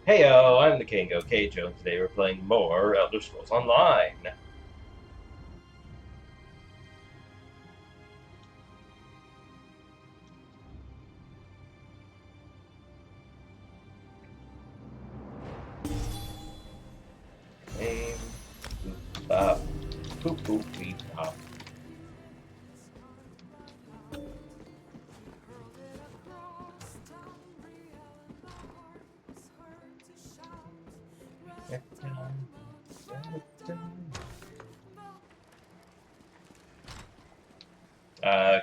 Heyo, I'm the King Keijo. Today we're playing more Elder Scrolls Online. Aim, boop, bop, boop, boop, beep, bop.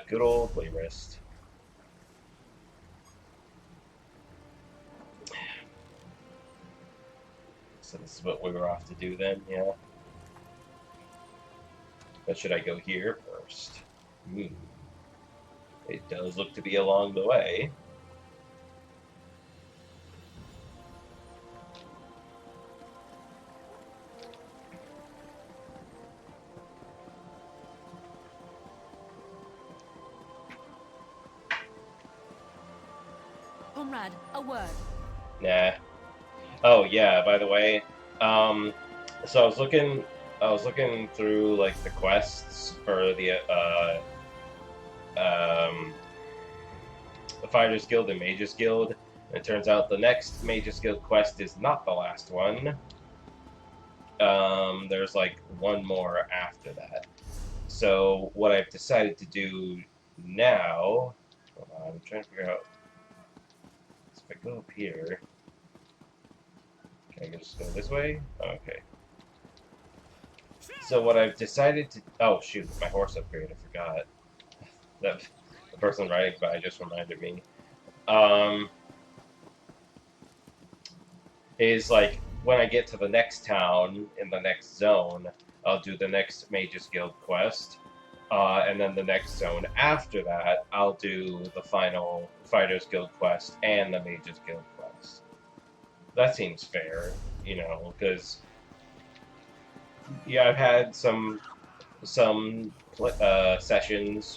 Good old Wayrest. So this is what we were off to do then, yeah. But should I go here first? It does look to be along the way. Comrade, a word. Nah. Oh yeah, by the way, so I was looking through like the quests for the Fighters Guild and Mages Guild. And it turns out the next Mages Guild quest is not the last one. There's like one more after that. So what I've decided to do now, hold on, I'm trying to figure out. So if I go up here, can I just go this way? Okay. So what I've decided to, oh shoot, my horse upgrade, I forgot. That the person riding by just reminded me. Is like when I get to the next town in the next zone, I'll do the next Mages Guild quest, and then the next zone after that, I'll do the final Fighters Guild quest and the Mages Guild quest. That seems fair, you know, because yeah, I've had some sessions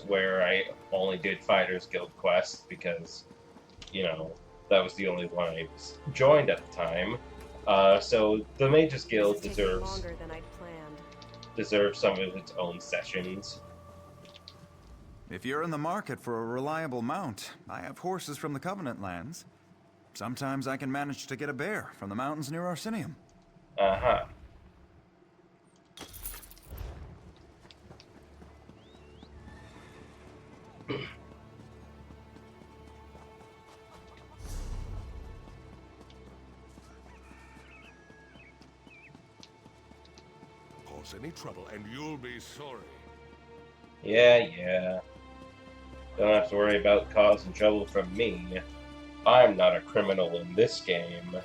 where I only did Fighters Guild quests because, you know, that was the only one I joined at the time. So the Mages Guild deserves some of its own sessions. If you're in the market for a reliable mount, I have horses from the Covenant lands. Sometimes I can manage to get a bear from the mountains near Arsinium. Uh-huh. Cause any trouble and you'll be sorry. Yeah. Don't have to worry about causing trouble from me. I'm not a criminal in this game.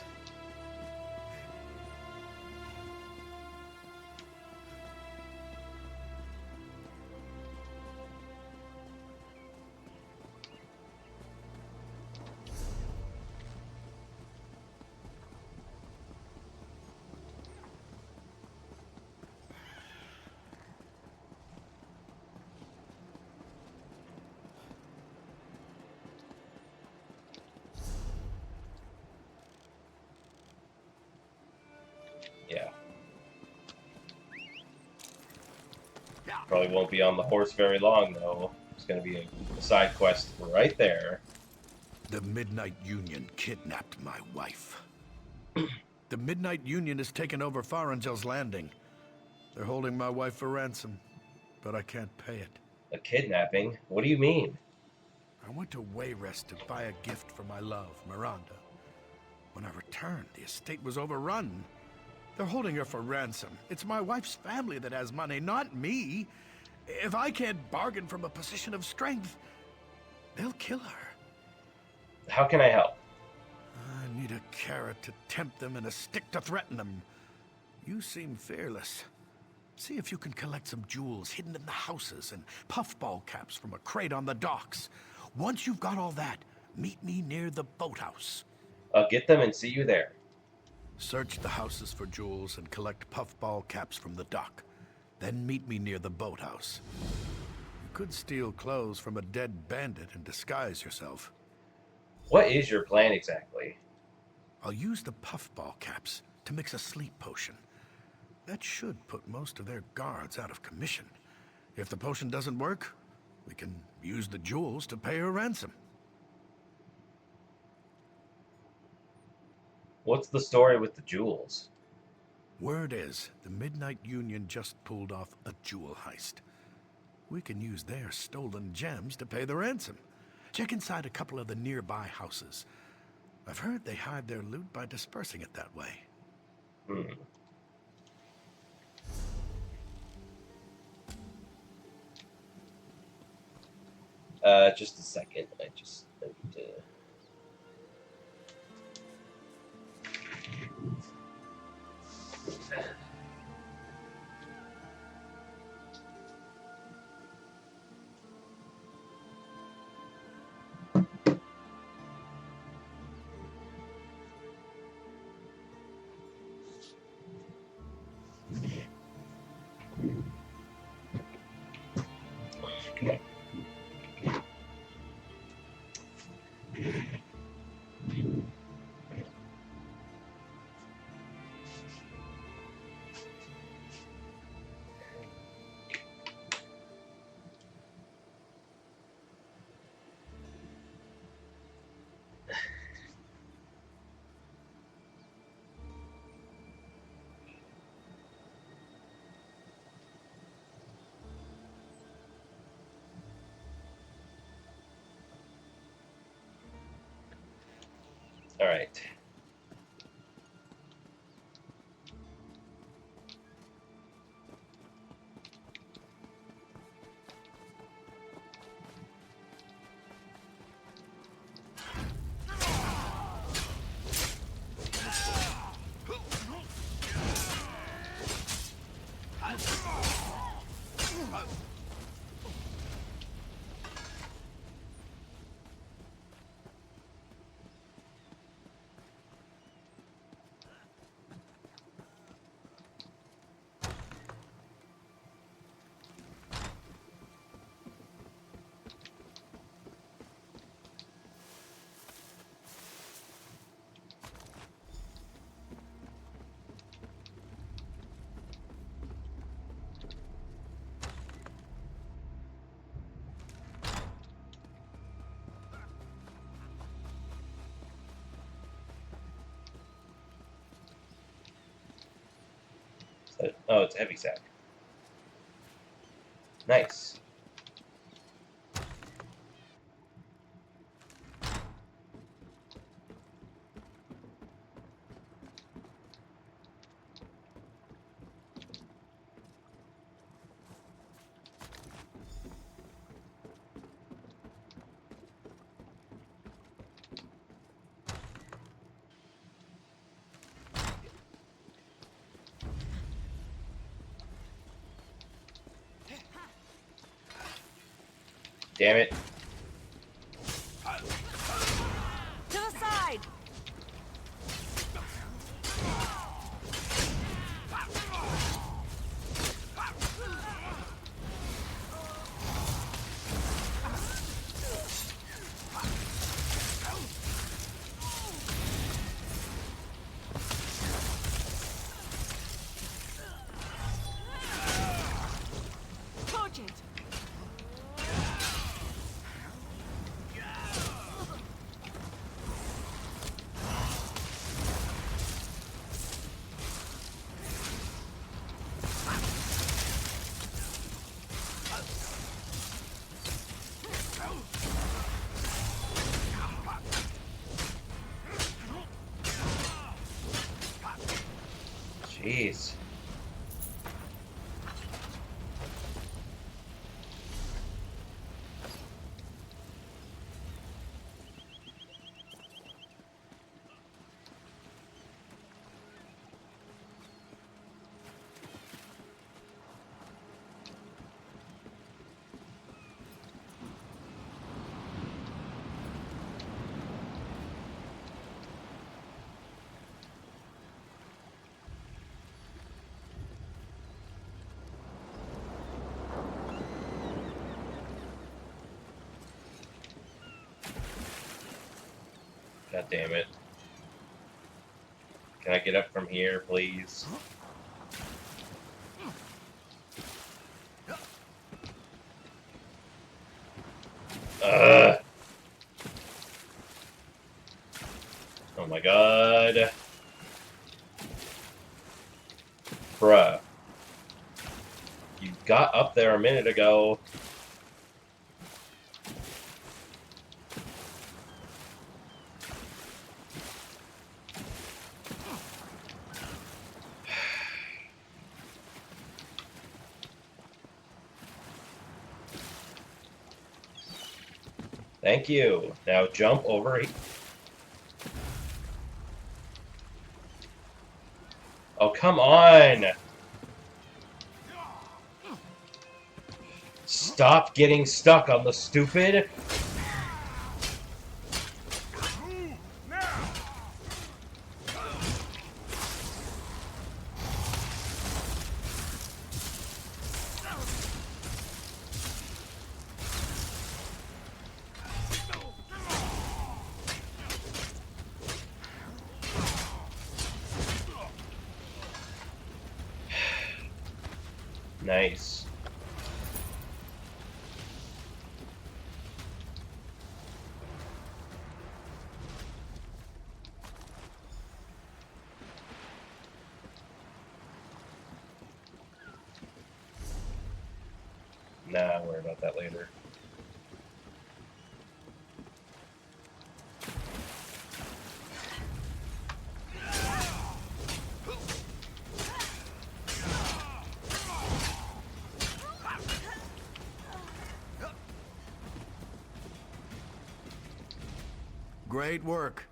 Yeah. Probably won't be on the horse very long, though. It's going to be a side quest right there. The Midnight Union kidnapped my wife. The Midnight Union has taken over Farangel's Landing. They're holding my wife for ransom, but I can't pay it. A kidnapping? What do you mean? I went to Wayrest to buy a gift for my love, Miranda. When I returned, the estate was overrun. They're holding her for ransom. It's my wife's family that has money, not me. If I can't bargain from a position of strength, they'll kill her. How can I help? I need a carrot to tempt them and a stick to threaten them. You seem fearless. See if you can collect some jewels hidden in the houses and puffball caps from a crate on the docks. Once you've got all that, meet me near the boathouse. I'll get them and see you there. Search the houses for jewels and collect puffball caps from the dock. Then meet me near the boathouse. You could steal clothes from a dead bandit and disguise yourself. What is your plan exactly? I'll use the puffball caps to mix a sleep potion. That should put most of their guards out of commission. If the potion doesn't work, we can use the jewels to pay her ransom. What's the story with the jewels? Word is, the Midnight Union just pulled off a jewel heist. We can use their stolen gems to pay the ransom. Check inside a couple of the nearby houses. I've heard they hide their loot by dispersing it that way. Just a second. I need to... All right. Oh, it's a heavy sack. Nice. Damn it. To the side! Cogent! Jeez. God damn it. Can I get up from here, please? Ugh. Oh my god. Bruh. You got up there a minute ago. Thank you. Now jump over. Oh, come on! Stop getting stuck on the stupid... Nice. Nah, I'll worry about that later. Great work.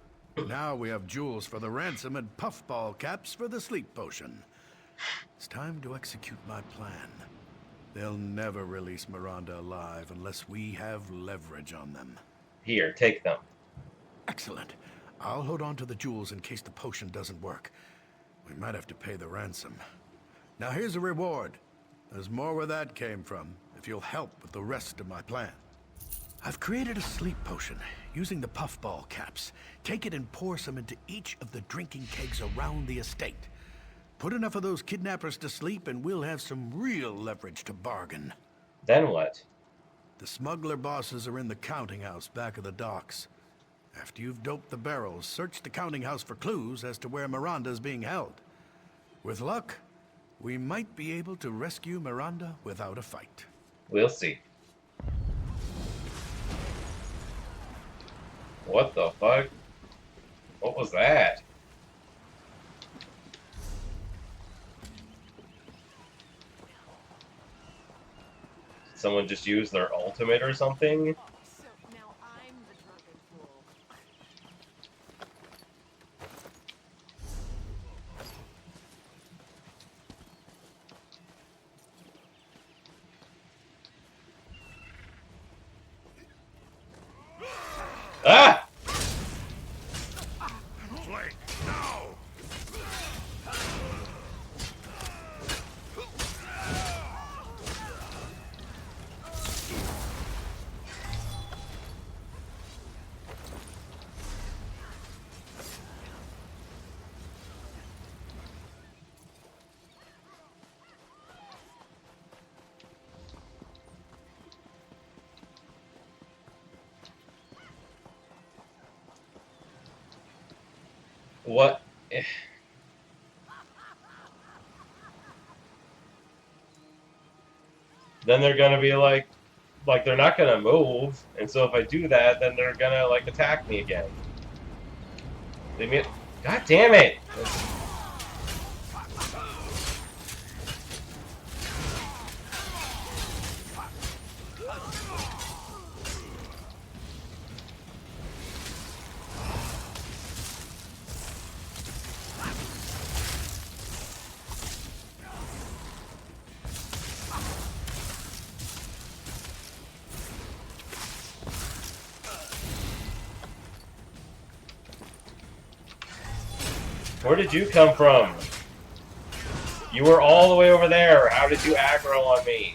Now we have jewels for the ransom and puffball caps for the sleep potion. It's time to execute my plan. They'll never release Miranda alive unless we have leverage on them. Here, take them. Excellent. I'll hold on to the jewels in case the potion doesn't work. We might have to pay the ransom. Now here's a reward. There's more where that came from, if you'll help with the rest of my plan. I've created a sleep potion using the puffball caps. Take it and pour some into each of the drinking kegs around the estate. Put enough of those kidnappers to sleep and we'll have some real leverage to bargain. Then what? The smuggler bosses are in the counting house back of the docks. After you've doped the barrels, search the counting house for clues as to where Miranda's being held. With luck, we might be able to rescue Miranda without a fight. We'll see. What the fuck? What was that? Someone just used their ultimate or something? So now I'm the drunken fool. Ah! Wait, no! What? Then they're gonna be like they're not gonna move, and so if I do that, then they're gonna like attack me again. They mean, God damn it! Where did you come from? You were all the way over there. How did you aggro on me?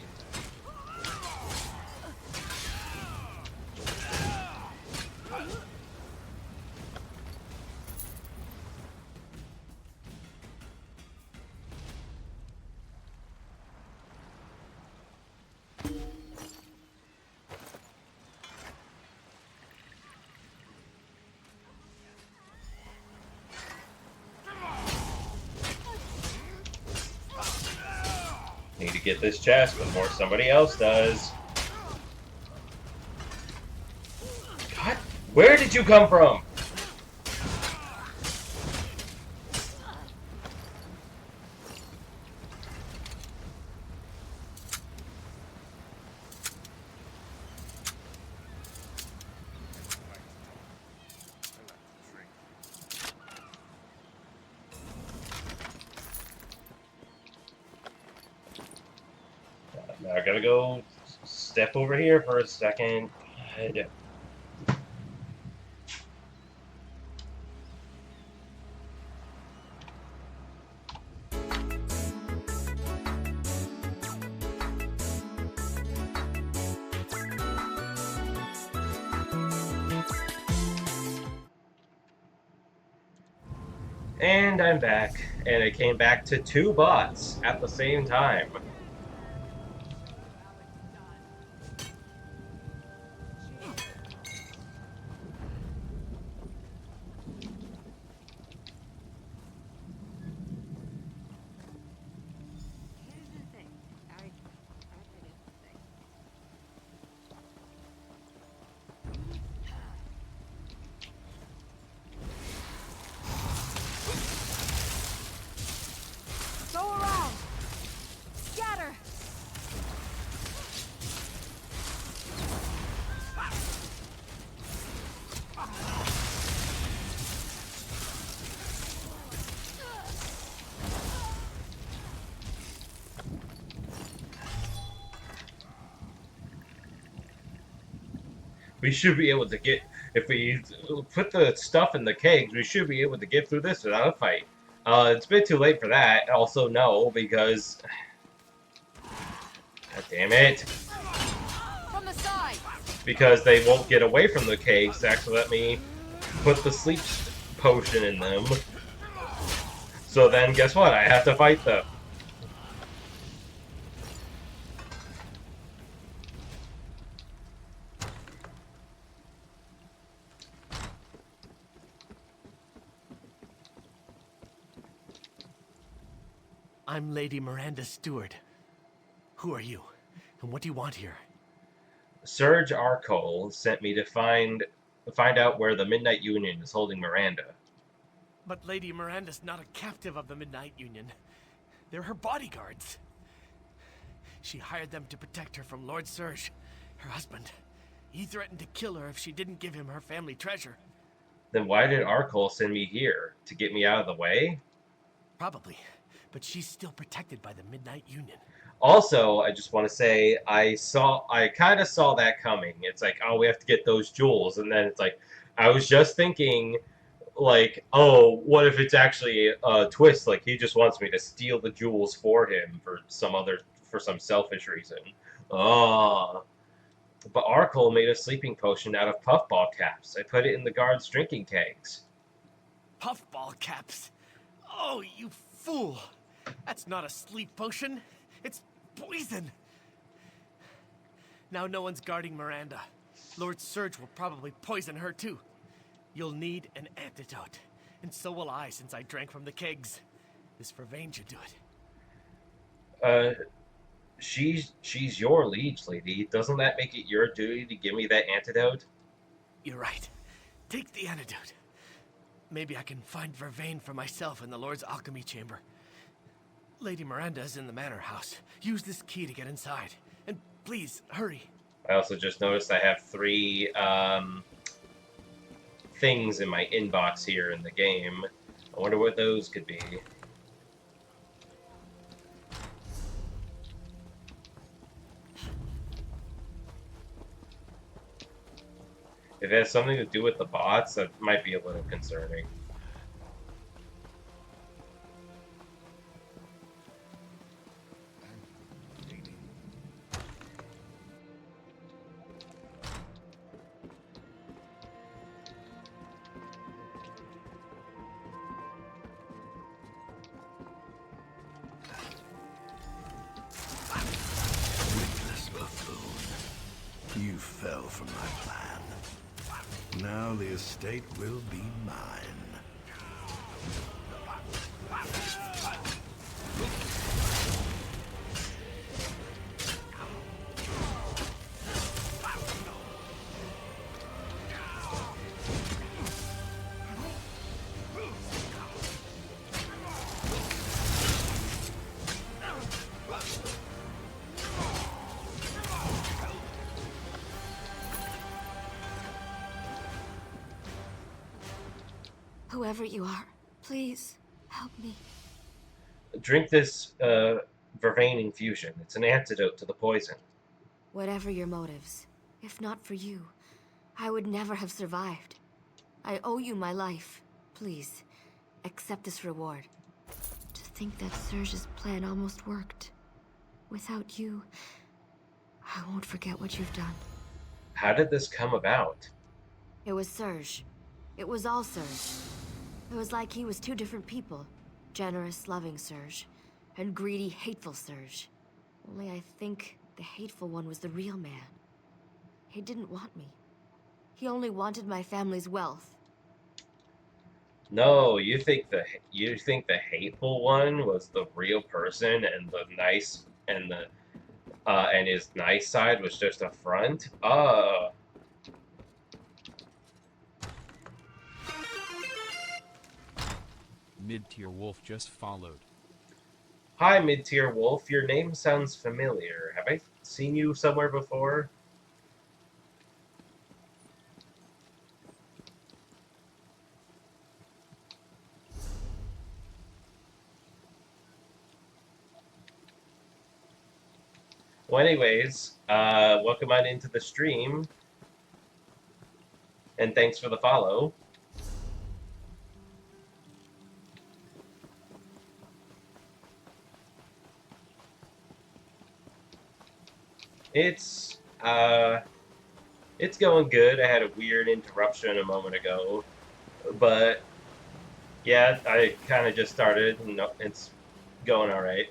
get this chest before somebody else does. God, where did you come from? Now I gotta go step over here for a second. God. And I'm back, and it came back to 2 bots at the same time. Here's the thing. I forget the thing. Go around. Scatter. We should be able to get, if we put the stuff in the kegs, we should be able to get through this without a fight. It's a bit too late for that. Also, no, because... God damn it. From the side. Because they won't get away from the kegs to actually let me put the sleep potion in them. So then, guess what? I have to fight them. I'm Lady Miranda Stewart. Who are you? And what do you want here? Serge Arcole sent me to find out where the Midnight Union is holding Miranda. But Lady Miranda's not a captive of the Midnight Union. They're her bodyguards. She hired them to protect her from Lord Serge, her husband. He threatened to kill her if she didn't give him her family treasure. Then why did Arcole send me here? To get me out of the way? Probably. But she's still protected by the Midnight Union. Also, I just want to say, I kind of saw that coming. It's like, oh, we have to get those jewels. And then it's like, I was just thinking, like, oh, what if it's actually a twist? Like, he just wants me to steal the jewels for him for some selfish reason. Oh. But Arcole made a sleeping potion out of puffball caps. I put it in the guards' drinking kegs. Puffball caps? Oh, you fool! That's not a sleep potion. It's poison. Now no one's guarding Miranda. Lord Serge will probably poison her too. You'll need an antidote. And so will I, since I drank from the kegs. This Vervain should do it. She's your liege, lady. Doesn't that make it your duty to give me that antidote? You're right. Take the antidote. Maybe I can find Vervain for myself in the Lord's alchemy chamber. Lady Miranda's in the manor house. Use this key to get inside. And please, hurry. I also just noticed I have 3 things in my inbox here in the game. I wonder what those could be. If it has something to do with the bots, that might be a little concerning. Witless buffoon. You fell for my plan. Now the estate will be mine. Whoever you are, please help me. Drink this vervain infusion. It's an antidote to the poison. Whatever your motives, if not for you, I would never have survived. I owe you my life. Please, accept this reward. To think that Serge's plan almost worked. Without you, I won't forget what you've done. How did this come about? It was Serge. It was all Serge. It was like he was two different people. Generous, loving Serge, and greedy, hateful Serge. Only I think the hateful one was the real man. He didn't want me. He only wanted my family's wealth. No, you think the hateful one was the real person, and the nice and his nice side was just a front? Mid-tier wolf just followed. Hi, mid-tier wolf. Your name sounds familiar. Have I seen you somewhere before? Well, anyways, welcome on into the stream. And thanks for the follow. It's going good. I had a weird interruption a moment ago, but yeah, I kind of just started, and it's going all right.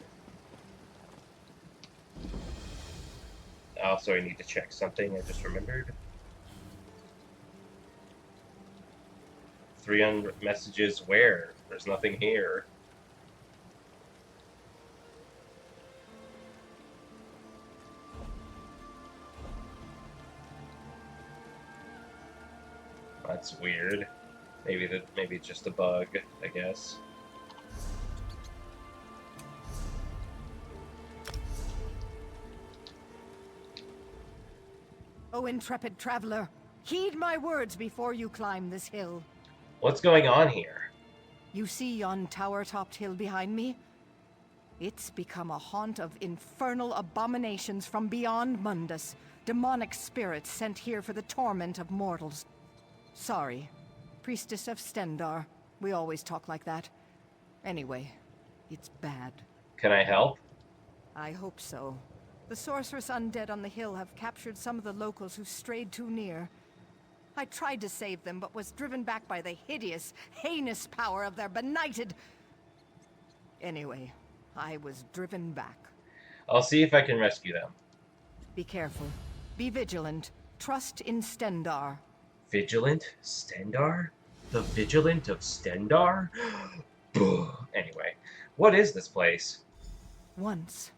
Also, I need to check something I just remembered. 300 messages where? There's nothing here. That's weird. Maybe it's just a bug, I guess. O intrepid traveler, heed my words before you climb this hill. What's going on here? You see yon tower-topped hill behind me? It's become a haunt of infernal abominations from beyond Mundus, demonic spirits sent here for the torment of mortals. Sorry, Priestess of Stendar. We always talk like that. Anyway, it's bad. Can I help? I hope so. The sorceress undead on the hill have captured some of the locals who strayed too near. I tried to save them, but was driven back by the hideous, heinous power of their benighted... Anyway, I was driven back. I'll see if I can rescue them. Be careful. Be vigilant. Trust in Stendar. Vigilant? Stendar? The Vigilant of Stendar? Anyway, what is this place? Once,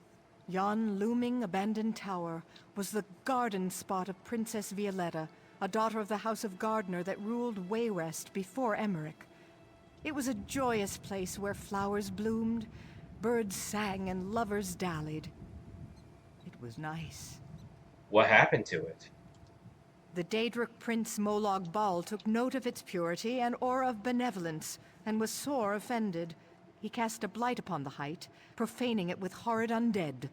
yon looming abandoned tower was the garden spot of Princess Violetta, a daughter of the House of Gardner that ruled Wayrest before Emmerich. It was a joyous place where flowers bloomed, birds sang, and lovers dallied. It was nice. What happened to it? The Daedric Prince Molag Bal took note of its purity and aura of benevolence, and was sore offended. He cast a blight upon the height, profaning it with horrid undead.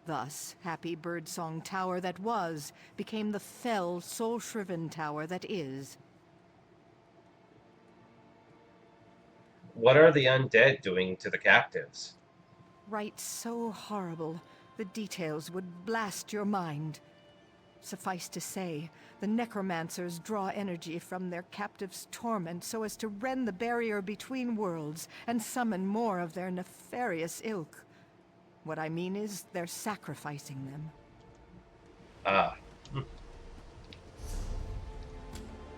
Thus, happy birdsong tower that was, became the fell, soul-shriven tower that is. What are the undead doing to the captives? Rites so horrible, the details would blast your mind. Suffice to say, the necromancers draw energy from their captives' torment so as to rend the barrier between worlds and summon more of their nefarious ilk. What I mean is, they're sacrificing them.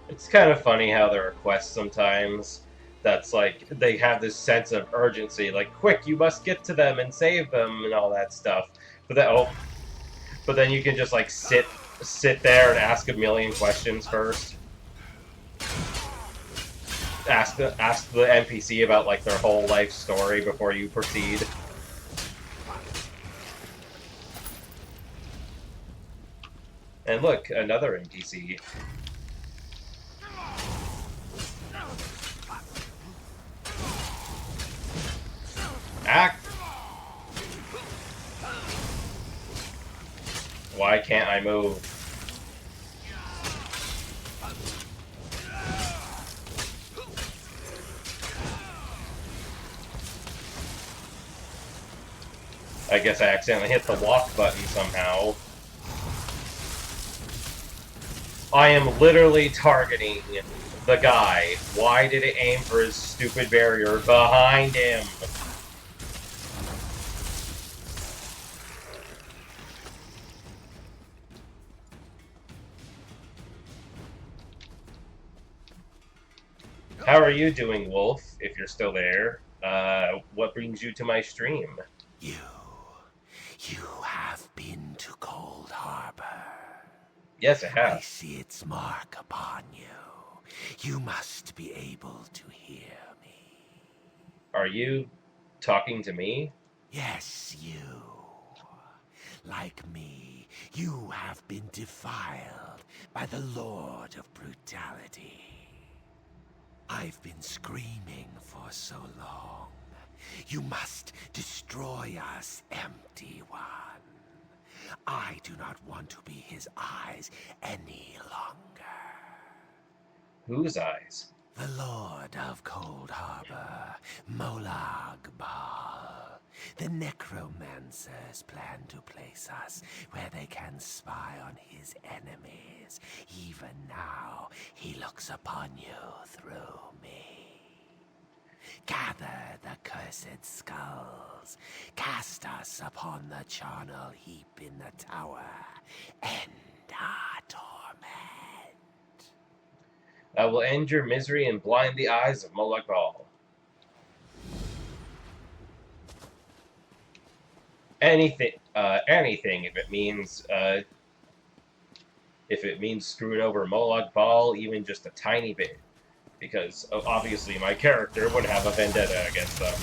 It's kind of funny how there are quests sometimes that's like, they have this sense of urgency, like, quick, you must get to them and save them and all that stuff. But then you can just like sit there and ask a million questions first. Ask the NPC about like their whole life story before you proceed. And look, another NPC. Why can't I move? I guess I accidentally hit the walk button somehow. I am literally targeting the guy. Why did it aim for his stupid barrier behind him? How are you doing, Wolf, if you're still there? What brings you to my stream? You have been to Cold Harbor. Yes, I I have. see its mark upon you. You must be able to hear me. Are you talking to me? Yes, you. Like me, you have been defiled by the Lord of Brutality. I've been screaming for so long. You must destroy us, Empty One. I do not want to be his eyes any longer. Whose eyes? The Lord of Cold Harbor, Molag Bal. The necromancers plan to place us where they can spy on his enemies. Even now, he looks upon you through me. Gather the cursed skulls. Cast us upon the charnel heap in the tower. End our torment. I will end your misery and blind the eyes of Molag Bal. Anything if it means screwing over Molag Bal even just a tiny bit, because obviously my character would have a vendetta against them.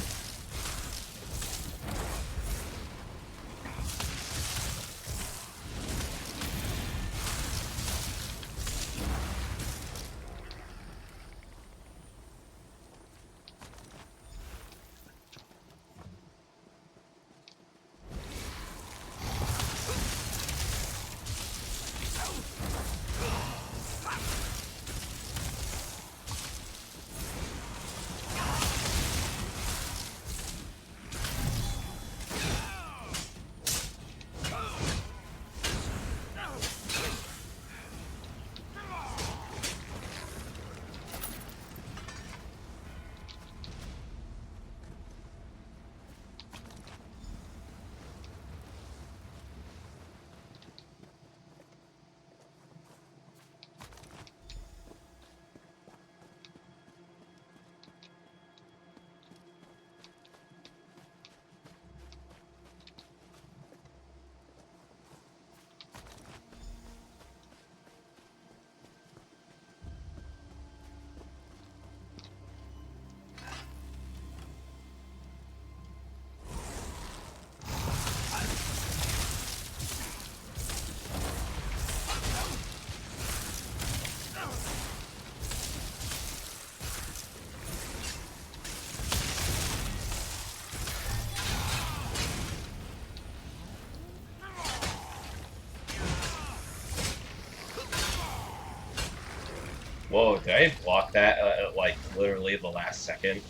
Whoa, did I block that at, like, literally the last second?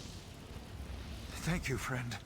Thank you, friend.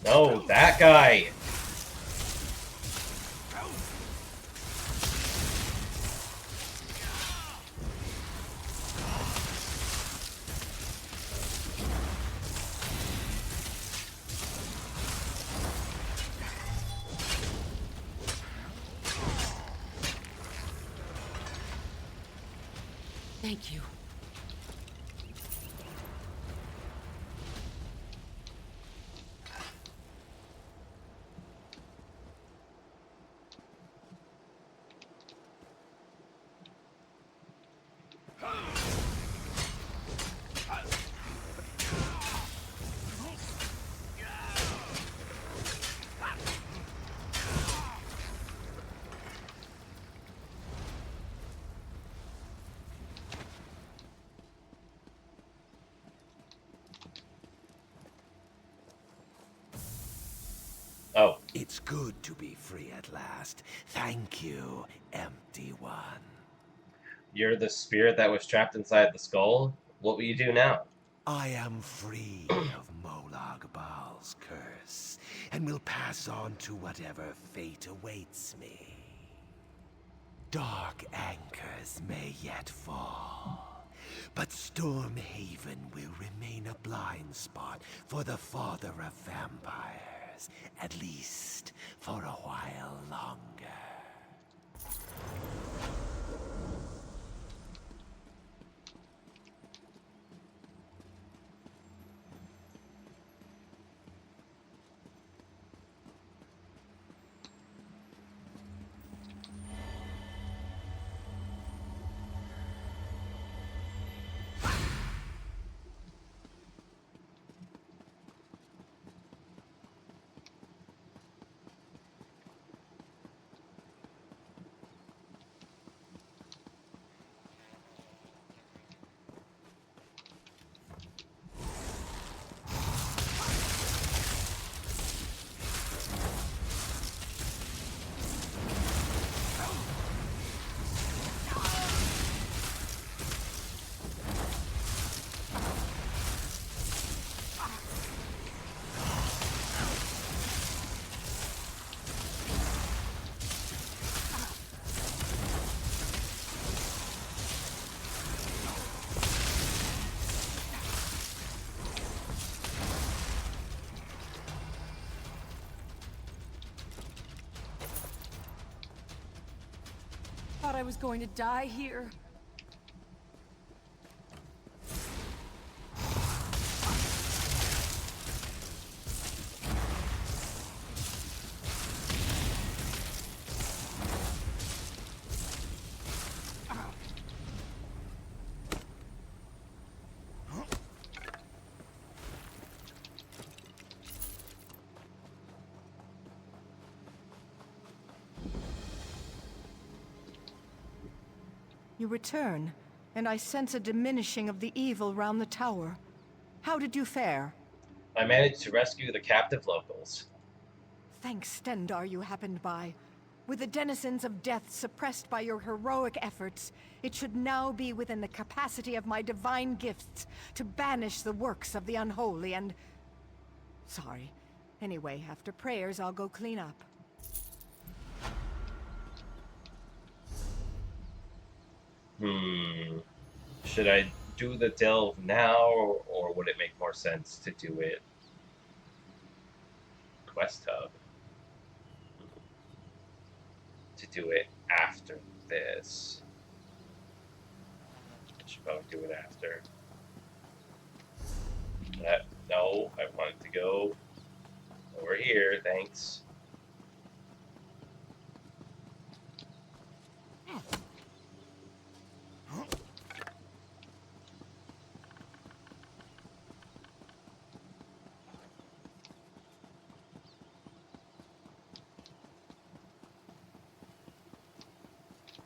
No, that guy! Thank you. good to be free at last. Thank you, Empty One. You're the spirit that was trapped inside the skull? What will you do now? I am free of Molag Bal's curse, and will pass on to whatever fate awaits me. Dark anchors may yet fall, but Stormhaven will remain a blind spot for the father of vampires, at least for a while longer. Thought I was going to die here. You return, and I sense a diminishing of the evil round the tower. How did you fare? I managed to rescue the captive locals. Thanks, Stendar, you happened by. With the denizens of death suppressed by your heroic efforts, it should now be within the capacity of my divine gifts to banish the works of the unholy and... Sorry. Anyway, after prayers, I'll go clean up. Should I do the delve now, or would it make more sense to do it quest hub? To do it after this. I should probably do it after. No, I wanted to go over here, thanks.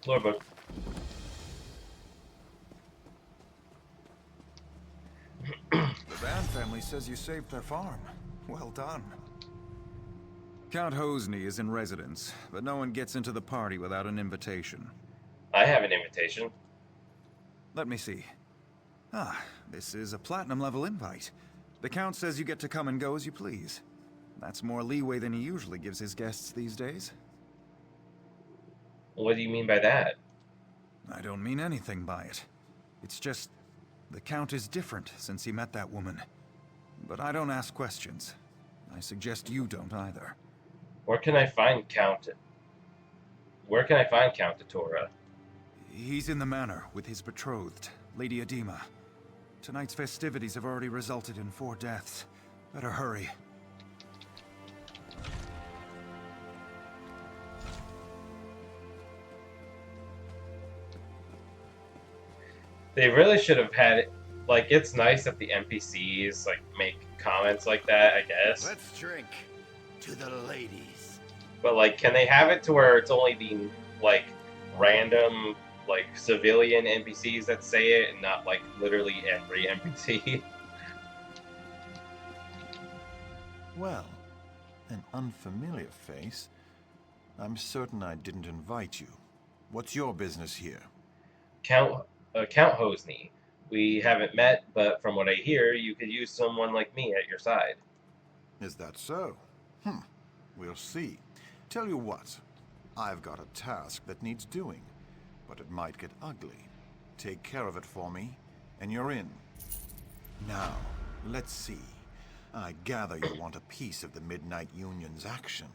Lord book. The Van family says you saved their farm. Well done. Count Hosny is in residence, but no one gets into the party without an invitation. I have an invitation. Let me see. Ah, this is a platinum-level invite. The Count says you get to come and go as you please. That's more leeway than he usually gives his guests these days. What do you mean by that? I don't mean anything by it. It's just... the Count is different since he met that woman. But I don't ask questions. I suggest you don't either. Where can I find Count Datora? He's in the manor with his betrothed, Lady Edema. Tonight's festivities have already resulted in 4 deaths. Better hurry. They really should have had it. Like, it's nice that the NPCs, like, make comments like that, I guess. Let's drink to the ladies. But, like, can they have it to where it's only the, like, random, like, civilian NPCs that say it, and not, like, literally every NPC? Well, An unfamiliar face? I'm certain I didn't invite you. What's your business here? Count Hosni. We haven't met, but from what I hear, you could use someone like me at your side. Is that so? We'll see. Tell you what, I've got a task that needs doing, but it might get ugly. Take care of it for me, and you're in. Now, let's see. I gather you want a piece of the Midnight Union's action.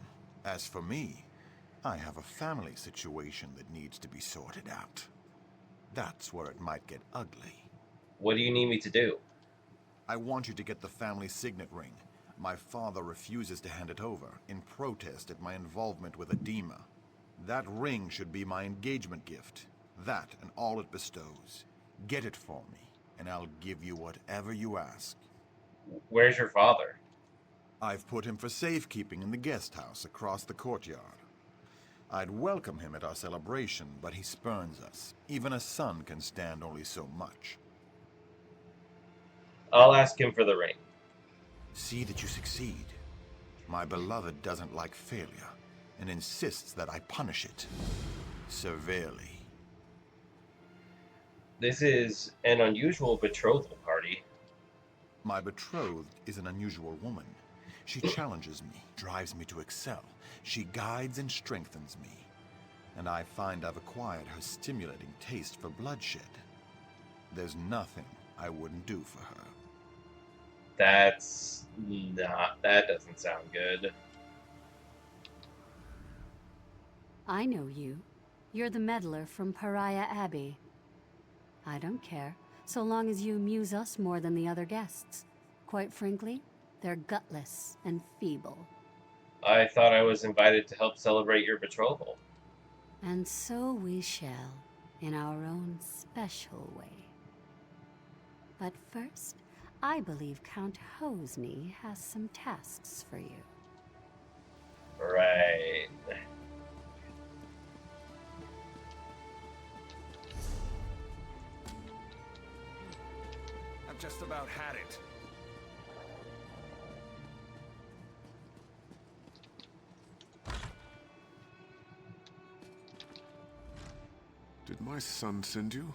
As for me, I have a family situation that needs to be sorted out. That's where it might get ugly. What do you need me to do? I want you to get the family signet ring. My father refuses to hand it over, in protest at my involvement with Edema. That ring should be my engagement gift. That and all it bestows. Get it for me, and I'll give you whatever you ask. Where's your father? I've put him for safekeeping in the guest house across the courtyard. I'd welcome him at our celebration, but he spurns us. Even a son can stand only so much. I'll ask him for the ring. See that you succeed. My beloved doesn't like failure, and insists that I punish it severely. This is an unusual betrothal party. My betrothed is an unusual woman. She challenges me, drives me to excel. She guides and strengthens me. And I find I've acquired her stimulating taste for bloodshed. There's nothing I wouldn't do for her. That doesn't sound good. I know you. You're the meddler from Pariah Abbey. I don't care, so long as you amuse us more than the other guests. Quite frankly, they're gutless and feeble. I thought I was invited to help celebrate your betrothal. And so we shall, in our own special way. But first, I believe Count Hosni has some tasks for you. Right. I've just about had it. Did my son send you?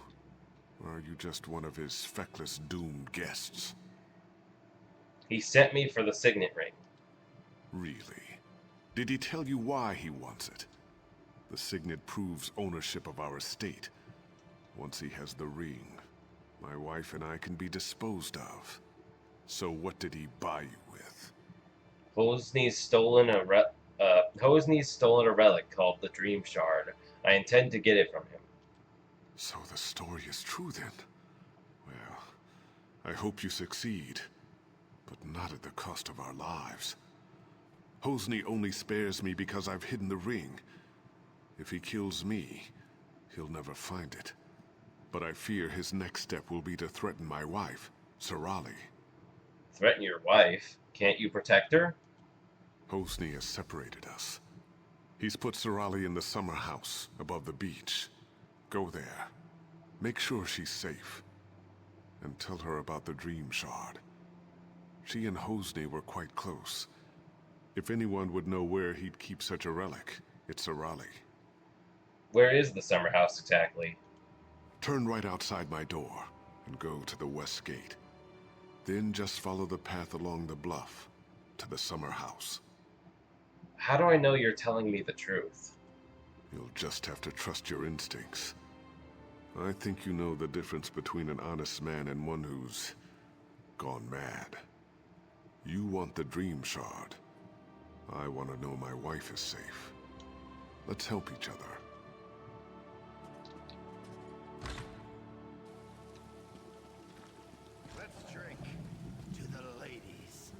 Or are you just one of his feckless, doomed guests? He sent me for the signet ring. Really? Did he tell you why he wants it? The signet proves ownership of our estate. Once he has the ring, my wife and I can be disposed of. So what did he buy you with? Hosni's stolen a relic called the Dream Shard. I intend to get it from him. So the story is true then? Well, I hope you succeed, but not at the cost of our lives. Hosni only spares me because I've hidden the ring. If he kills me, he'll never find it. But I fear his next step will be to threaten my wife, Sarali. Threaten your wife? Can't you protect her? Hosni has separated us. He's put Sarali in the summer house above the beach. Go there. Make sure she's safe. And tell her about the Dream Shard. She and Hosni were quite close. If anyone would know where he'd keep such a relic, it's Sarali. Where is the summer house exactly? Turn right outside my door and go to the west gate. Then just follow the path along the bluff to the summer house. How do I know you're telling me the truth? You'll just have to trust your instincts. I think you know the difference between an honest man and one who's gone mad. You want the Dream Shard. I want to know my wife is safe. Let's help each other. Let's drink to the ladies.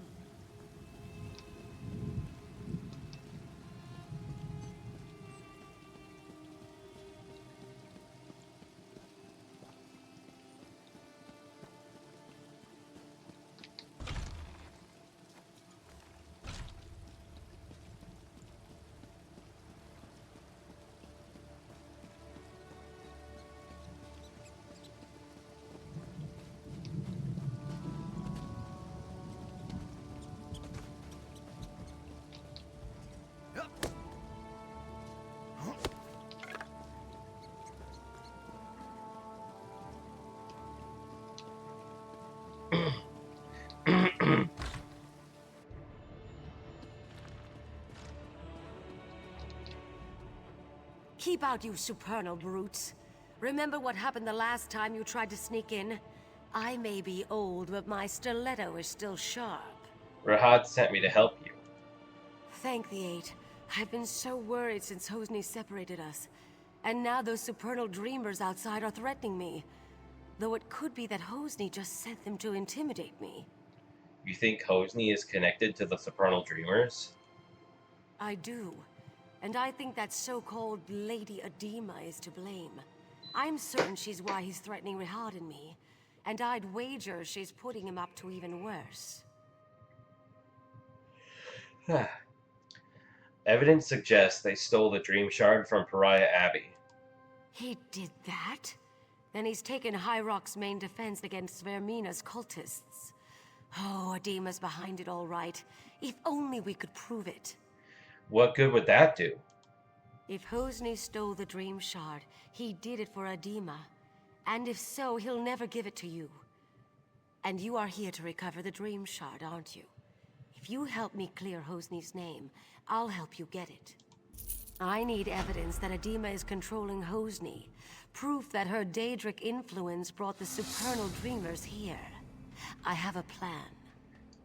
Keep out, you supernal brutes. Remember what happened the last time you tried to sneak in? I may be old, but my stiletto is still sharp. Rahad sent me to help you. Thank the Eight. I've been so worried since Hosni separated us. And now those supernal dreamers outside are threatening me. Though it could be that Hosni just sent them to intimidate me. You think Hosni is connected to the Supernal Dreamers? I do. And I think that so-called Lady Adema is to blame. I'm certain she's why he's threatening Rihad and me. And I'd wager she's putting him up to even worse. Evidence suggests they stole the Dream Shard from Pariah Abbey. He did that? Then he's taken High Rock's main defense against Vermina's cultists. Oh, Adema's behind it all right. If only we could prove it. What good would that do? If Hosni stole the Dream Shard, he did it for Adema. And if so, he'll never give it to you. And you are here to recover the Dream Shard, aren't you? If you help me clear Hosni's name, I'll help you get it. I need evidence that Adema is controlling Hosni. Proof that her Daedric influence brought the supernal dreamers here. I have a plan.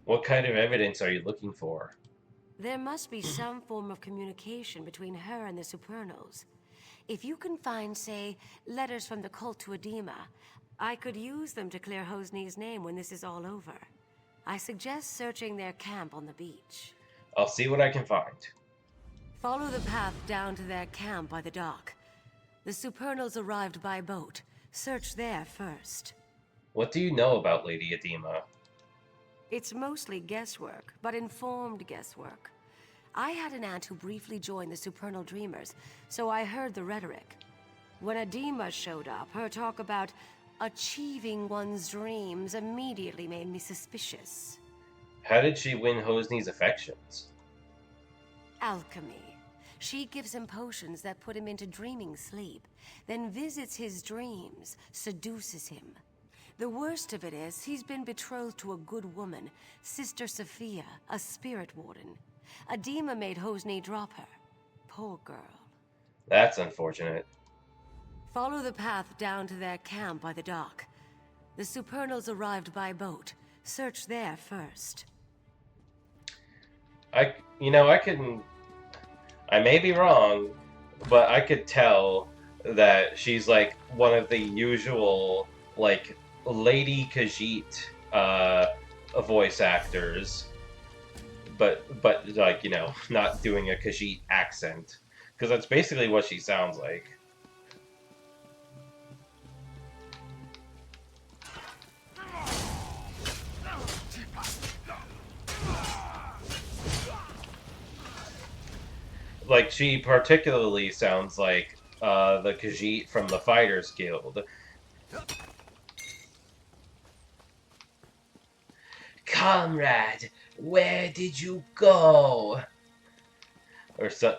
What kind of evidence are you looking for? There must be some form of communication between her and the supernals. If you can find, say, letters from the cult to Adema, I could use them to clear Hosni's name when this is all over. I suggest searching their camp on the beach. I'll see what I can find. Follow the path down to their camp by the dock. The supernals arrived by boat. Search there first. What do you know about Lady Adema? It's mostly guesswork, but informed guesswork. I had an aunt who briefly joined the supernal dreamers, so I heard the rhetoric. When Adema showed up, her talk about achieving one's dreams immediately made me suspicious. How did she win Hosni's affections? Alchemy. She gives him potions that put him into dreaming sleep, then visits his dreams, seduces him. The worst of it is, he's been betrothed to a good woman, Sister Sophia, a spirit warden. Adema made Hosni drop her. Poor girl. That's unfortunate. Follow the path down to their camp by the dock. The supernals arrived by boat. Search there first. I may be wrong, but I could tell that she's like one of the usual, like, Lady Khajiit voice actors, but like, not doing a Khajiit accent, because that's basically what she sounds like. Like, she particularly sounds like the Khajiit from the Fighters Guild. Comrade, where did you go? Or so,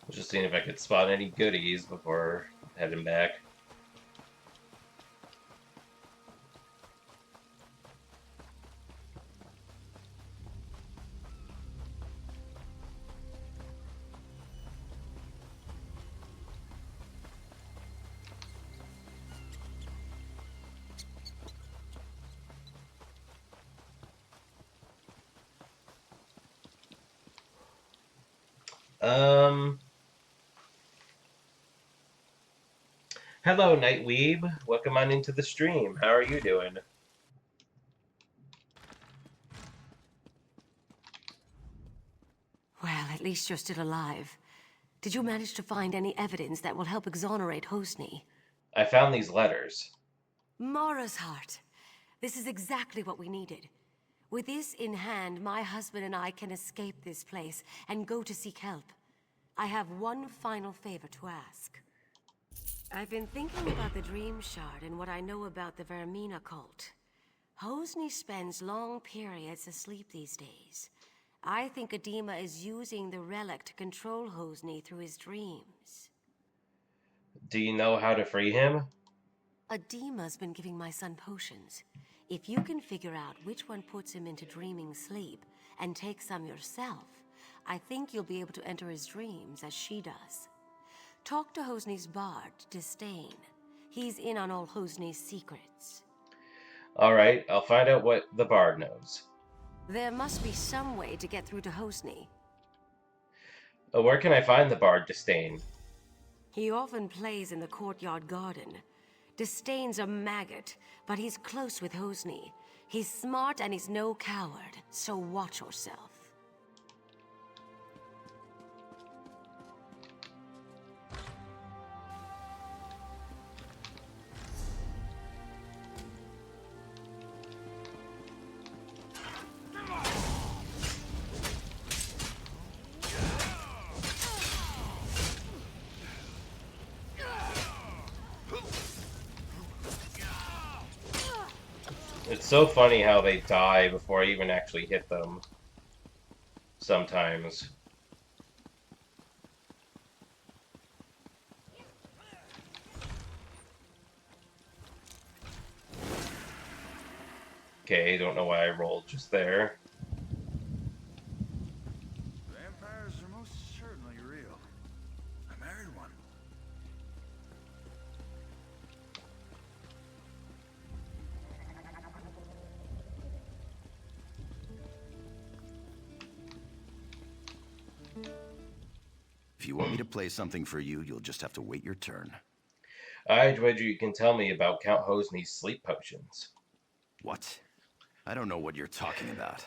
Just seeing if I could spot any goodies before heading back. Hello, Nightweeb. Welcome on into the stream. How are you doing? Well, at least you're still alive. Did you manage to find any evidence that will help exonerate Hosni? I found these letters. Mara's heart. This is exactly what we needed. With this in hand, my husband and I can escape this place and go to seek help. I have one final favor to ask. I've been thinking about the Dream Shard and what I know about the Vermina cult. Hosni spends long periods asleep these days. I think Adema is using the relic to control Hosni through his dreams. Do you know how to free him? Adema's been giving my son potions. If you can figure out which one puts him into dreaming sleep and take some yourself, I think you'll be able to enter his dreams as she does. Talk to Hosni's bard, Disdain. He's in on all Hosni's secrets. Alright, I'll find out what the bard knows. There must be some way to get through to Hosni. Where can I find the bard, Disdain? He often plays in the courtyard garden. Disdain's a maggot, but he's close with Hosni. He's smart and he's no coward, so watch yourself. It's so funny how they die before I even actually hit them. Sometimes. Okay, don't know why I rolled just there. Vampires are most certainly real. I married one. If you want me to play something for you, you'll just have to wait your turn. I'd wager you can tell me about Count Hosni's sleep potions. What? I don't know what you're talking about.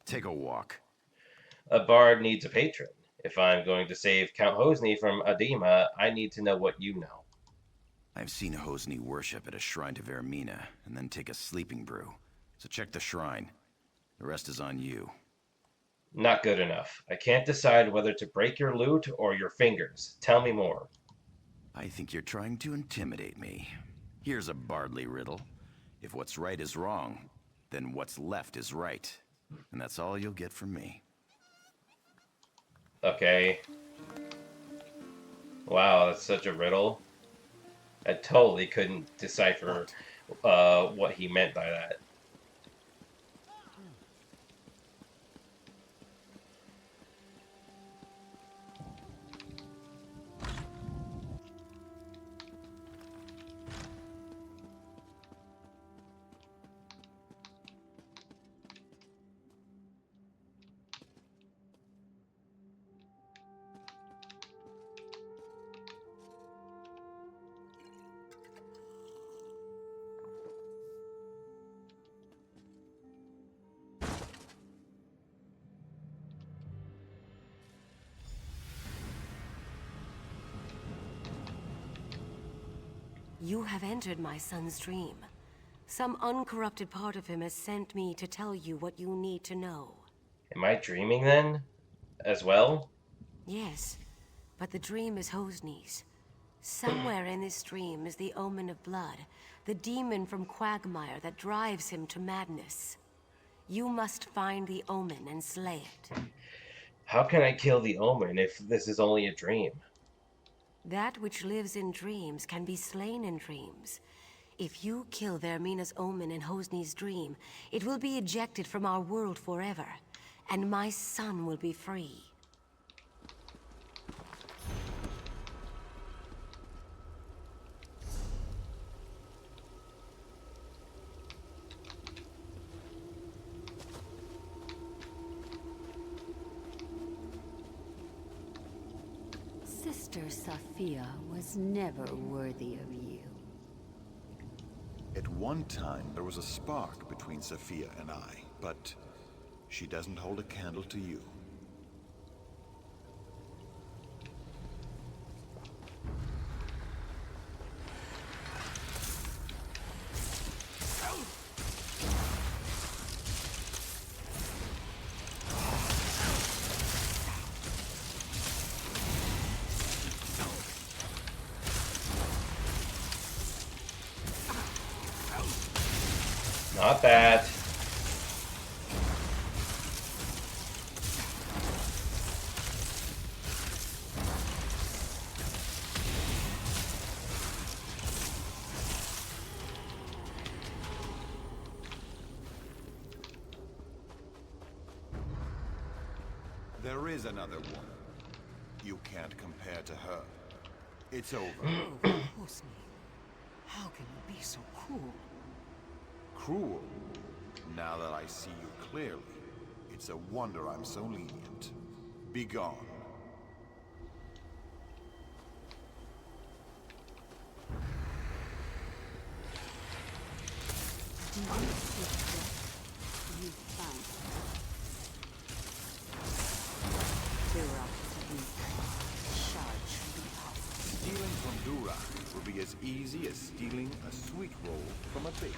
Take a walk. A bard needs a patron. If I'm going to save Count Hosni from Adema, I need to know what you know. I've seen Hosni worship at a shrine to Vermina, and then take a sleeping brew. So check the shrine. The rest is on you. Not good enough. I can't decide whether to break your lute or your fingers. Tell me more. I think you're trying to intimidate me. Here's a Bardley riddle. If what's right is wrong, then what's left is right. And that's all you'll get from me. Okay. Wow, that's such a riddle. I totally couldn't decipher what he meant by that. You have entered my son's dream. Some uncorrupted part of him has sent me to tell you what you need to know. Am I dreaming then? As well? Yes, but the dream is Hosni's. Somewhere in this dream is the omen of blood, the demon from Quagmire that drives him to madness. You must find the omen and slay it. How can I kill the Omen if this is only a dream? That which lives in dreams can be slain in dreams. If you kill Vermina's Omen in Hosni's dream, it will be ejected from our world forever, and my son will be free. Sister Sophia was never worthy of you. At one time, there was a spark between Sophia and I, but she doesn't hold a candle to you. Not that. There is another woman. You can't compare to her. It's over. Hosni, how can you be so cruel? Cruel? Now that I see you clearly, it's a wonder I'm so lenient. Be gone. Do you seek death? You found it. Durak is weak. Shard should be out. Stealing from Durak will be as easy as stealing a sweet roll from a baby.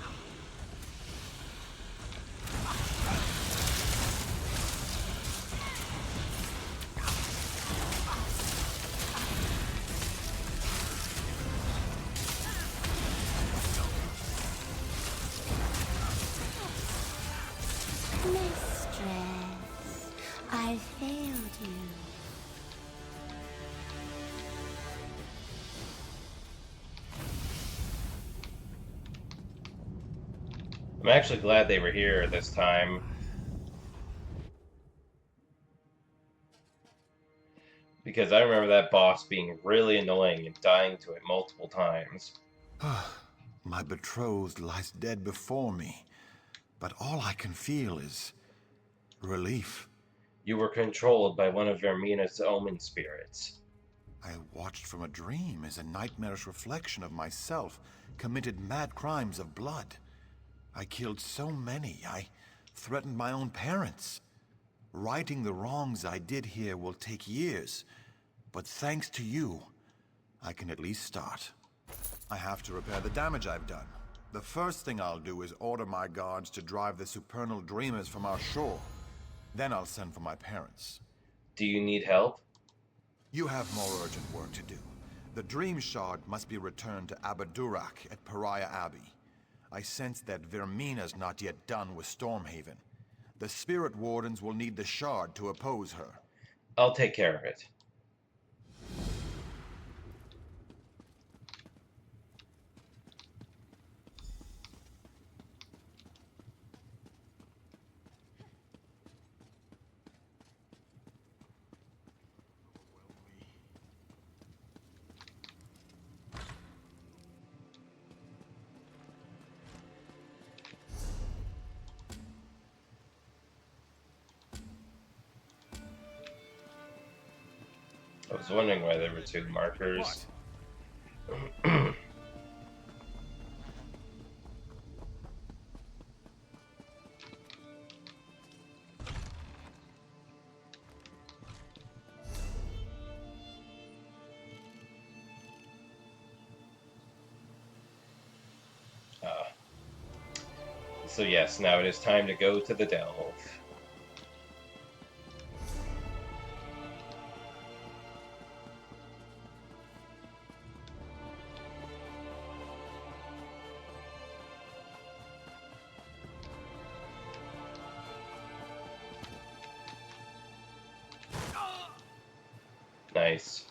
Mistress, I failed you. I'm actually glad they were here this time. Because I remember that boss being really annoying and dying to it multiple times. My betrothed lies dead before me, but all I can feel is relief. You were controlled by one of Vermina's Omen spirits. I watched from a dream as a nightmarish reflection of myself committed mad crimes of blood. I killed so many, I threatened my own parents. Righting the wrongs I did here will take years, but thanks to you, I can at least start. I have to repair the damage I've done. The first thing I'll do is order my guards to drive the supernal dreamers from our shore. Then I'll send for my parents. Do you need help? You have more urgent work to do. The Dream Shard must be returned to Abadurak at Pariah Abbey. I sense that Vermina's not yet done with Stormhaven. The Spirit Wardens will need the Shard to oppose her. I'll take care of it. I was wondering why there were two markers. So yes, now it is time to go to the Delve. Nice.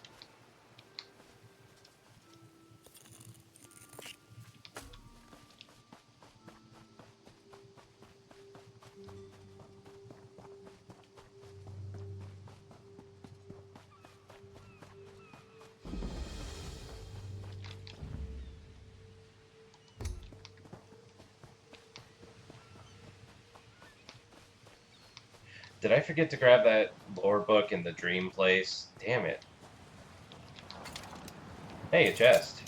Did I forget to grab that lore book in the dream place? Damn it. Hey, a chest.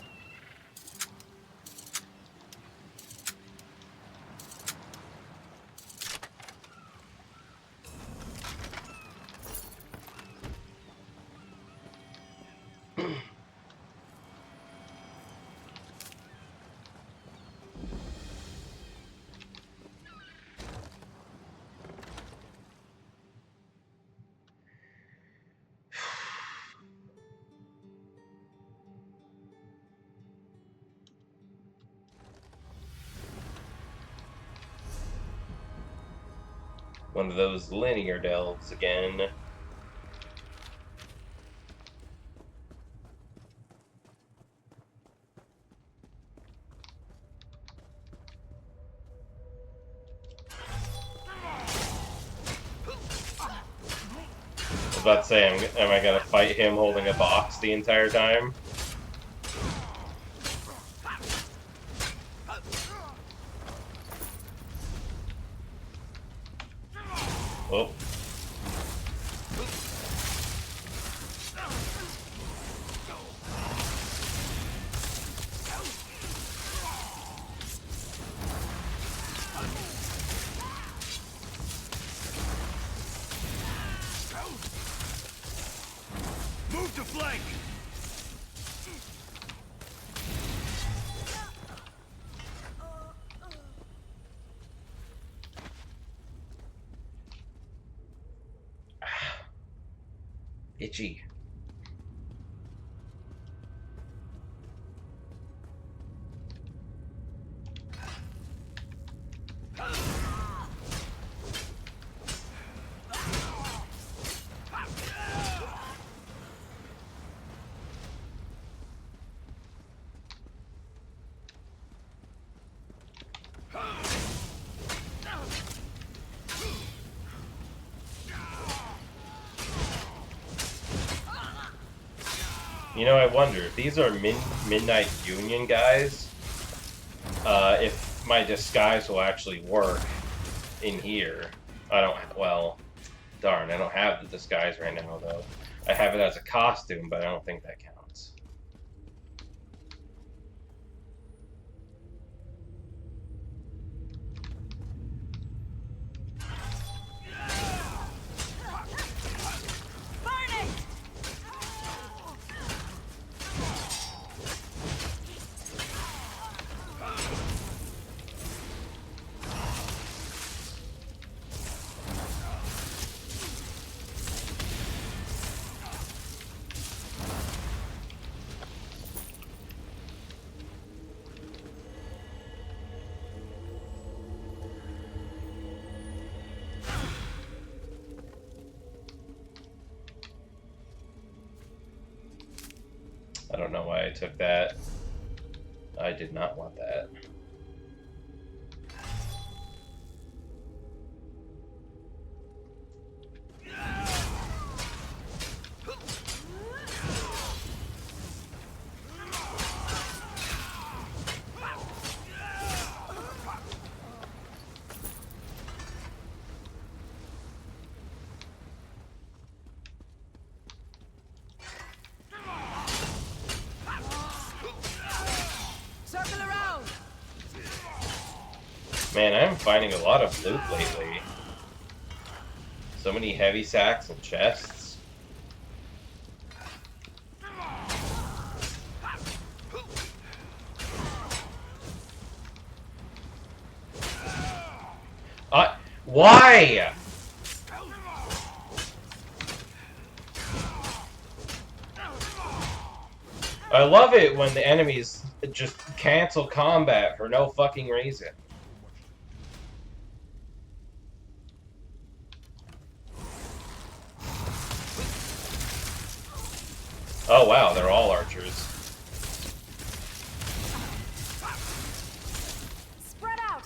One of those linear delves again. I was about to say, am I gonna fight him holding a box the entire time? Oh. Move to flank! Itchy. You know, I wonder if these are Midnight Union guys, if my disguise will actually work in here. I don't, well, darn, I don't have the disguise right now, though. I have it as a costume, but I don't think that counts. I don't know why I took that. I did not want that. Man, I'm finding a lot of loot lately. So many heavy sacks and chests. Why? I love it when the enemies just cancel combat for no fucking reason. Oh wow, they're all archers. Spread out!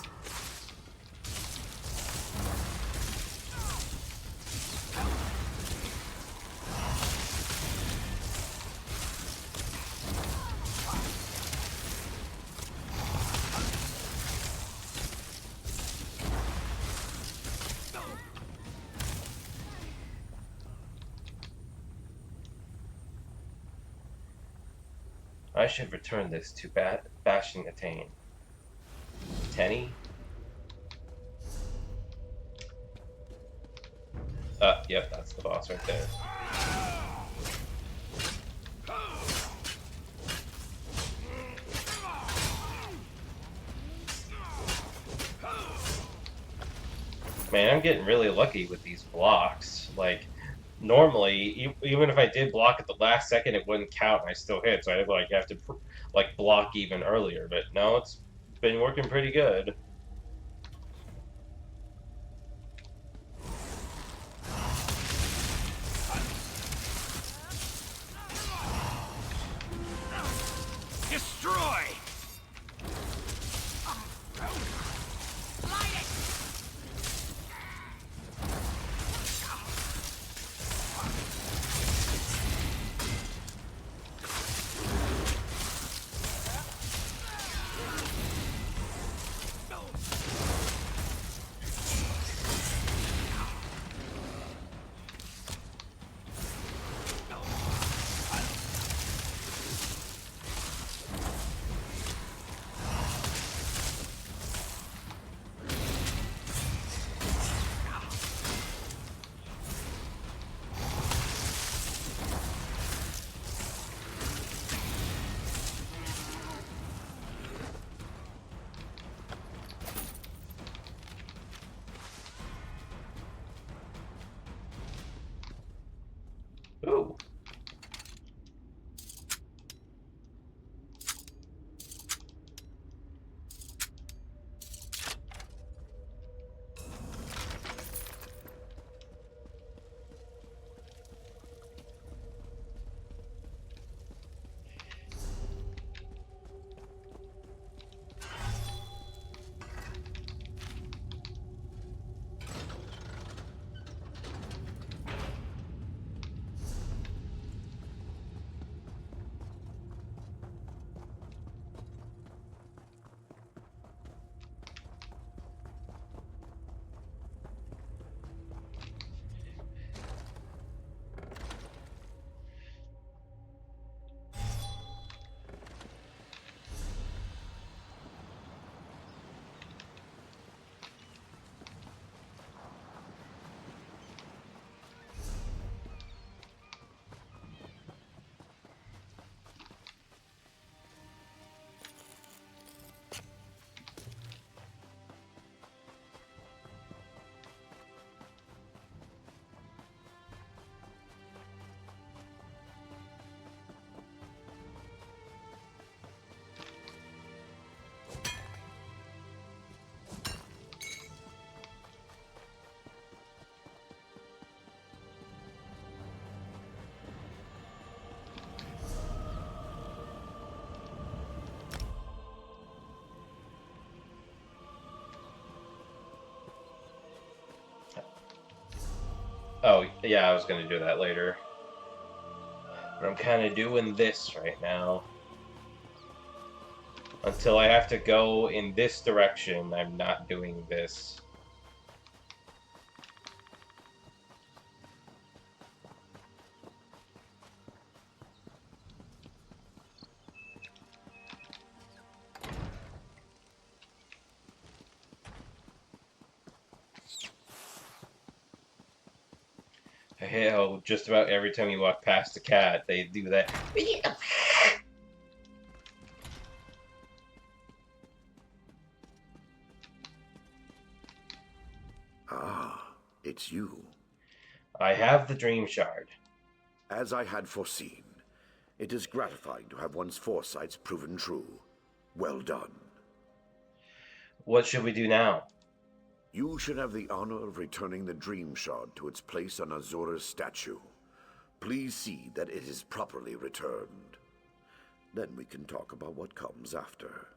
I should return this to Bashing Attain. Tenny? Yep, that's the boss right there. Man, I'm getting really lucky with these blocks. Like, normally, even if I did block at the last second, it wouldn't count and I still hit, so I'd like have to like block even earlier. But no, it's been working pretty good. Destroy! Ooh. Oh, yeah, I was gonna do that later. But I'm kind of doing this right now. Until I have to go in this direction, I'm not doing this. Hell, just about every time you walk past a cat, they do that. Ah, it's you. I have the Dream Shard. As I had foreseen, it is gratifying to have one's foresights proven true. Well done. What should we do now? You should have the honor of returning the Dream Shard to its place on Azura's statue. Please see that it is properly returned. Then we can talk about what comes after.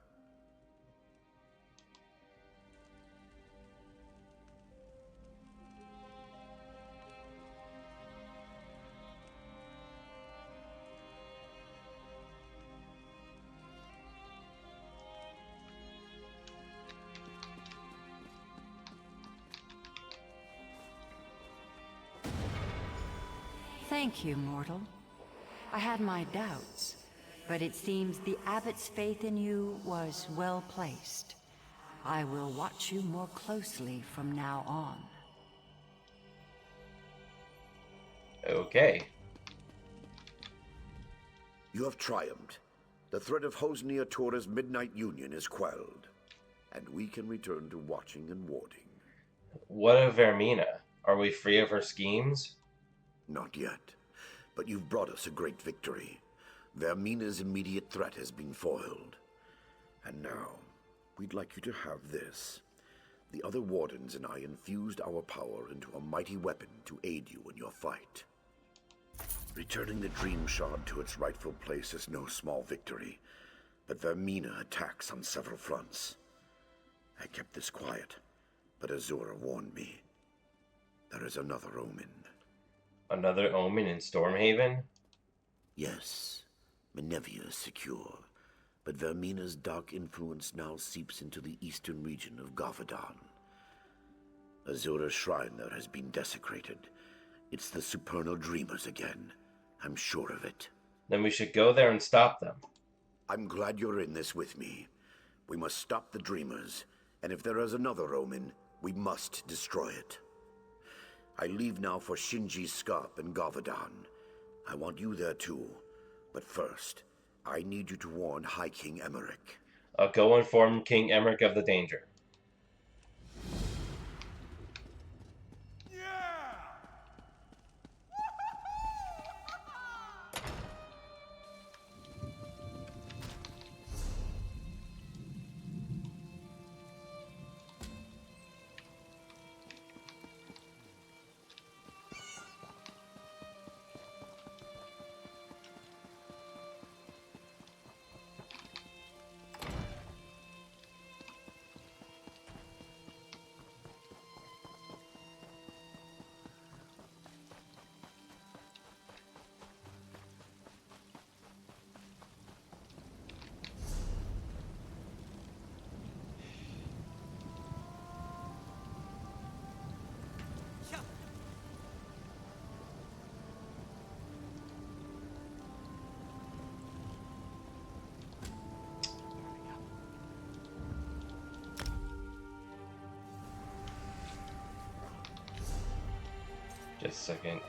Thank you, mortal. I had my doubts, but it seems the abbot's faith in you was well placed. I will watch you more closely from now on. Okay. You have triumphed. The threat of Hosnia Torres' Midnight Union is quelled, and we can return to watching and warding. What of Vermina? Are we free of her schemes? Not yet, but you've brought us a great victory. Vermina's immediate threat has been foiled. And now, we'd like you to have this. The other Wardens and I infused our power into a mighty weapon to aid you in your fight. Returning the Dream Shard to its rightful place is no small victory, but Vermina attacks on several fronts. I kept this quiet, but Azura warned me. There is another omen. Another omen in Stormhaven? Yes, Menevia is secure, but Vermina's dark influence now seeps into the eastern region of Gavadan. Azura's shrine there has been desecrated. It's the Supernal Dreamers again. I'm sure of it. Then we should go there and stop them. I'm glad you're in this with me. We must stop the Dreamers, and if there is another omen, we must destroy it. I leave now for Shinji's Scarp in Gavadan. I want you there too. But first, I need you to warn High King Emmerich. I'll go inform King Emmerich of the danger. Just a second.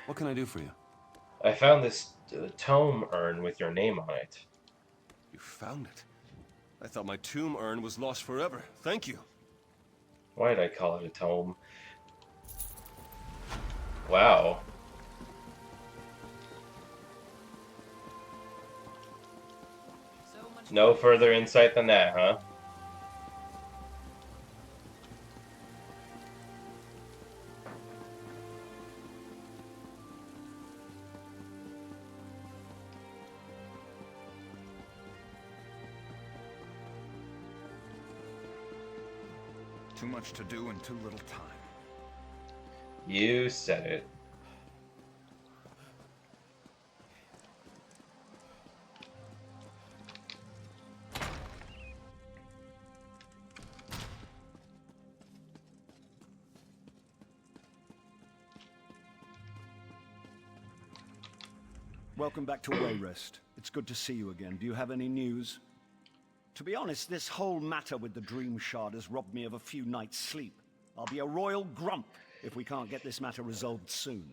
What can I do for you? I found this tome urn with your name on it. You found it? I thought my tomb urn was lost forever. Thank you. Why did I call it a tome? Wow. No further insight than that, huh? Too much to do and too little time. You said it. Welcome back to Wayrest. It's good to see you again. Do you have any news? To be honest, this whole matter with the Dream Shard has robbed me of a few nights' sleep. I'll be a royal grump if we can't get this matter resolved soon.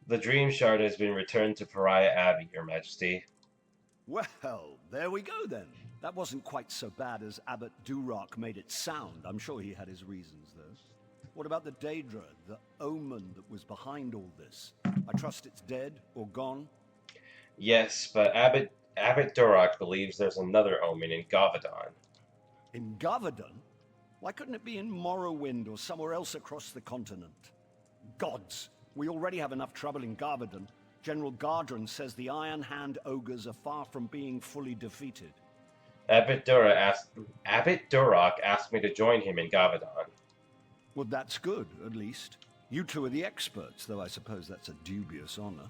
The Dream Shard has been returned to Pariah Abbey, Your Majesty. Well, there we go then. That wasn't quite so bad as Abbot Durock made it sound. I'm sure he had his reasons, though. What about the Daedra, the omen that was behind all this? I trust it's dead or gone? Yes, but Abbot Durock believes there's another omen in Gavadon. In Gavadon? Why couldn't it be in Morrowind or somewhere else across the continent? Gods! We already have enough trouble in Gavadon. General Gardren says the Iron Hand ogres are far from being fully defeated. Abbot Durock asked me to join him in Gavadon. Well, that's good, at least. You two are the experts, though I suppose that's a dubious honor.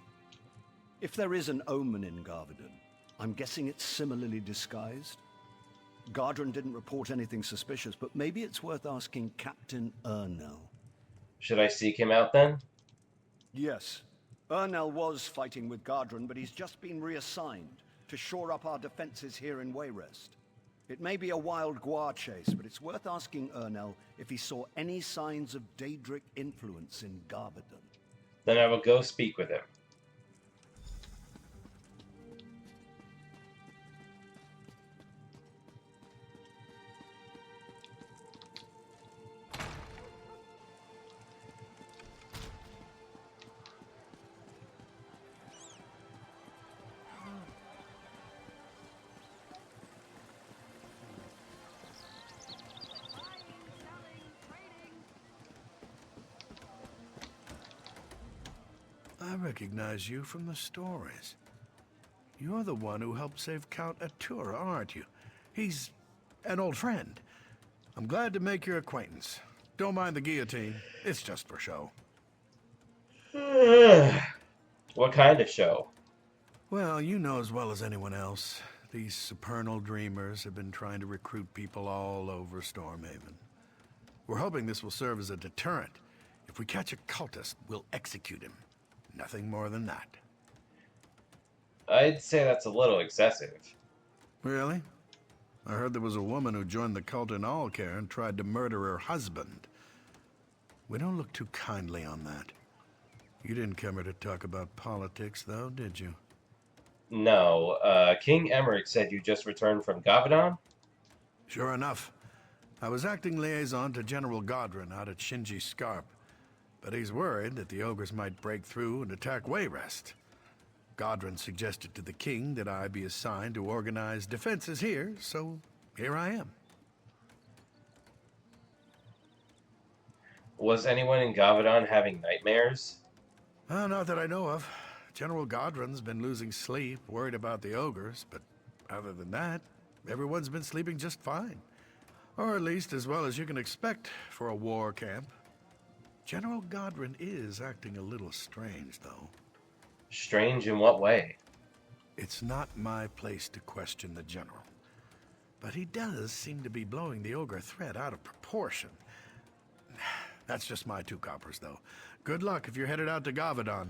If there is an omen in Gavadon, I'm guessing it's similarly disguised? Gardren didn't report anything suspicious, but maybe it's worth asking Captain Ernell. Should I seek him out then? Yes. Ernell was fighting with Gardren, but he's just been reassigned to shore up our defenses here in Wayrest. It may be a wild guar chase, but it's worth asking Ernell if he saw any signs of Daedric influence in Gavadon. Then I will go speak with him. I recognize you from the stories. You're the one who helped save Count Atura, aren't you? He's an old friend. I'm glad to make your acquaintance. Don't mind the guillotine. It's just for show. What kind of show? Well, you know as well as anyone else, these supernal dreamers have been trying to recruit people all over Stormhaven. We're hoping this will serve as a deterrent. If we catch a cultist, we'll execute him. Nothing more than that. I'd say that's a little excessive. Really? I heard there was a woman who joined the cult in Allcare and tried to murder her husband. We don't look too kindly on that. You didn't come here to talk about politics, though, did you? No. King Emmerich said you just returned from Gavadon? Sure enough. I was acting liaison to General Gardren out at Shinji Scarp. But he's worried that the ogres might break through and attack Wayrest. Gardren suggested to the king that I be assigned to organize defenses here, so here I am. Was anyone in Gavadon having nightmares? Not that I know of. General Gardren's been losing sleep, worried about the ogres, but other than that, everyone's been sleeping just fine. Or at least as well as you can expect for a war camp. General Gardren is acting a little strange, though. Strange in what way? It's not my place to question the general. But he does seem to be blowing the ogre threat out of proportion. That's just my 2 coppers, though. Good luck if you're headed out to Gavadon.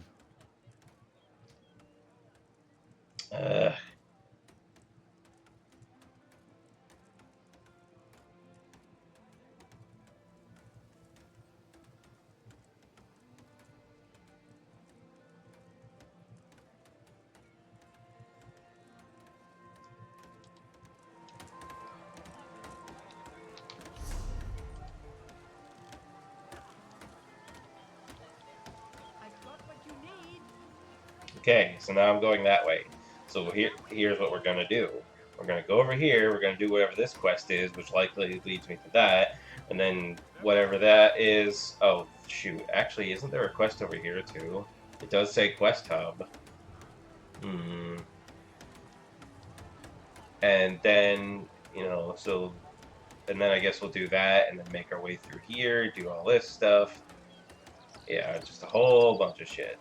Okay, so now I'm going that way. So here's what we're going to do. We're going to go over here, we're going to do whatever this quest is, which likely leads me to that, and then whatever that is... Oh, shoot. Actually, isn't there a quest over here, too? It does say Quest Hub. And then, so... And then I guess we'll do that, and then make our way through here, do all this stuff. Yeah, just a whole bunch of shit.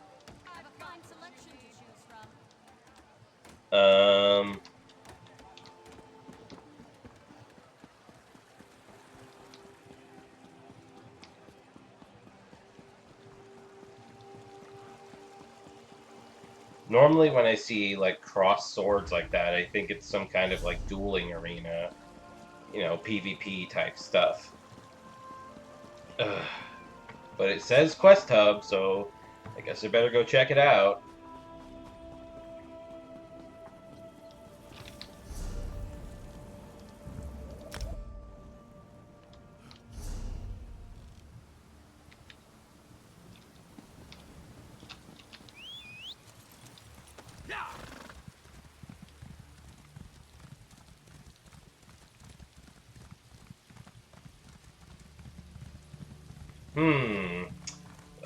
Normally when I see, like, cross swords like that, I think it's some kind of, like, dueling arena. You know, PvP type stuff. Ugh. But it says Quest Hub, so I guess I better go check it out.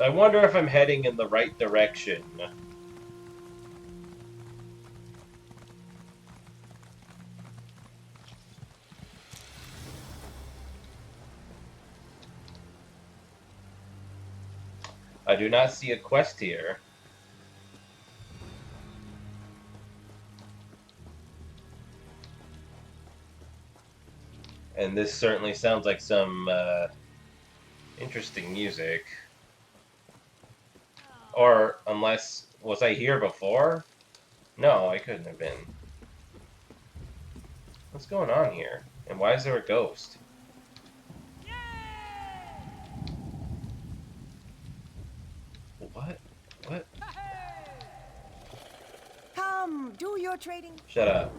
I wonder if I'm heading in the right direction. I do not see a quest here. And this certainly sounds like some interesting music. Or, unless, was I here before? No, I couldn't have been. What's going on here? And why is there a ghost? What? What? Come, do your trading. Shut up.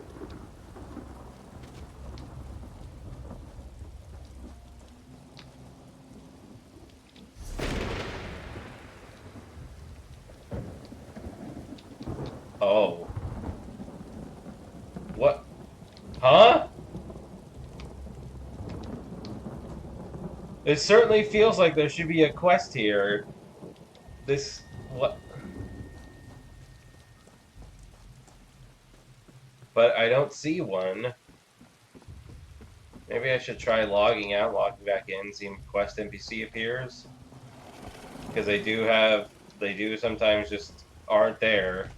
Oh. What? Huh? It certainly feels like there should be a quest here. This... what? But I don't see one. Maybe I should try logging out, logging back in, see if quest NPC appears. Because they do sometimes just aren't there.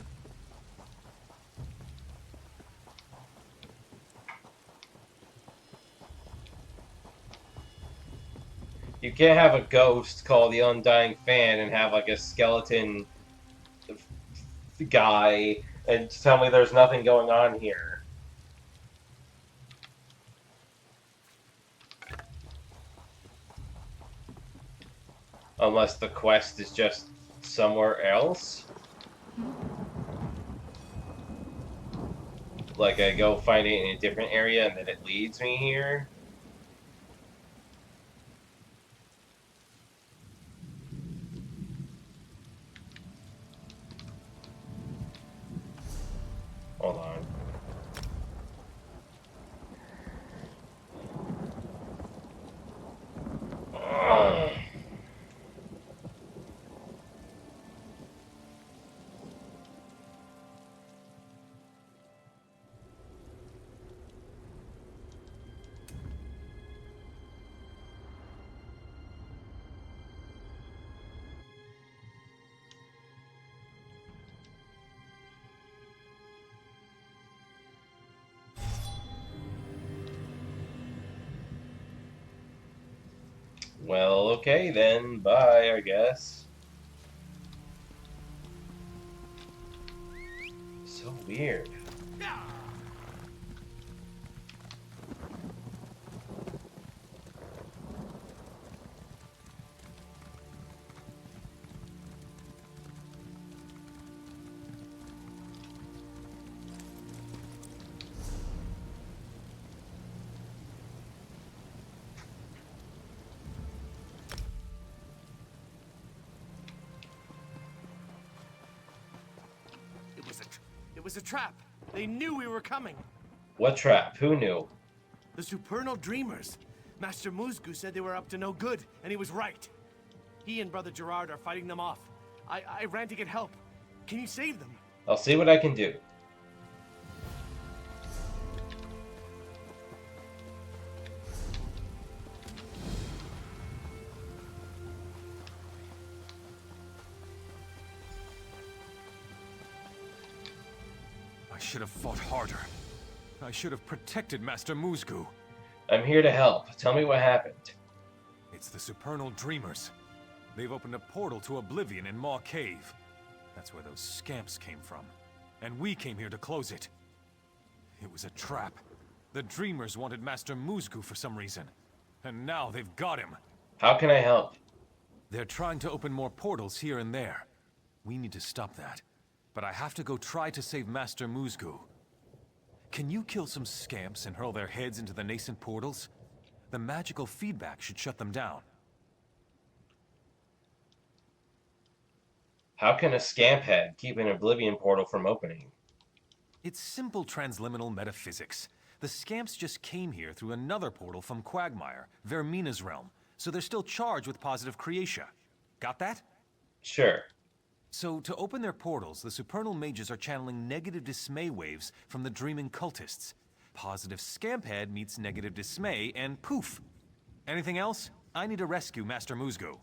You can't have a ghost called the Undying Fan and have like a skeleton guy and tell me there's nothing going on here. Unless the quest is just somewhere else. Like I go find it in a different area and then it leads me here. Hold on. Well, okay then. Bye, I guess. So weird. It was a trap. They knew we were coming. What trap? Who knew? The Supernal Dreamers. Master Muzgu said they were up to no good, and he was right. He and Brother Gerard are fighting them off. I ran to get help. Can you save them? I'll see what I can do. I should have fought harder. I should have protected Master Muzgu. I'm here to help. Tell me what happened. It's the Supernal Dreamers. They've opened a portal to Oblivion in Maw Cave. That's where those scamps came from. and we came here to close it. It was a trap. The Dreamers wanted Master Muzgu for some reason, and now they've got him. How can I help? They're trying to open more portals here and there. We need to stop that. But I have to go try to save Master Muzgu. Can you kill some scamps and hurl their heads into the nascent portals? The magical feedback should shut them down. How can a scamp head keep an Oblivion portal from opening? It's simple transliminal metaphysics. The scamps just came here through another portal from Quagmire, Vermina's realm, so they're still charged with positive creatia. Got that? Sure. So, to open their portals, the supernal mages are channeling negative dismay waves from the dreaming cultists. Positive scamp head meets negative dismay, and poof! Anything else? I need to rescue Master Muzgu.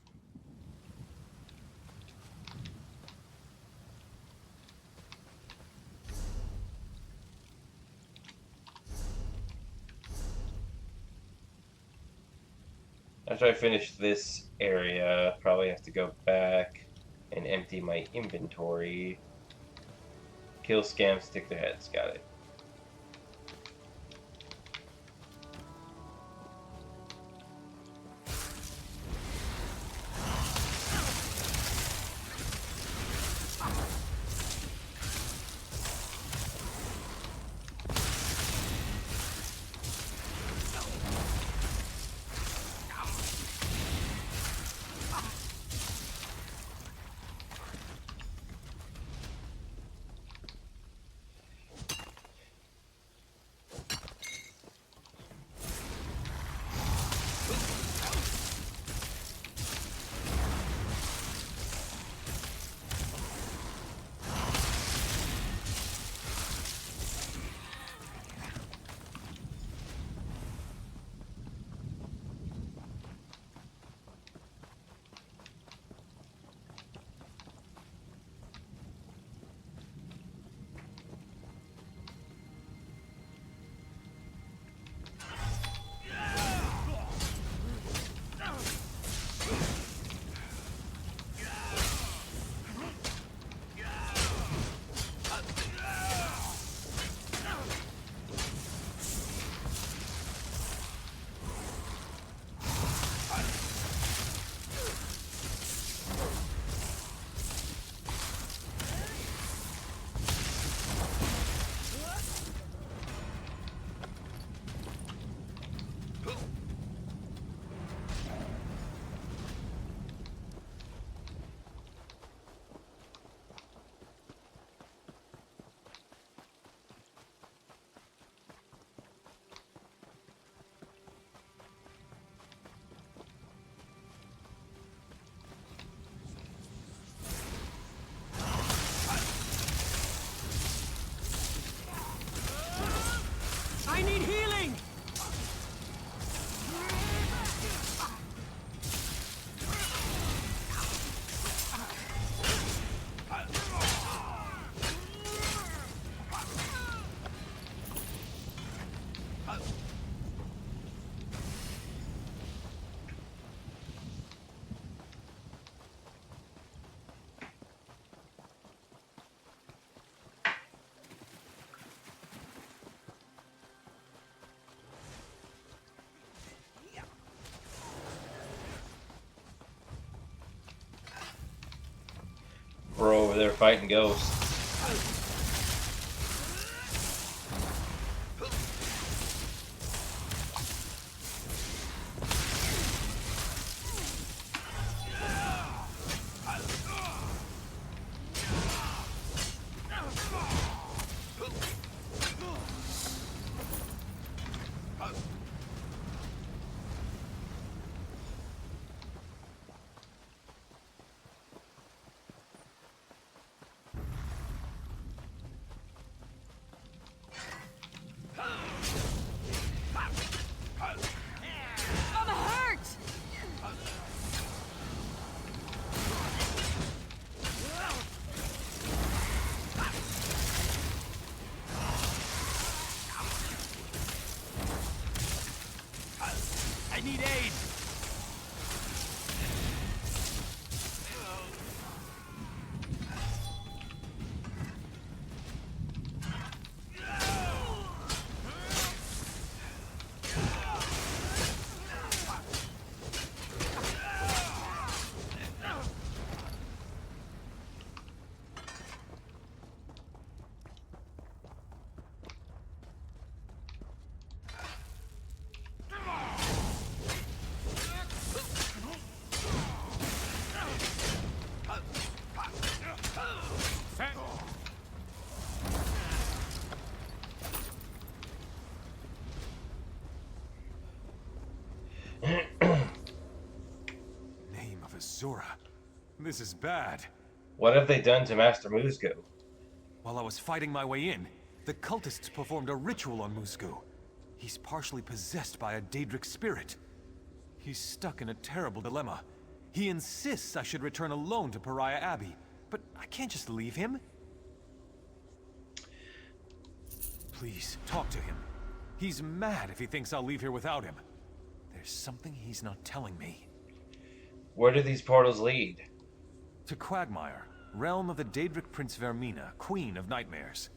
After I finish this area, probably have to go back and empty my inventory. Kill scams, stick their heads. Got it. I need healing! We're over there fighting ghosts. I need aid! Zora. This is bad. What have they done to Master Musgo? While I was fighting my way in, the cultists performed a ritual on Musgo. He's partially possessed by a Daedric spirit. He's stuck in a terrible dilemma. He insists I should return alone to Pariah Abbey, but I can't just leave him. Please, talk to him. He's mad if he thinks I'll leave here without him. There's something he's not telling me. Where do these portals lead? To Quagmire, realm of the Daedric Prince Vermina, Queen of Nightmares.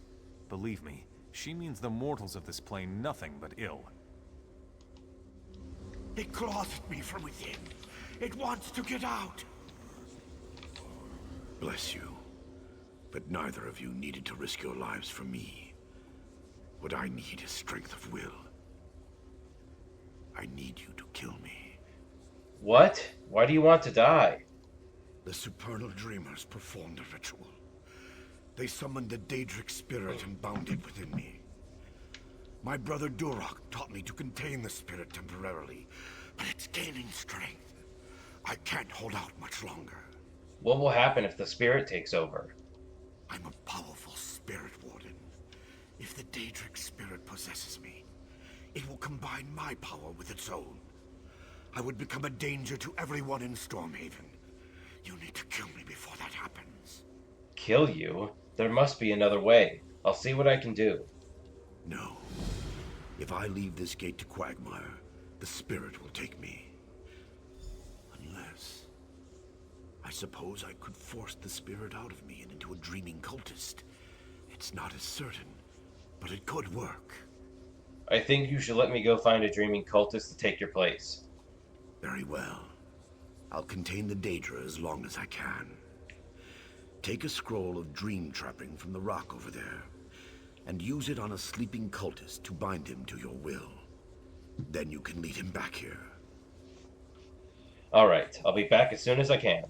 Believe me, she means the mortals of this plane nothing but ill. It claws at me from within. It wants to get out. Bless you. But neither of you needed to risk your lives for me. What I need is strength of will. I need you to kill me. What? Why do you want to die? The supernal dreamers performed a ritual. They summoned the Daedric spirit and bound it within me. My brother Duroc taught me to contain the spirit temporarily, but it's gaining strength. I can't hold out much longer. What will happen if the spirit takes over? I'm a powerful spirit warden. If the Daedric spirit possesses me, it will combine my power with its own. I would become a danger to everyone in Stormhaven. You need to kill me before that happens. Kill you? There must be another way. I'll see what I can do. No. If I leave this gate to Quagmire, the spirit will take me. Unless... I suppose I could force the spirit out of me and into a dreaming cultist. It's not as certain, but it could work. I think you should let me go find a dreaming cultist to take your place. Very well. I'll contain the Daedra as long as I can. Take a scroll of dream trapping from the rock over there, and use it on a sleeping cultist to bind him to your will. Then you can lead him back here. Alright, I'll be back as soon as I can.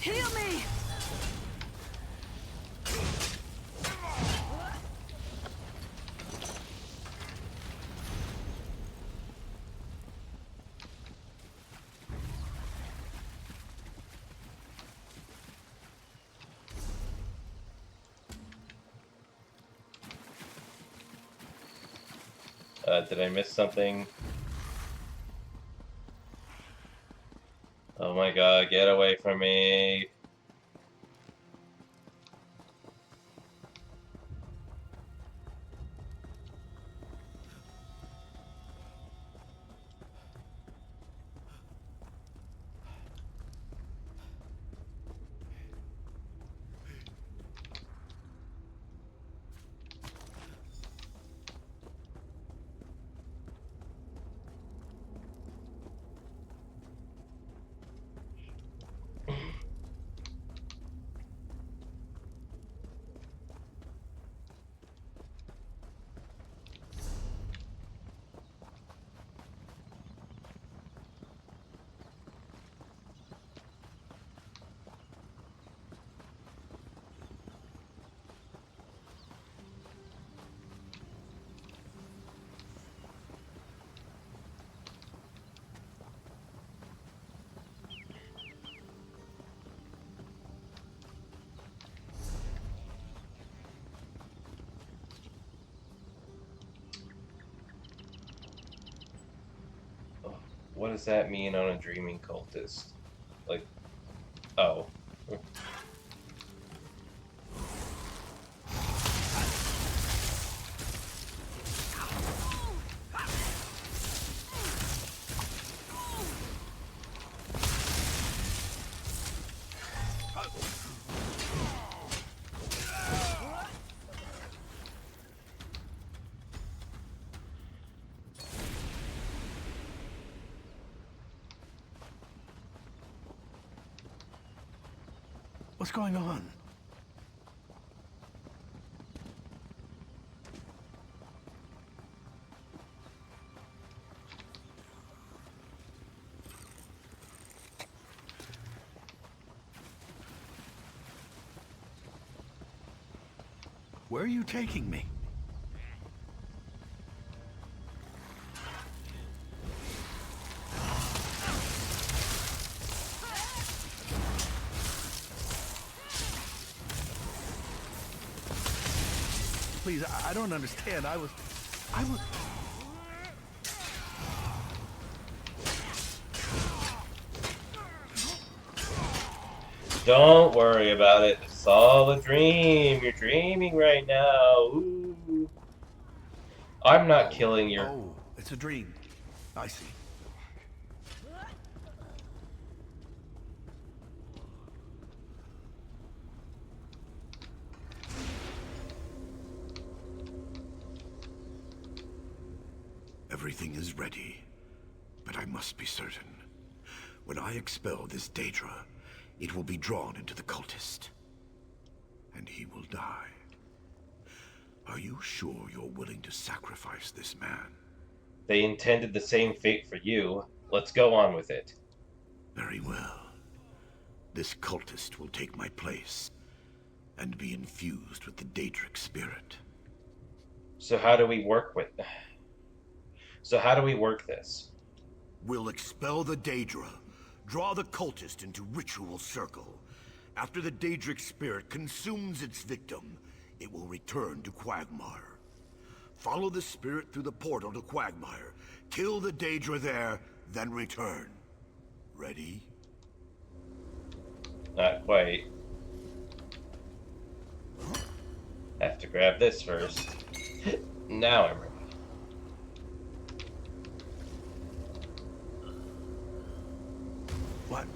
Heal me! Did I miss something? Oh my god, get away from me. What does that mean on a dreaming cultist? Like, oh. What's going on? Where are you taking me? Please, I don't understand. I was... Don't worry about it. It's all a dream. You're dreaming right now. Ooh. I'm not killing your... Oh, it's a dream. I see. Everything is ready, but I must be certain. When I expel this Daedra, it will be drawn into the cultist, and he will die. Are you sure you're willing to sacrifice this man? They intended the same fate for you. Let's go on with it. Very well. This cultist will take my place, and be infused with the Daedric spirit. So how do we work this? We'll expel the Daedra, draw the cultist into ritual circle. After the Daedric spirit consumes its victim, it will return to Quagmire. Follow the spirit through the portal to Quagmire. Kill the Daedra there, then return. Ready? Not quite. Have to grab this first. Now I'm ready. What?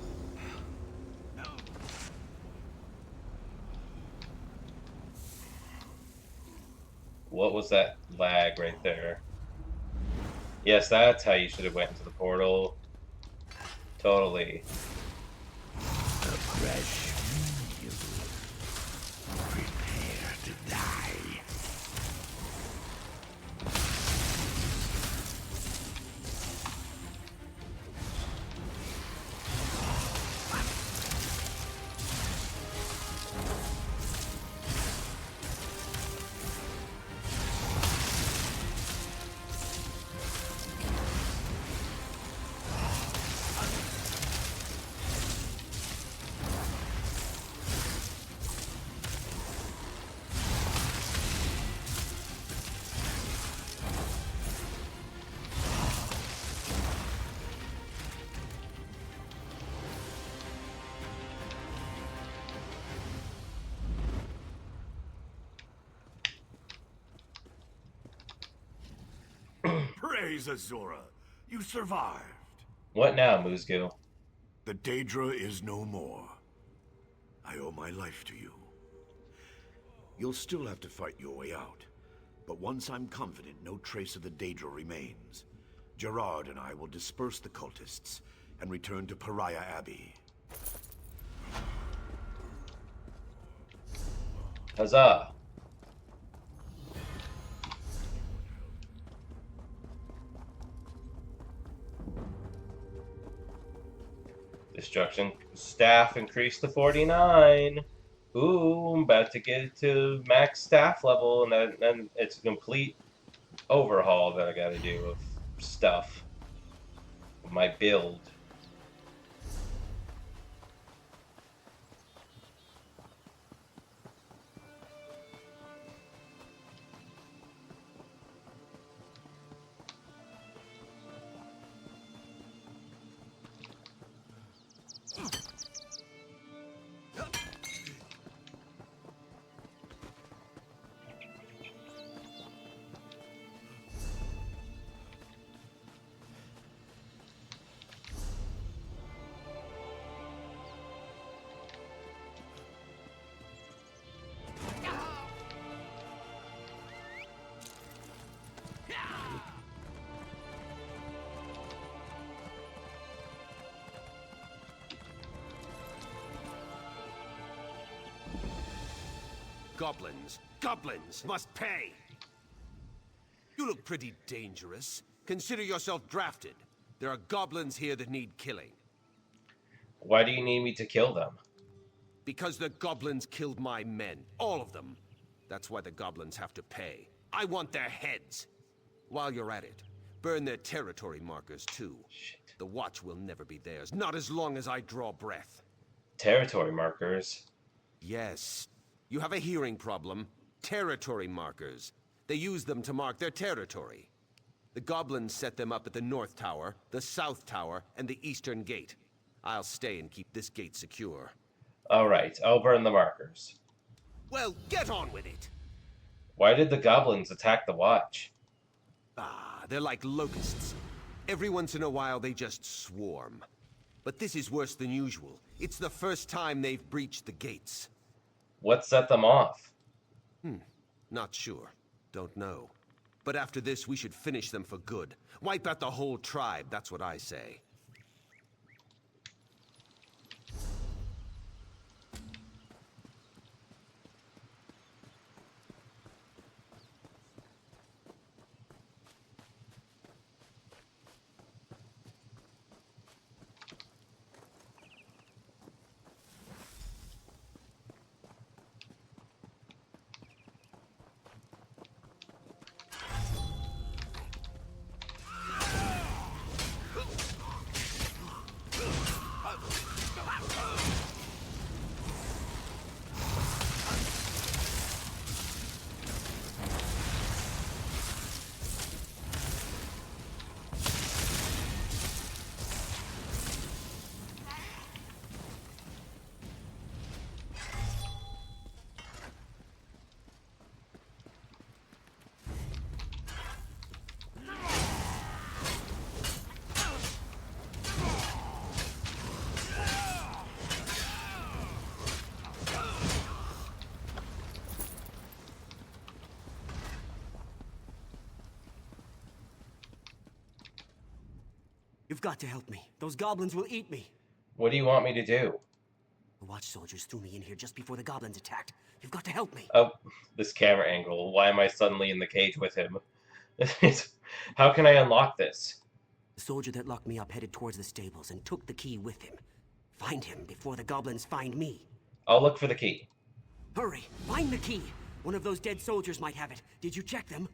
What was that lag right there? Yes, that's how you should have went into the portal. Totally. Prepare to die. Praise Azura! You survived! What now, Muzgu? The Daedra is no more. I owe my life to you. You'll still have to fight your way out, but once I'm confident no trace of the Daedra remains, Gerard and I will disperse the cultists and return to Pariah Abbey. Huzzah! Destruction staff increased to 49. Ooh, I'm about to get to max staff level, and then it's a complete overhaul that I gotta do of stuff. My build. goblins. Goblins must pay! You look pretty dangerous. Consider yourself drafted. There are goblins here that need killing. Why do you need me to kill them? Because the goblins killed my men. All of them. That's why the goblins have to pay. I want their heads. While you're at it, burn their territory markers too. Shit. The watch will never be theirs. Not as long as I draw breath. Territory markers? Yes. You have a hearing problem. Territory markers. They use them to mark their territory. The goblins set them up at the North Tower, the South Tower, and the Eastern Gate. I'll stay and keep this gate secure. Alright, I'll burn the markers. Well, get on with it! Why did the goblins attack the watch? Ah, they're like locusts. Every once in a while they just swarm. But this is worse than usual. It's the first time they've breached the gates. What set them off? Not sure. Don't know. But after this, we should finish them for good. Wipe out the whole tribe, that's what I say. You've got to help me. Those goblins will eat me. What do you want me to do? The watch soldiers threw me in here just before the goblins attacked. You've got to help me. Oh, this camera angle. Why am I suddenly in the cage with him? How can I unlock this? The soldier that locked me up headed towards the stables and took the key with him. Find him before the goblins find me. I'll look for the key. Hurry! Find the key! One of those dead soldiers might have it. Did you check them?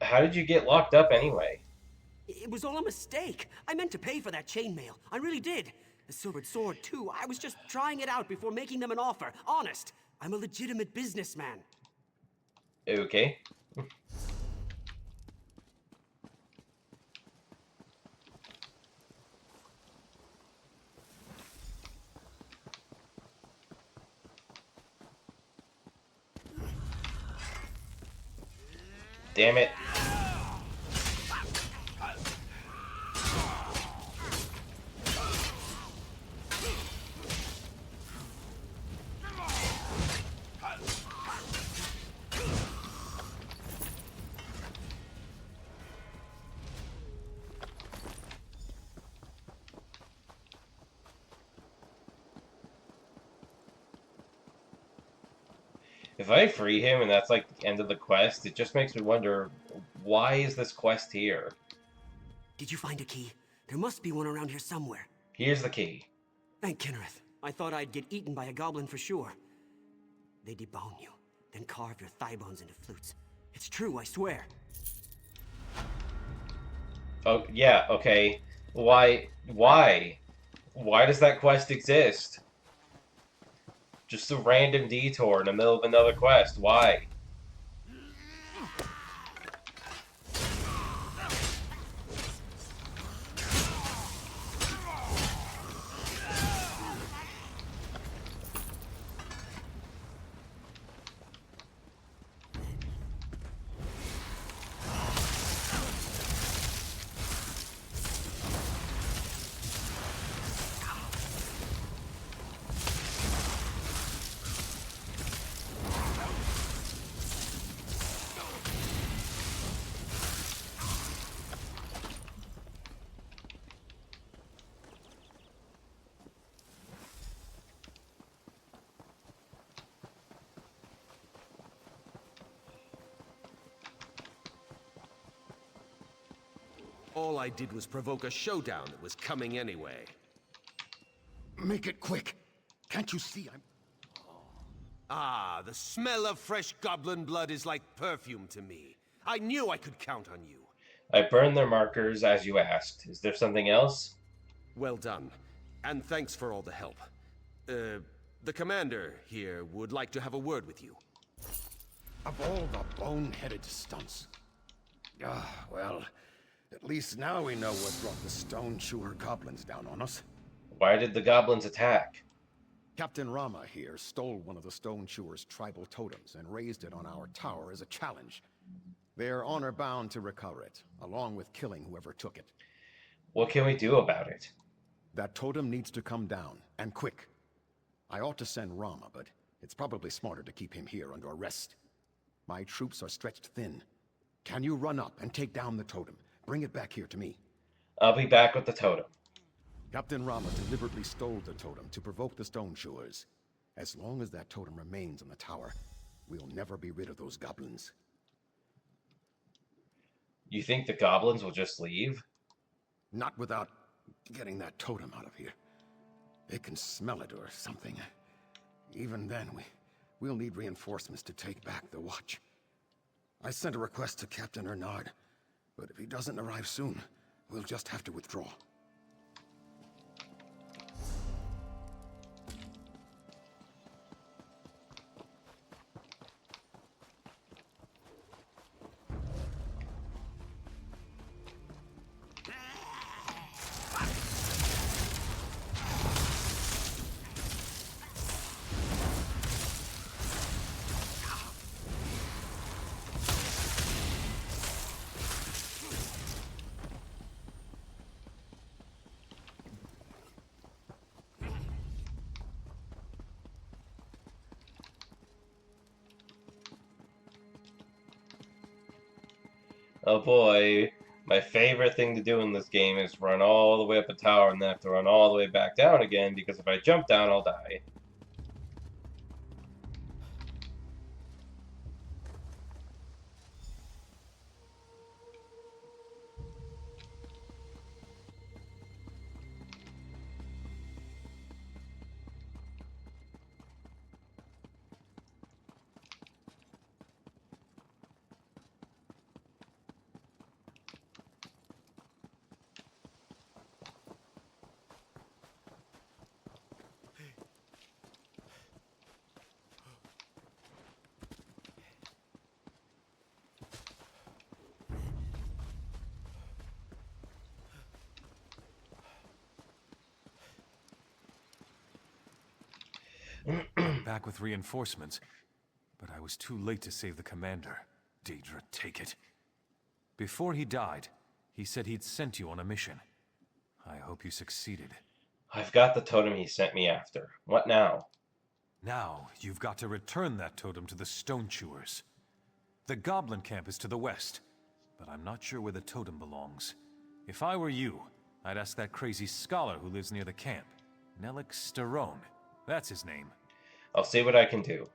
How did you get locked up anyway? It was all a mistake. I meant to pay for that chainmail. I really did. The silvered sword, too. I was just trying it out before making them an offer. Honest. I'm a legitimate businessman. Okay. Damn it. If I free him and that's like the end of the quest, it just makes me wonder, why is this quest here? Did you find a key? There must be one around here somewhere. Here's the key. Thank Kenrith. I thought I'd get eaten by a goblin for sure. They debone you, then carve your thigh bones into flutes. It's true, I swear. Oh, yeah, okay. Why? Why does that quest exist? Just a random detour in the middle of another quest. Why? All I did was provoke a showdown that was coming anyway. Make it quick. Can't you see I'm... Ah, the smell of fresh goblin blood is like perfume to me. I knew I could count on you. I burned their markers as you asked. Is there something else? Well done. And thanks for all the help. The commander here would like to have a word with you. Of all the boneheaded stunts. Well, at least now we know what brought the stone chewer goblins down on us. Why did the goblins attack? Captain Rama here stole one of the stone chewer's tribal totems and raised it on our tower as a challenge. They're honor-bound to recover it, along with killing whoever took it. What can we do about it? That totem needs to come down, and quick. I ought to send Rama, but it's probably smarter to keep him here under arrest. My troops are stretched thin. Can you run up and take down the totem? Bring it back here to me. I'll be back with the totem. Captain Rama deliberately stole the totem to provoke the stone chewers. As long as that totem remains on the tower, we'll never be rid of those goblins. You think the goblins will just leave? Not without getting that totem out of here. They can smell it or something. Even then, we'll need reinforcements to take back the watch. I sent a request to Captain Ernard, but if he doesn't arrive soon, we'll just have to withdraw. Oh boy, my favorite thing to do in this game is run all the way up a tower and then have to run all the way back down again, because if I jump down, I'll die. Back with reinforcements, but I was too late to save the commander. Daedra, take it. Before he died, he said he'd sent you on a mission. I hope you succeeded. I've got the totem he sent me after. What now? Now, you've got to return that totem to the Stone Chewers. The Goblin camp is to the west, but I'm not sure where the totem belongs. If I were you, I'd ask that crazy scholar who lives near the camp. Nellic Starone. That's his name. I'll see what I can do.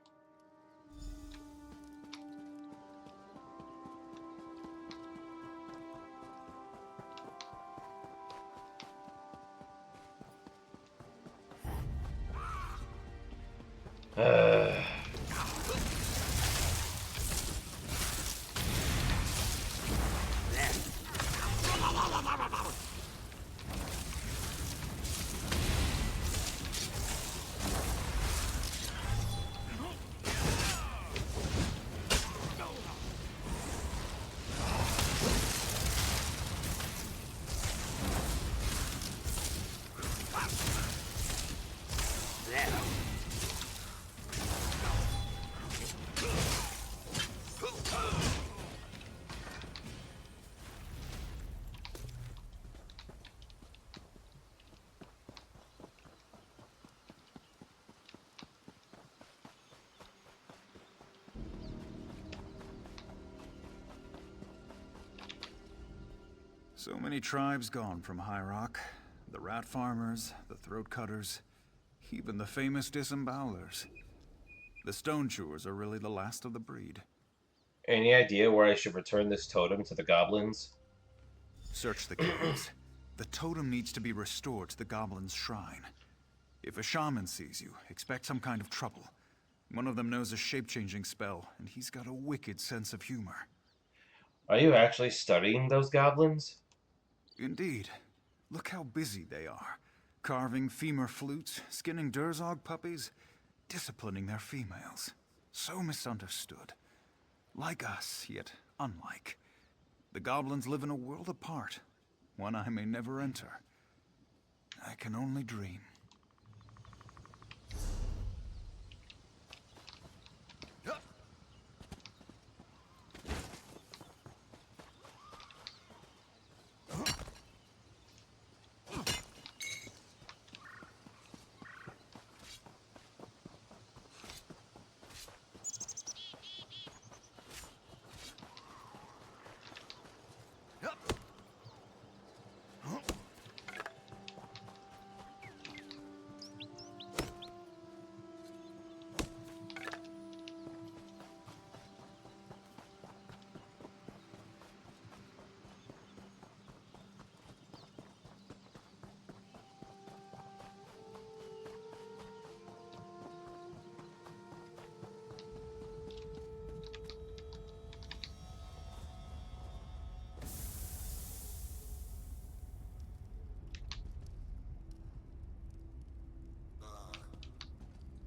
So many tribes gone from High Rock. The rat farmers, the throat cutters, even the famous disembowelers. The stone chewers are really the last of the breed. Any idea where I should return this totem to the goblins? Search the caves. The totem needs to be restored to the goblin's shrine. If a shaman sees you, expect some kind of trouble. One of them knows a shape-changing spell, and he's got a wicked sense of humor. Are you actually studying those goblins? Indeed. Look how busy they are. Carving femur flutes, skinning Durzog puppies, disciplining their females. So misunderstood. Like us, yet unlike. The goblins live in a world apart, one I may never enter. I can only dream.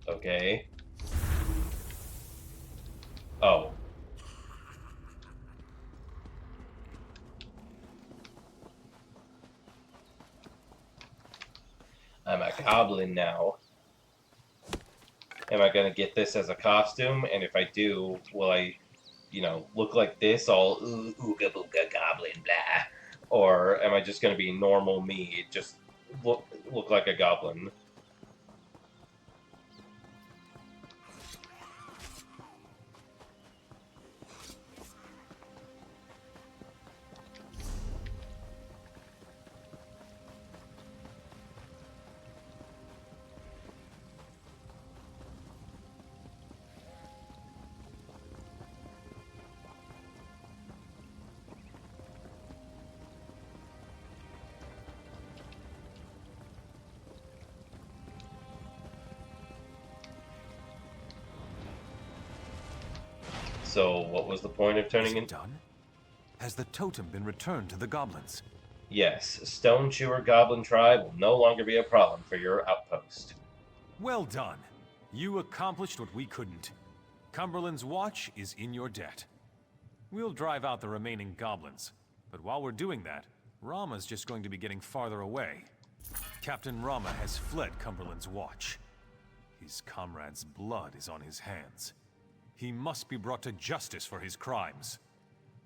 Okay. Oh. I'm a goblin now. Am I gonna get this as a costume? And if I do, will I, look like this, all ooga booga goblin blah? Or am I just gonna be normal me, just look like a goblin? So, what was the point of turning in? Done? Has the totem been returned to the goblins? Yes, Stone Chewer Goblin Tribe will no longer be a problem for your outpost. Well done. You accomplished what we couldn't. Cumberland's watch is in your debt. We'll drive out the remaining goblins. But while we're doing that, Rama's just going to be getting farther away. Captain Rama has fled Cumberland's watch. His comrade's blood is on his hands. He must be brought to justice for his crimes.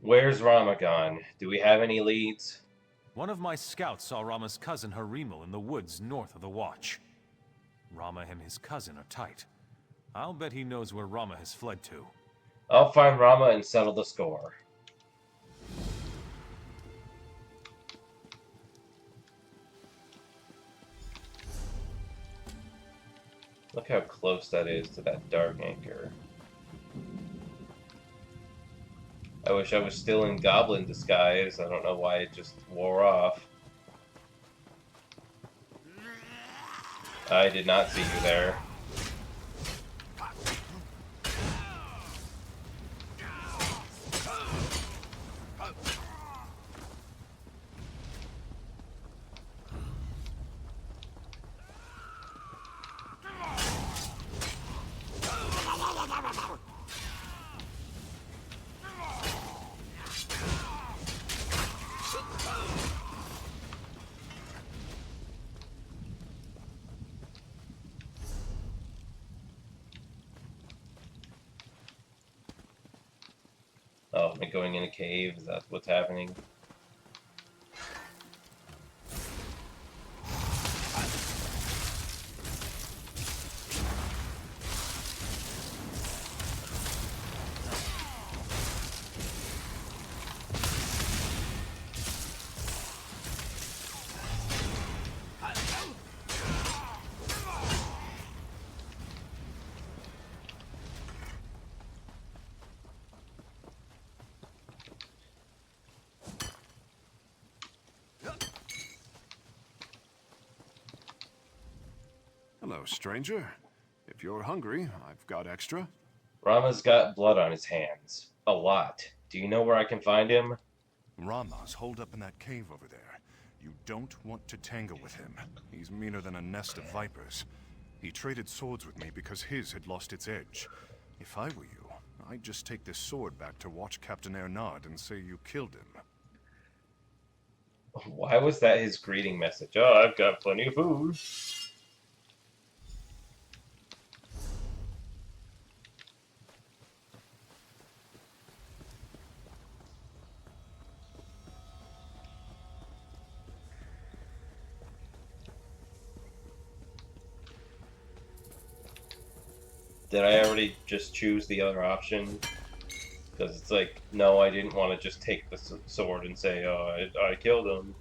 Where's Rama gone? Do we have any leads? One of my scouts saw Rama's cousin Harimal in the woods north of the Watch. Rama and his cousin are tight. I'll bet he knows where Rama has fled to. I'll find Rama and settle the score. Look how close that is to that dark anchor. I wish I was still in goblin disguise. I don't know why it just wore off. I did not see you there. Oh, am I going in a cave? Is that what's happening? Hello, stranger. If you're hungry, I've got extra. Rama's got blood on his hands. A lot. Do you know where I can find him? Rama's holed up in that cave over there. You don't want to tangle with him. He's meaner than a nest of vipers. He traded swords with me because his had lost its edge. If I were you, I'd just take this sword back to watch Captain Ernard and say you killed him. Why was that his greeting message? Oh, I've got plenty of food. Did I already just choose the other option? Because it's like, no, I didn't want to just take the sword and say, oh, I killed him.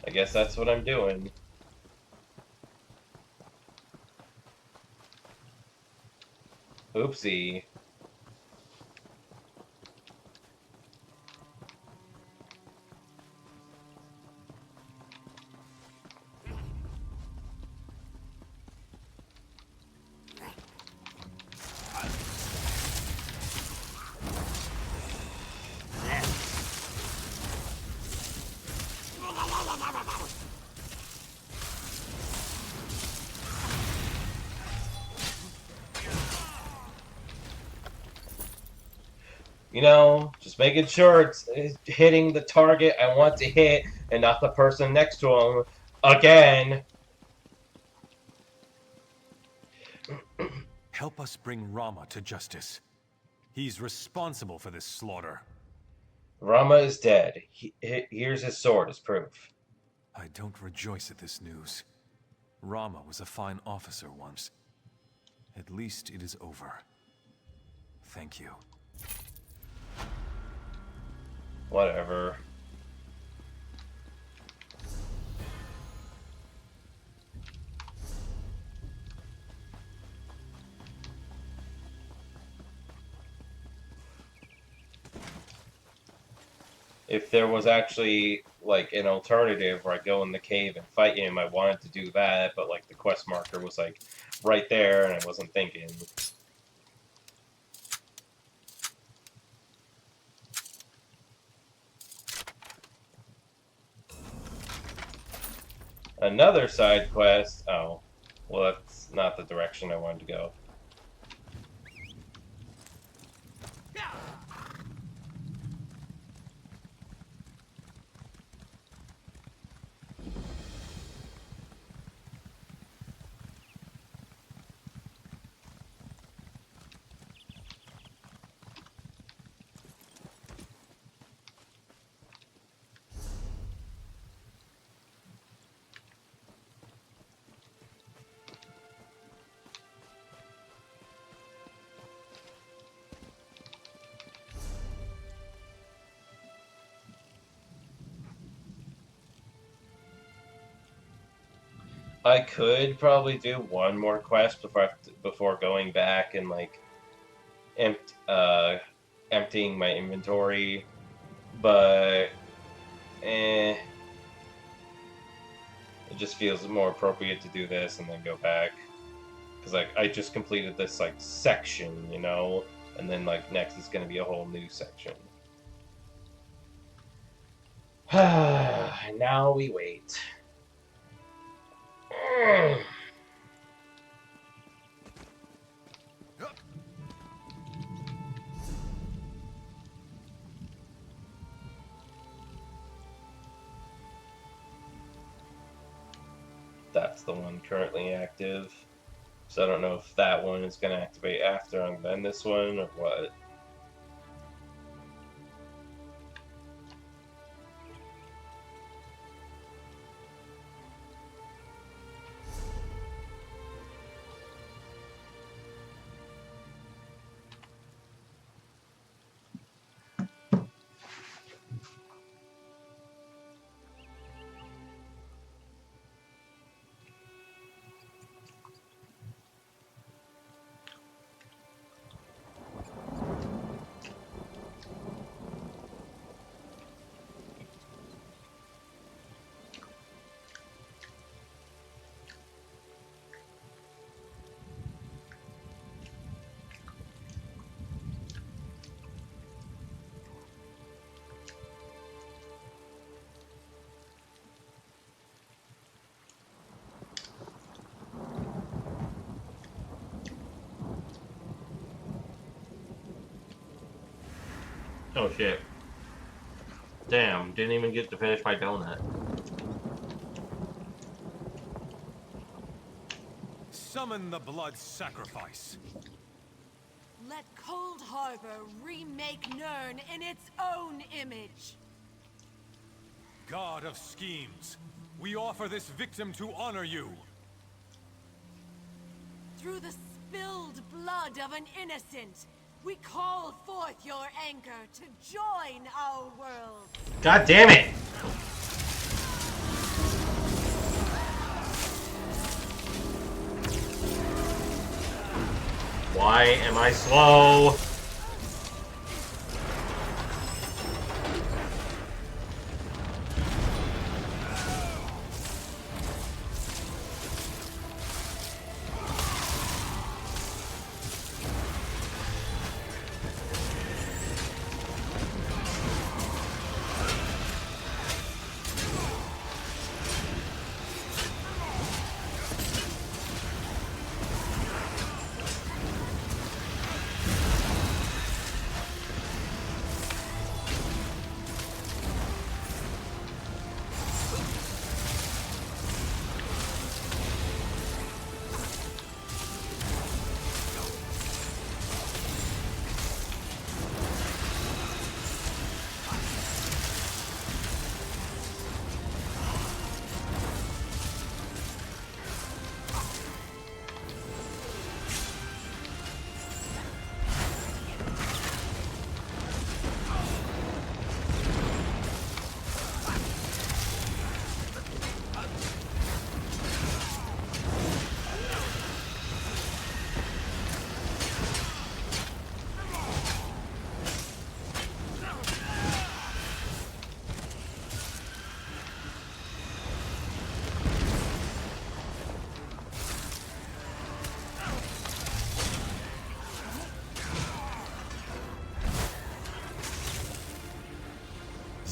I guess that's what I'm doing. Oopsie. You know, just making sure it's hitting the target I want to hit and not the person next to him again. Help us bring Rama to justice. He's responsible for this slaughter. Rama is dead. Here's his sword as proof. I don't rejoice at this news. Rama was a fine officer once. At least it is over. Thank you. Whatever. If there was actually, like, an alternative where I go in the cave and fight him, I wanted to do that, but, like, the quest marker was, like, right there, and I wasn't thinking. Another side quest. Oh. Well, that's not the direction I wanted to go. I could probably do one more quest before going back and like emptying my inventory, but it just feels more appropriate to do this and then go back because like I just completed this like section, you know, and then like next is going to be a whole new section. Now we wait. That's the one currently active. So I don't know if that one is going to activate after and then this one or what. Oh shit. Damn, didn't even get to finish my donut. Summon the blood sacrifice. Let Cold Harbor remake Nirn in its own image. God of schemes, we offer this victim to honor you. Through the spilled blood of an innocent, we call forth your anger to join our world. God damn it! Why am I slow?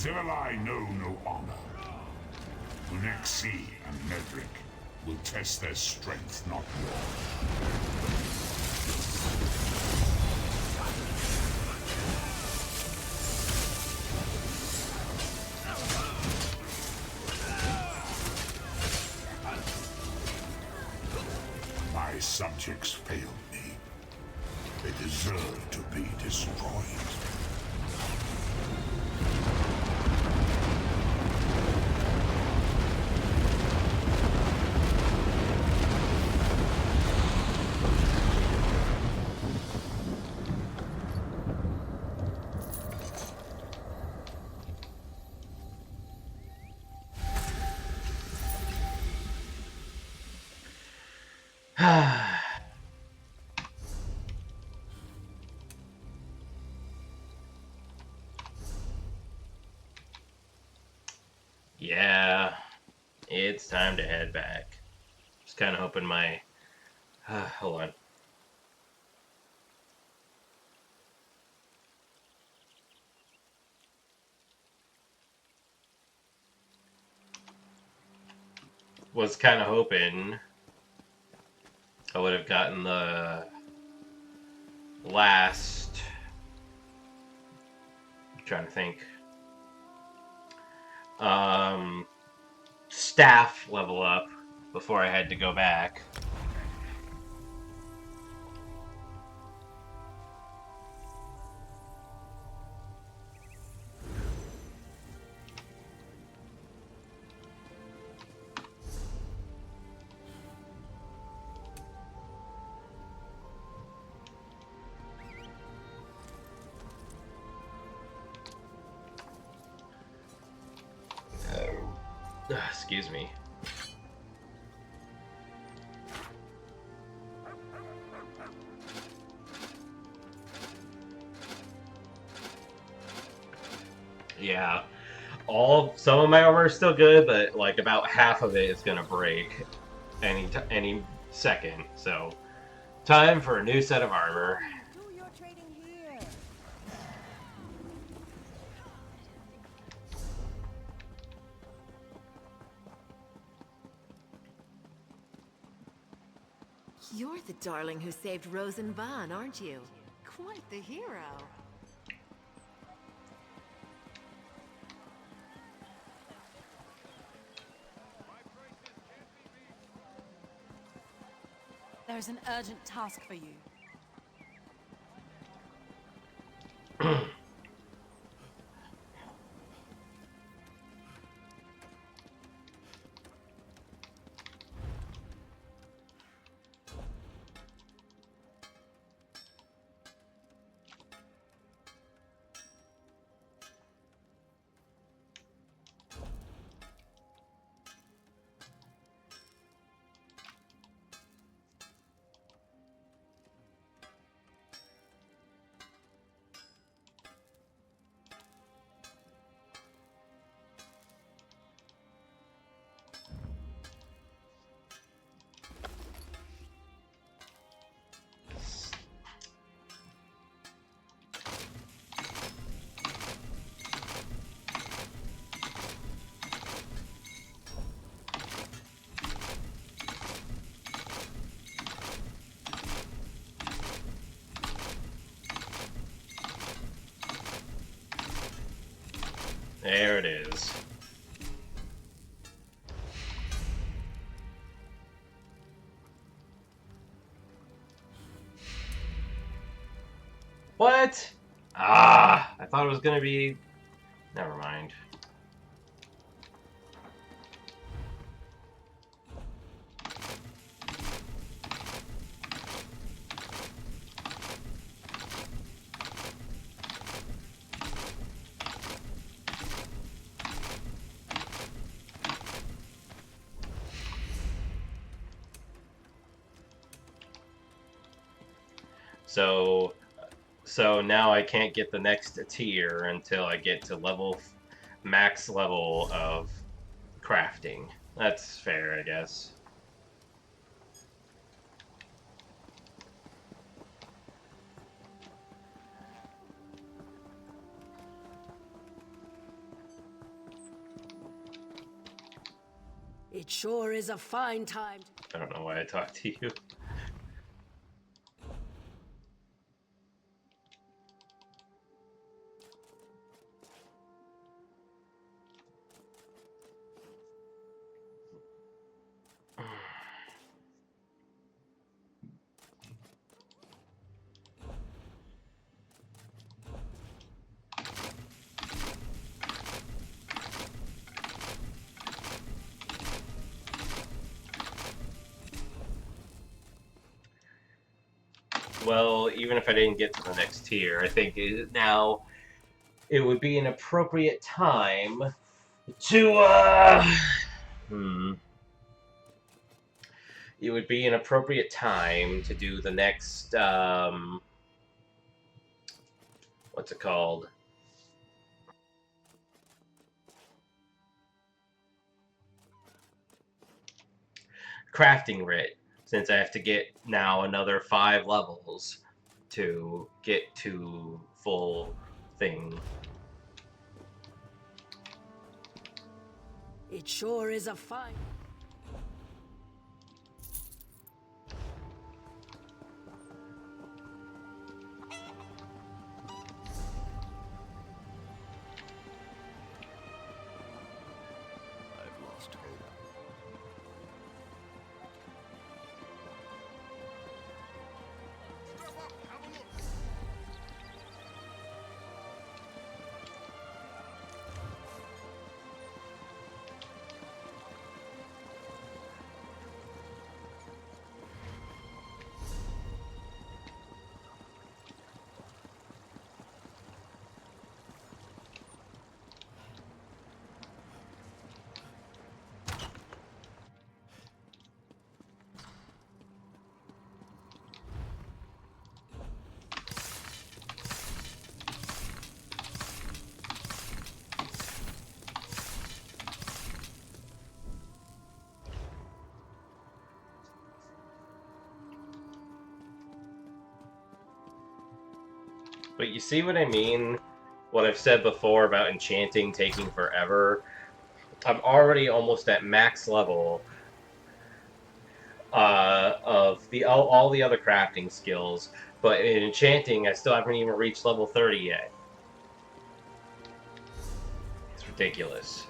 Zerli know no honor. Unexi and Medric will test their strength, not yours. My subjects failed me. They deserve to be destroyed. Yeah, it's time to head back. Just kind of hoping my... hold on. Was kind of hoping I would have gotten the last... I'm trying to think. Staff level up before I had to go back. Excuse me. Yeah, some of my armor is still good, but like about half of it is gonna break any second. So, time for a new set of armor. You're the darling who saved Rose and Van, aren't you? Quite the hero. There's an urgent task for you. There it is. What? Ah, I thought it was gonna be... Never mind. So now I can't get the next tier until I get to max level of crafting. That's fair, I guess. It sure is a fine time. I don't know why I talked to you. Well, even if I didn't get to the next tier, I think now it would be an appropriate time to, It would be an appropriate time to do the next, what's it called? Crafting writ, since I have to get now another 5 levels to get to full thing. It sure is a fine. I've lost hope. But you see what I mean? What I've said before about enchanting taking forever? I'm already almost at max level of all the other crafting skills, but in enchanting, I still haven't even reached level 30 yet. It's ridiculous.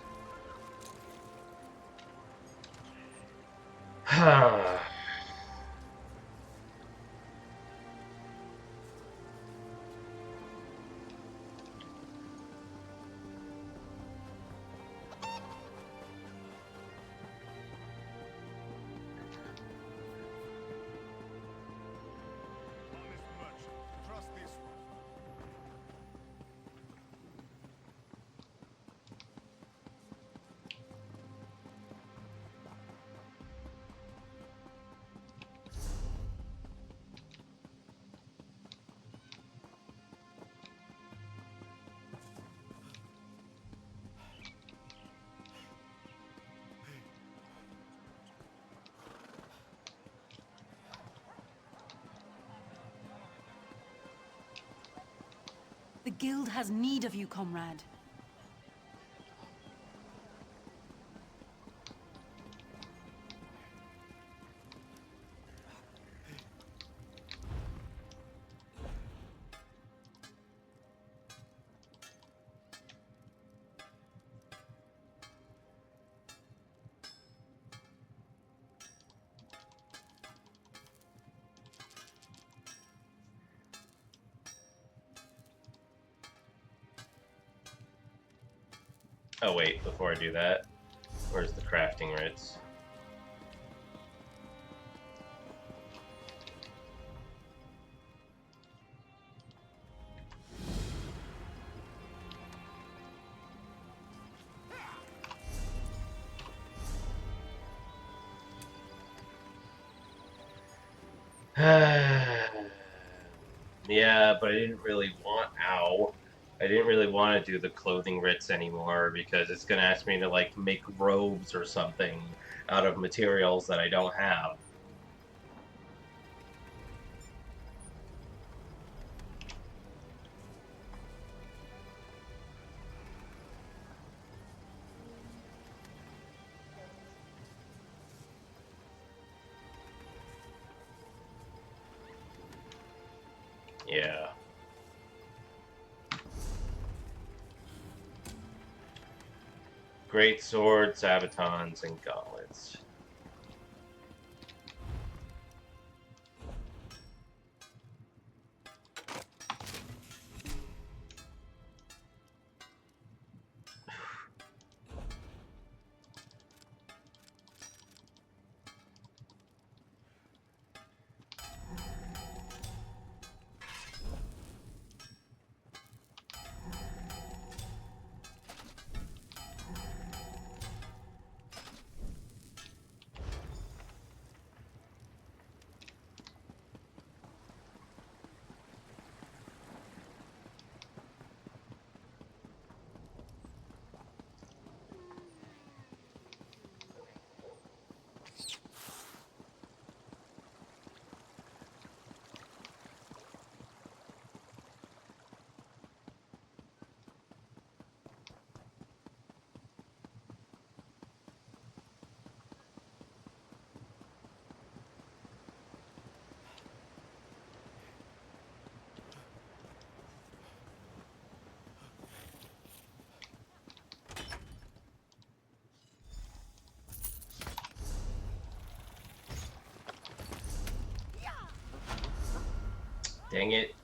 guild has need of you, comrade. Oh wait, before I do that, where's the crafting writs? Yeah, but I didn't really want I didn't really want to do the clothing writs anymore because it's gonna ask me to like make robes or something out of materials that I don't have. Yeah. Great swords, sabatons, and gauntlets. Dang it.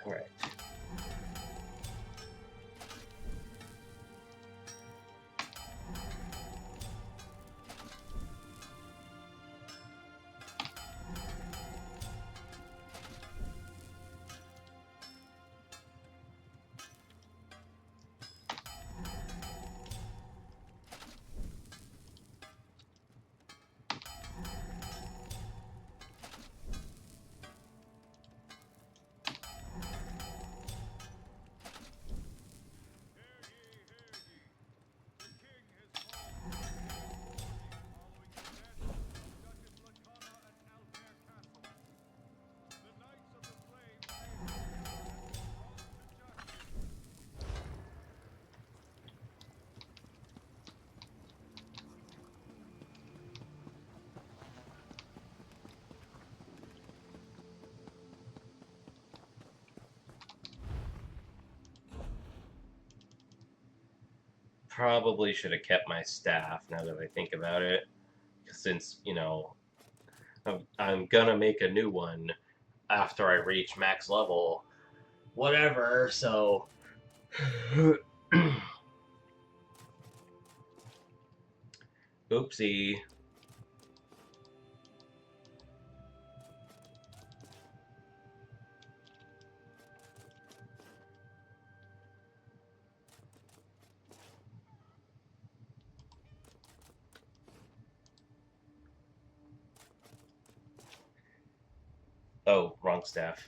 All right. probably should have kept my staff now that I think about it. Since, you know, I'm gonna make a new one after I reach max level. Whatever, so. Oopsie. Oh, wrong staff.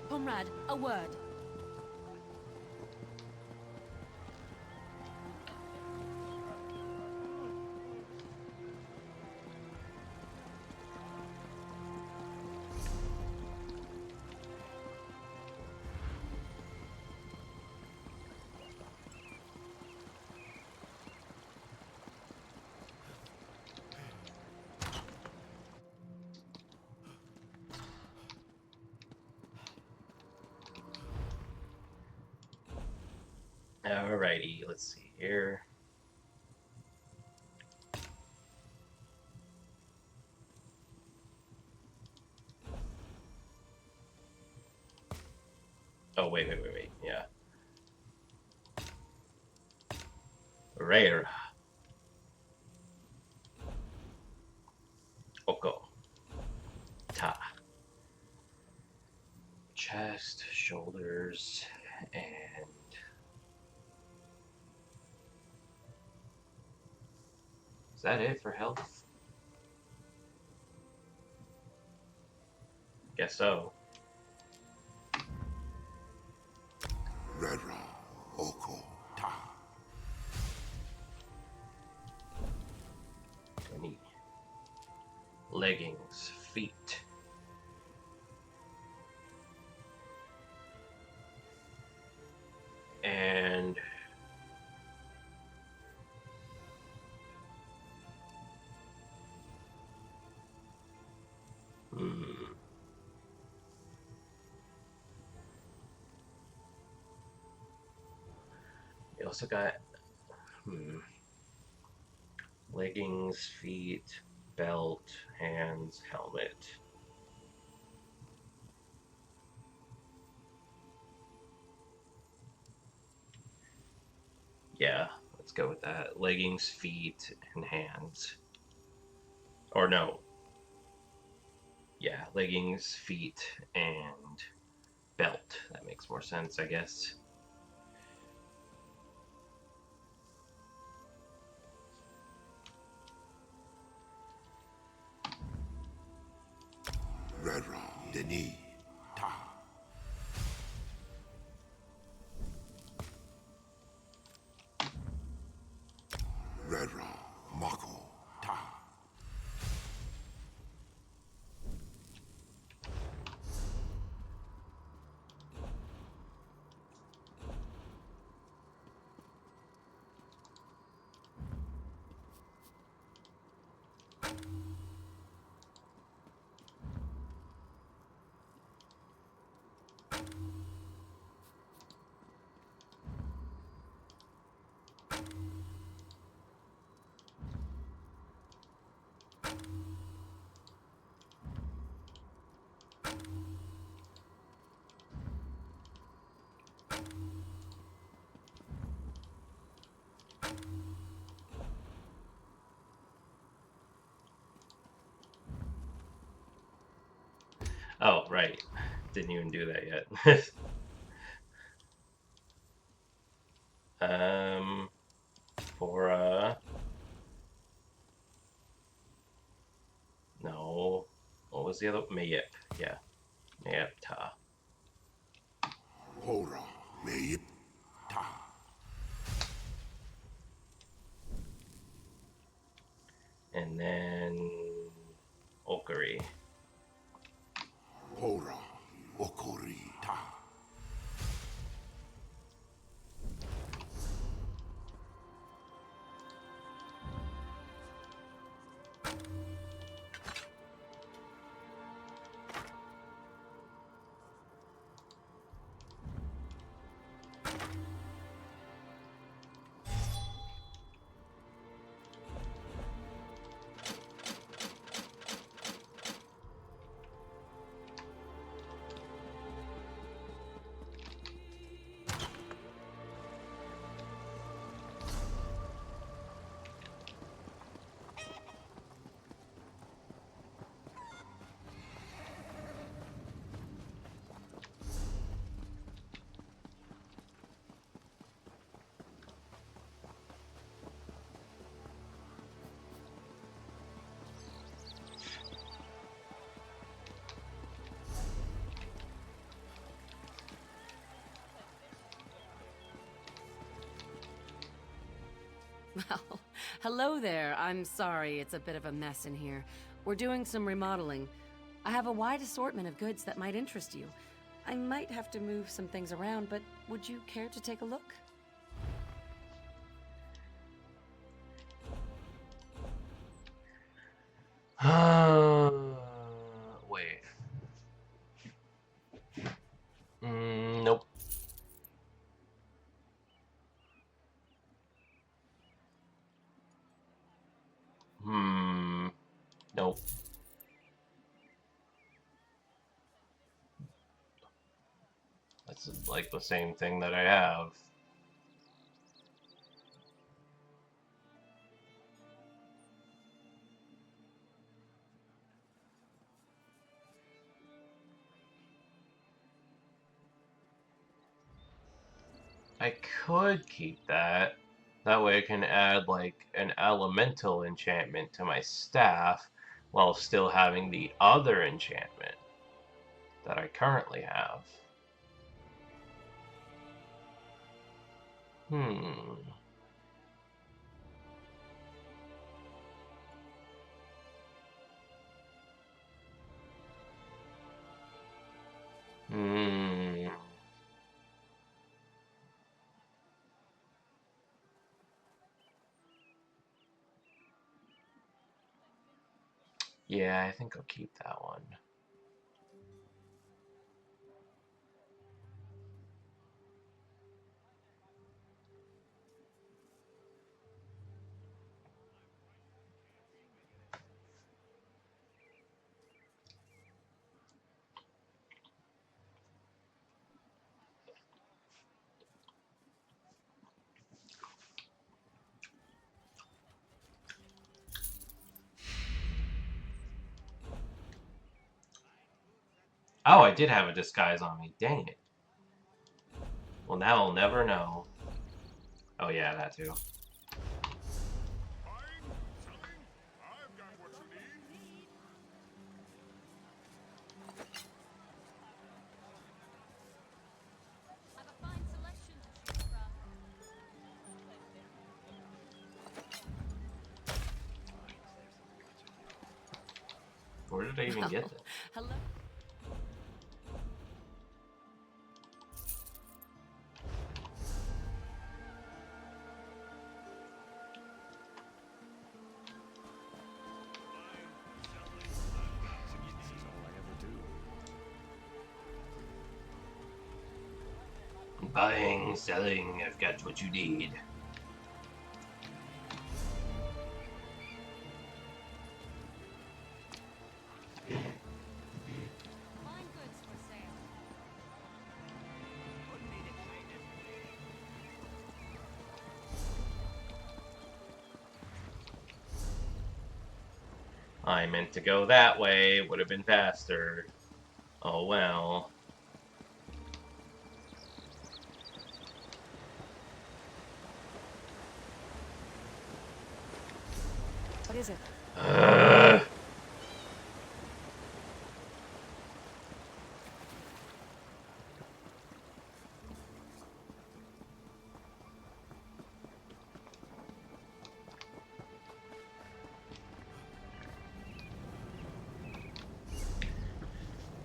Comrade, a word. Alrighty, let's see here. Oh, wait, yeah. Rare. Oko. Ta. Chest, shoulders, and... Is that it for health? Guess so. Redra, Oko, Ta. Any leggings, feet. And you also got leggings, feet, belt, hands, helmet. Yeah, let's go with that. Leggings, feet, and hands. Or no. Yeah, leggings, feet, and belt. That makes more sense, I guess. Redra, Denis, Ta. Redra, Mako, Ta. Oh, right. Didn't even do that yet. For, no. What was the other? Mayip. Yeah. Mayip Ta. Hora, Mayip, Ta. And then Okari. Hora, Okori, Ta. Well, hello there. I'm sorry, it's a bit of a mess in here. We're doing some remodeling. I have a wide assortment of goods that might interest you. I might have to move some things around, but would you care to take a look? Wait. Nope. Nope. That's like the same thing that I have. I could keep that. That way I can add like an elemental enchantment to my staff while still having the other enchantment that I currently have. Hmm. Yeah, I think I'll keep that one. Oh, I did have a disguise on me. Dang it. Well, now I'll never know. Oh yeah, that too. Where did I even get this? Hello. Buying, selling, I've got what you need. I meant to go that way, would have been faster. Oh well. What is it?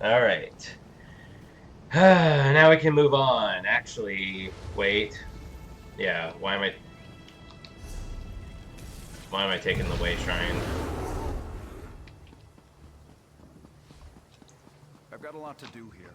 Alright. Now we can move on. Actually, wait. Yeah, why am I taking the Way Shrine? I've got a lot to do here.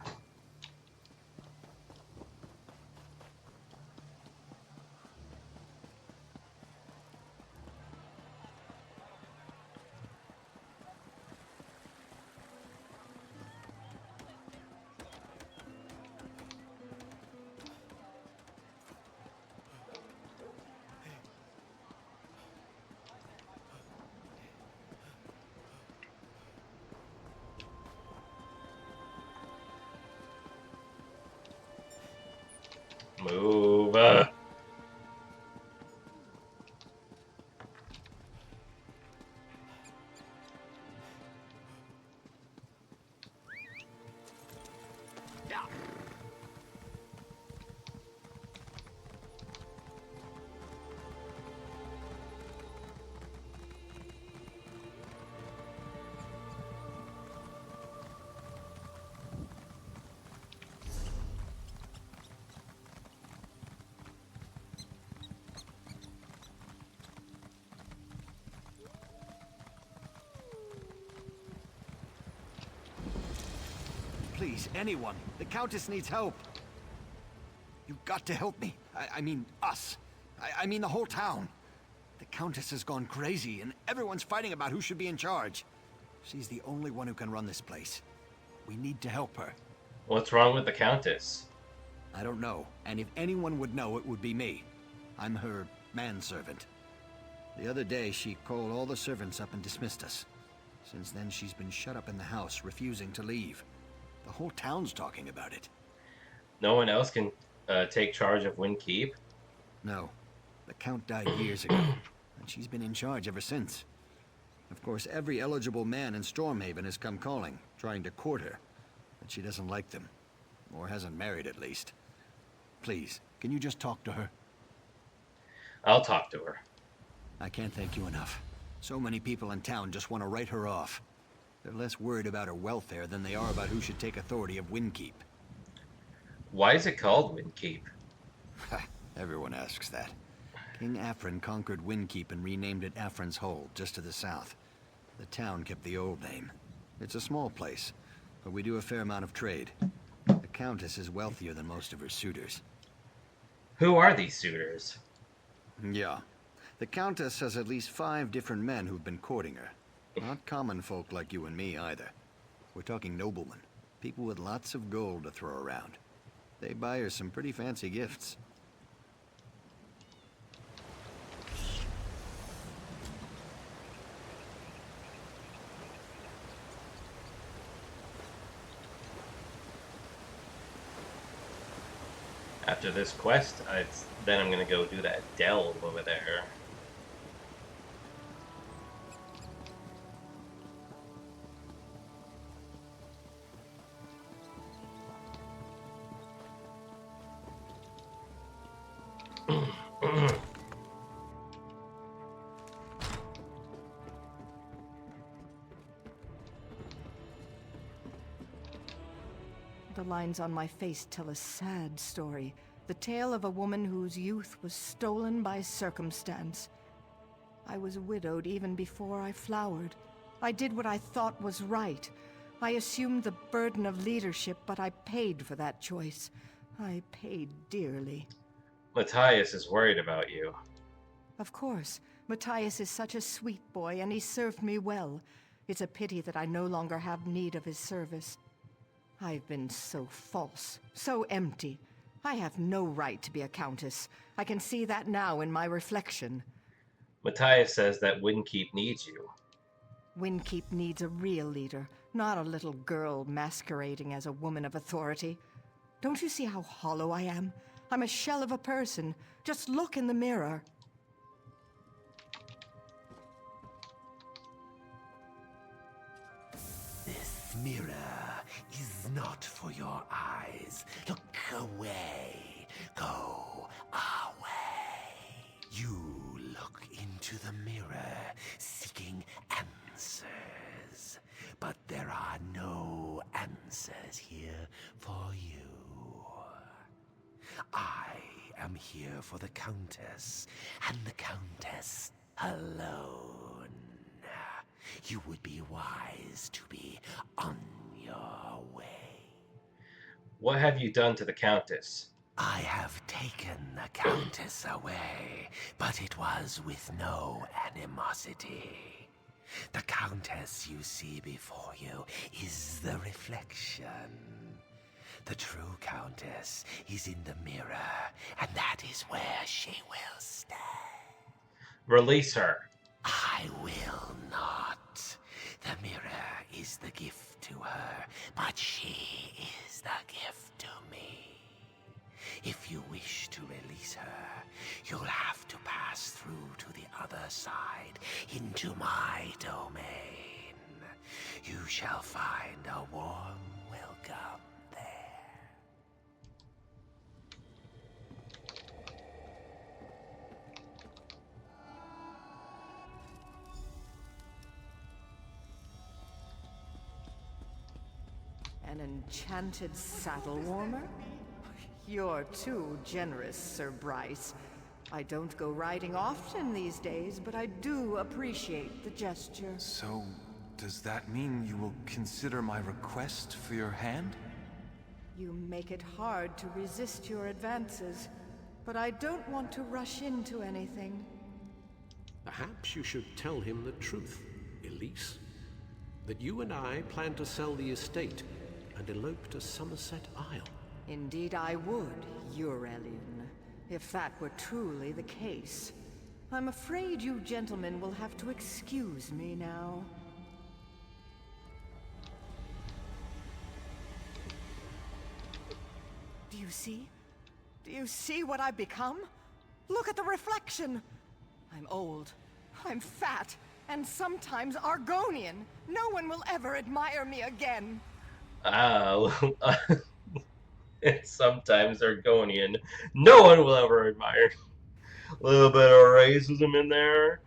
Move. Please, anyone. The Countess needs help. You've got to help me. I mean, us. I mean the whole town. The Countess has gone crazy, and everyone's fighting about who should be in charge. She's the only one who can run this place. We need to help her. What's wrong with the Countess? I don't know, and if anyone would know, it would be me. I'm her manservant. The other day, she called all the servants up and dismissed us. Since then, she's been shut up in the house, refusing to leave. The whole town's talking about it. No one else can take charge of Windkeep? No. The Count died years ago, and she's been in charge ever since. Of course, every eligible man in Stormhaven has come calling, trying to court her. But she doesn't like them. Or hasn't married, at least. Please, can you just talk to her? I'll talk to her. I can't thank you enough. So many people in town just want to write her off. They're less worried about her welfare than they are about who should take authority of Windkeep. Why is it called Windkeep? Everyone asks that. King Afrin conquered Windkeep and renamed it Afrin's Hold, just to the south. The town kept the old name. It's a small place, but we do a fair amount of trade. The Countess is wealthier than most of her suitors. Who are these suitors? Yeah. The Countess has at least 5 different men who've been courting her. Not common folk like you and me, either. We're talking noblemen. People with lots of gold to throw around. They buy her some pretty fancy gifts. After this quest, then I'm gonna go do that delve over there. The lines on my face tell a sad story. The tale of a woman whose youth was stolen by circumstance. I was widowed even before I flowered. I did what I thought was right. I assumed the burden of leadership, but I paid for that choice. I paid dearly. Matthias is worried about you. Of course. Matthias is such a sweet boy, and he served me well. It's a pity that I no longer have need of his service. I've been so false, so empty. I have no right to be a countess. I can see that now in my reflection. Matthias says that Windkeep needs you. Windkeep needs a real leader, not a little girl masquerading as a woman of authority. Don't you see how hollow I am? I'm a shell of a person. Just look in the mirror. This mirror is not for your eyes. Look away. Go away. You look into the mirror, seeking answers. But there are no answers here for you. I am here for the Countess, and the Countess alone. You would be wise to be on your way. What have you done to the Countess? I have taken the Countess away, but it was with no animosity. The Countess you see before you is the reflection. The true Countess is in the mirror, and that is where she will stay. Release her. I will not. The mirror is the gift to her, but she is the gift to me. If you wish to release her, you'll have to pass through to the other side, into my domain. You shall find a warm welcome there. An enchanted saddle warmer? You're too generous, Sir Bryce. I don't go riding often these days, but I do appreciate the gesture. So, does that mean you will consider my request for your hand? You make it hard to resist your advances, but I don't want to rush into anything. Perhaps you should tell him the truth, Elise. That you and I plan to sell the estate and elope to Somerset Isle. Indeed I would, Eurelian, if that were truly the case. I'm afraid you gentlemen will have to excuse me now. Do you see? Do you see what I've become? Look at the reflection! I'm old, I'm fat, and sometimes Argonian. No one will ever admire me again. It's sometimes Argonian. No one will ever admire. A little bit of racism in there.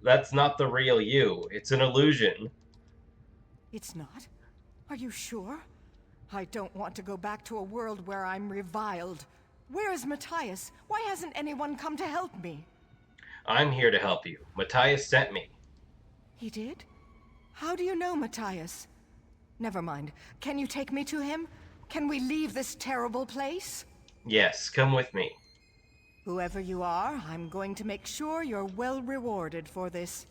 That's not the real you. It's an illusion. It's not? Are you sure? I don't want to go back to a world where I'm reviled. Where is Matthias? Why hasn't anyone come to help me? I'm here to help you. Matthias sent me. He did? How do you know Matthias? Never mind. Can you take me to him? Can we leave this terrible place? Yes, come with me. Whoever you are, I'm going to make sure you're well rewarded for this.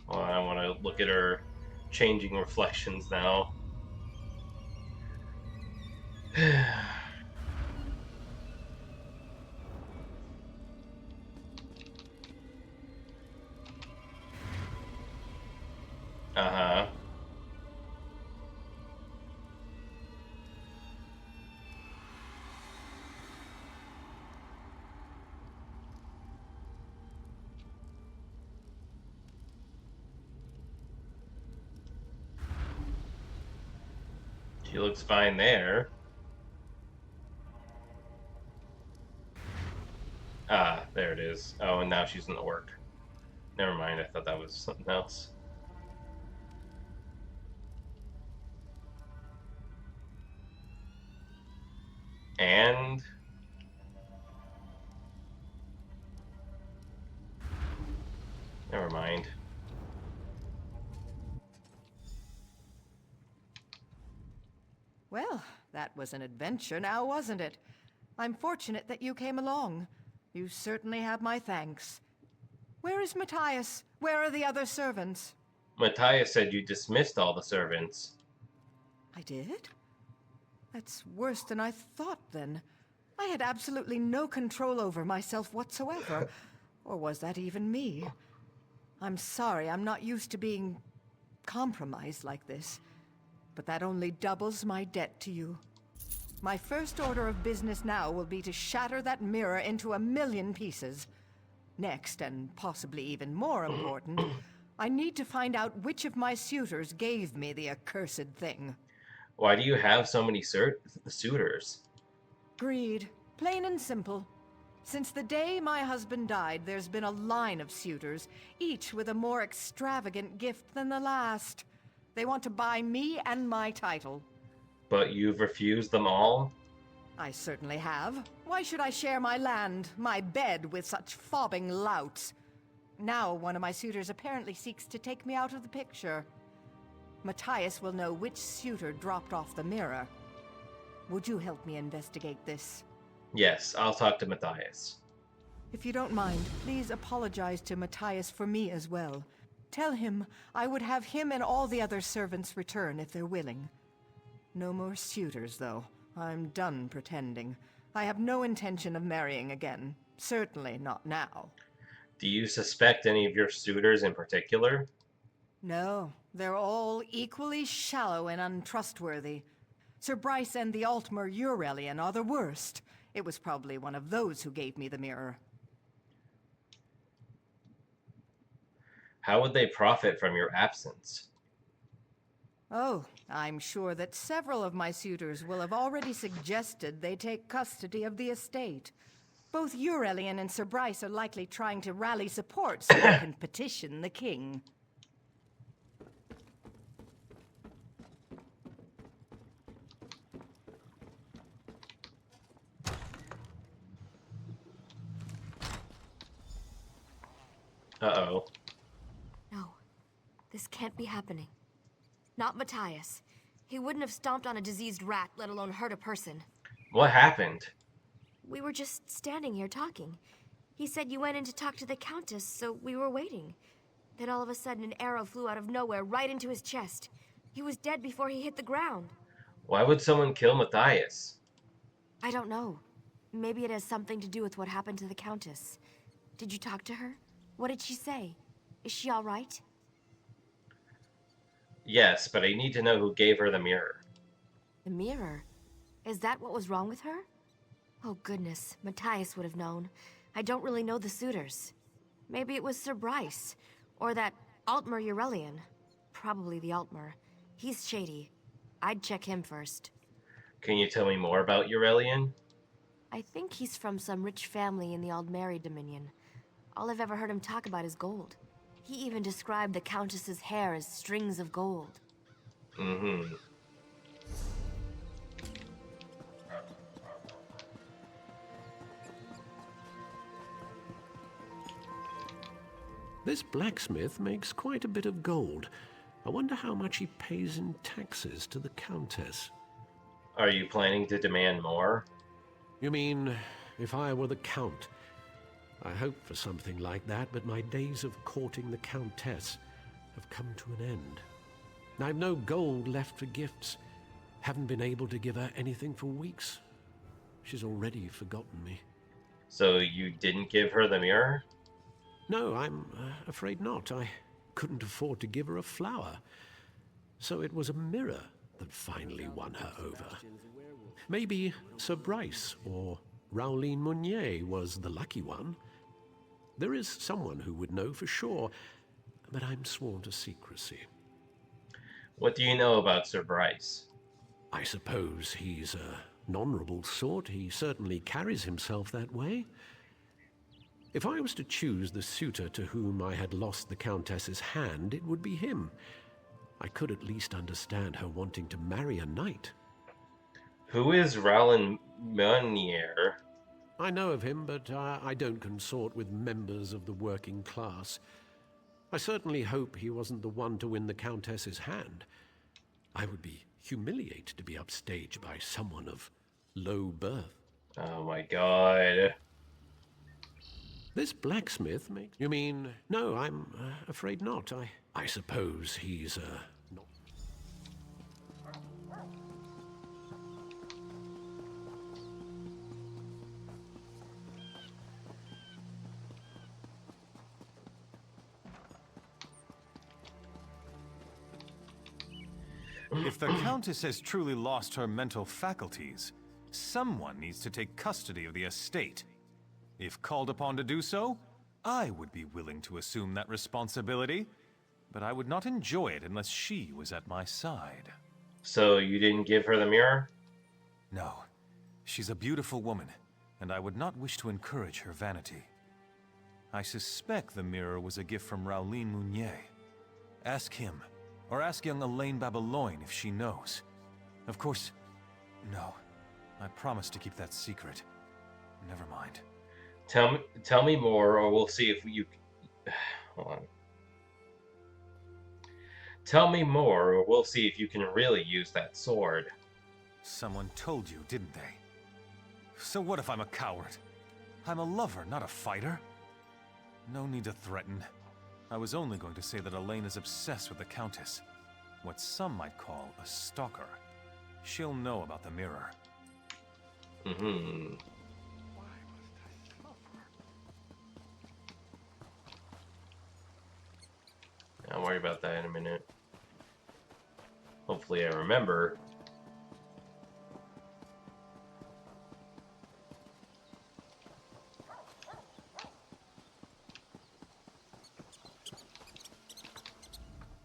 Well, I want to look at her changing reflections now. Uh-huh. She looks fine there. Ah, there it is. Oh, and now she's in the work. Never mind, I thought that was something else. And... never mind. Well, that was an adventure now, wasn't it? I'm fortunate that you came along. You certainly have my thanks. Where is Matthias? Where are the other servants? Matthias said you dismissed all the servants. I did? That's worse than I thought, then. I had absolutely no control over myself whatsoever. Or was that even me? I'm sorry, I'm not used to being compromised like this. But that only doubles my debt to you. My first order of business now will be to shatter that mirror into 1,000,000 pieces. Next, and possibly even more important, I need to find out which of my suitors gave me the accursed thing. Why do you have so many suitors? Greed. Plain and simple. Since the day my husband died, there's been a line of suitors, each with a more extravagant gift than the last. They want to buy me and my title. But you've refused them all? I certainly have. Why should I share my land, my bed, with such fobbing louts? Now one of my suitors apparently seeks to take me out of the picture. Matthias will know which suitor dropped off the mirror. Would you help me investigate this? Yes, I'll talk to Matthias. If you don't mind, please apologize to Matthias for me as well. Tell him I would have him and all the other servants return if they're willing. No more suitors, though. I'm done pretending. I have no intention of marrying again. Certainly not now. Do you suspect any of your suitors in particular? No, they're all equally shallow and untrustworthy. Sir Bryce and the Altmer Eurelian are the worst. It was probably one of those who gave me the mirror. How would they profit from your absence? Oh, I'm sure that several of my suitors will have already suggested they take custody of the estate. Both Eurelian and Sir Bryce are likely trying to rally support so they can petition the king. Uh-oh. No, this can't be happening. Not Matthias. He wouldn't have stomped on a diseased rat, let alone hurt a person. What happened? We were just standing here talking. He said you went in to talk to the Countess, so we were waiting. Then all of a sudden an arrow flew out of nowhere right into his chest. He was dead before he hit the ground. Why would someone kill Matthias? I don't know. Maybe it has something to do with what happened to the Countess. Did you talk to her? What did she say? Is she all right? Yes, but I need to know who gave her the mirror. The mirror? Is that what was wrong with her? Oh goodness, Matthias would have known. I don't really know the suitors. Maybe it was Sir Bryce, or that Altmer Eurelian. Probably the Altmer. He's shady. I'd check him first. Can you tell me more about Eurelian? I think he's from some rich family in the Aldmeri Dominion. All I've ever heard him talk about is gold. He even described the Countess's hair as strings of gold. Mm-hmm. This blacksmith makes quite a bit of gold. I wonder how much he pays in taxes to the Countess. Are you planning to demand more? You mean, if I were the Count? I hoped for something like that, but my days of courting the Countess have come to an end. I've no gold left for gifts. Haven't been able to give her anything for weeks. She's already forgotten me. So you didn't give her the mirror? No, I'm afraid not. I couldn't afford to give her a flower. So it was a mirror that finally won her over. Maybe Sir Bryce or Rowleen Mounier was the lucky one. There is someone who would know for sure, but I'm sworn to secrecy. What do you know about Sir Bryce? I suppose he's an honorable sort. He certainly carries himself that way. If I was to choose the suitor to whom I had lost the Countess's hand, it would be him. I could at least understand her wanting to marry a knight. Who is Rowland Meunier? I know of him, but I don't consort with members of the working class. I certainly hope he wasn't the one to win the Countess's hand. I would be humiliated to be upstaged by someone of low birth. Oh my god. This blacksmith makes... You mean... No, I'm afraid not. I suppose he's, not... If the Countess has truly lost her mental faculties, someone needs to take custody of the estate. If called upon to do so, I would be willing to assume that responsibility, but I would not enjoy it unless she was at my side. So you didn't give her the mirror? No. She's a beautiful woman, and I would not wish to encourage her vanity. I suspect the mirror was a gift from Rowleen Mounier. Ask him. Or ask young Elaine Babeloyne if she knows. Of course, no. I promised to keep that secret. Never mind. Tell me more, or we'll see if you... Hold on. Tell me more, or we'll see if you can really use that sword. Someone told you, didn't they? So what if I'm a coward? I'm a lover, not a fighter. No need to threaten. I was only going to say that Elaine is obsessed with the Countess. What some might call a stalker. She'll know about the mirror. Mm-hmm. I'll worry about that in a minute. Hopefully I remember.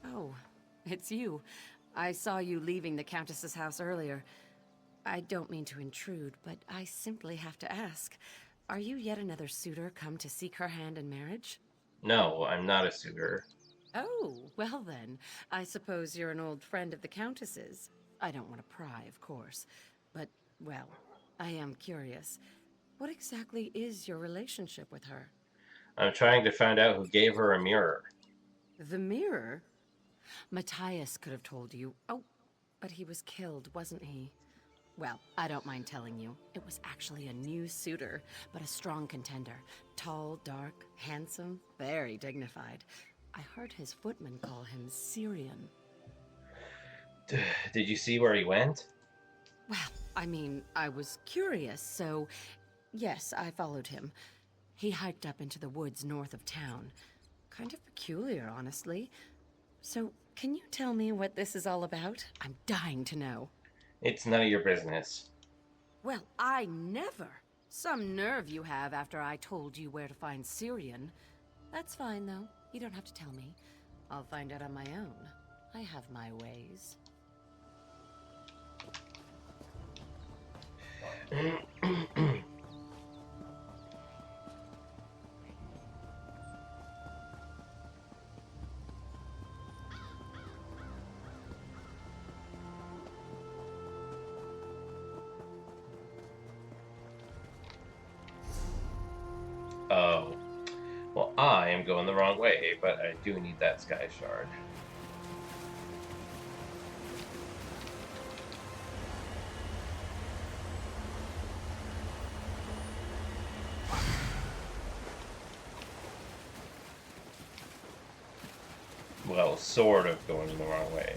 Oh, it's you. I saw you leaving the Countess's house earlier. I don't mean to intrude, but I simply have to ask. Are you yet another suitor come to seek her hand in marriage? No, I'm not a suitor. Oh, well then. I suppose you're an old friend of the Countess's. I don't want to pry, of course. But, well, I am curious. What exactly is your relationship with her? I'm trying to find out who gave her a mirror. The mirror? Matthias could have told you. Oh, but he was killed, wasn't he? Well, I don't mind telling you. It was actually a new suitor, but a strong contender. Tall, dark, handsome, very dignified. I heard his footman call him Syrian. Did you see where he went? Well, I mean, I was curious, so yes, I followed him. He hiked up into the woods north of town. Kind of peculiar, honestly. So, can you tell me what this is all about? I'm dying to know. It's none of your business. Well, I never. Some nerve you have after I told you where to find Syrian. That's fine, though. You don't have to tell me. I'll find out on my own. I have my ways. Oh. Well, I am going the wrong way, but I do need that sky shard. Well, sort of going the wrong way.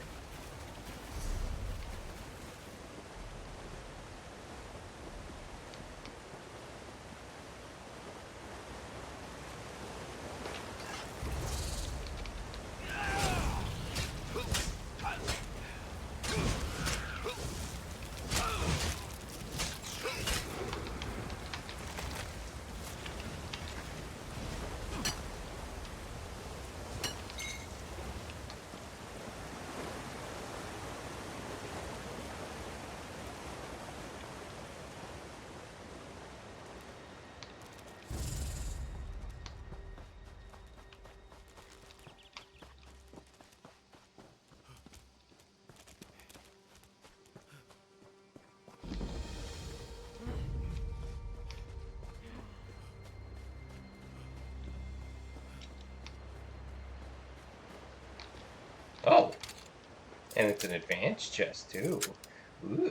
Oh, and it's an advanced chest too. Ooh.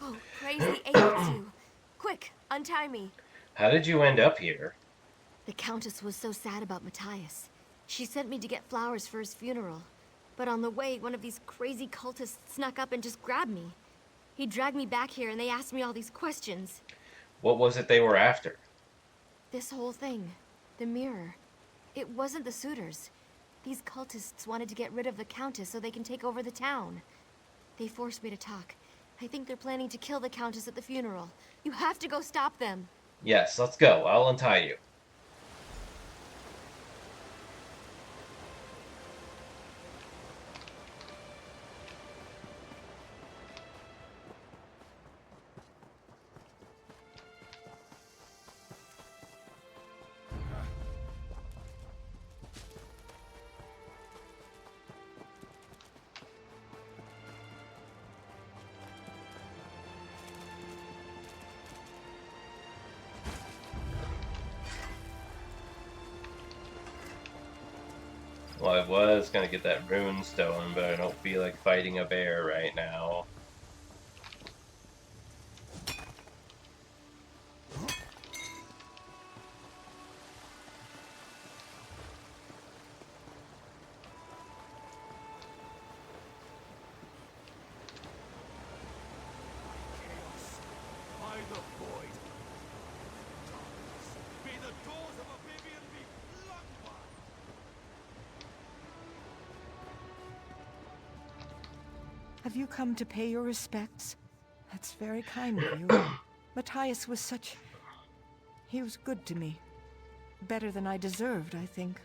Oh, praise the angels! Quick, untie me. How did you end up here? The Countess was so sad about Matthias. She sent me to get flowers for his funeral. But on the way, one of these crazy cultists snuck up and just grabbed me. He dragged me back here and they asked me all these questions. What was it they were after? This whole thing. The mirror. It wasn't the suitors. These cultists wanted to get rid of the Countess so they can take over the town. They forced me to talk. I think they're planning to kill the Countess at the funeral. You have to go stop them. Yes, let's go. I'll untie you. Well, I was gonna get that rune stone, but I don't feel like fighting a bear right now. By the void. May the doors of oblivion be bloodbath. Have you come to pay your respects? That's very kind of you. Matthias was such... He was good to me. Better than I deserved, I think.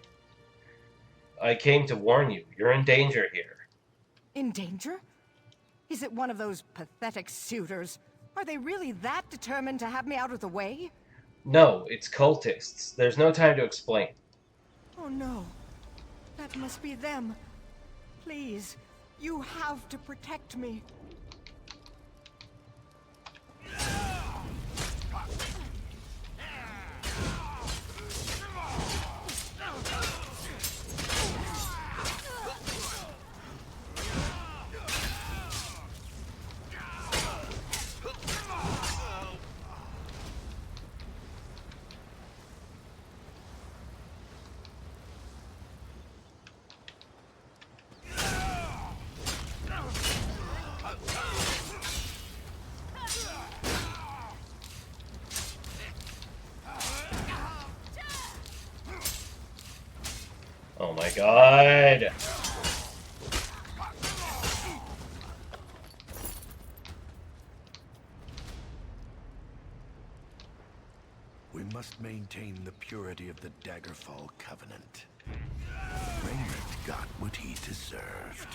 I came to warn you. You're in danger here. In danger? Is it one of those pathetic suitors? Are they really that determined to have me out of the way? No, it's cultists. There's no time to explain. Oh no. That must be them. Please, you have to protect me. Oh my god! We must maintain the purity of the Daggerfall Covenant. Raymond got what he deserved.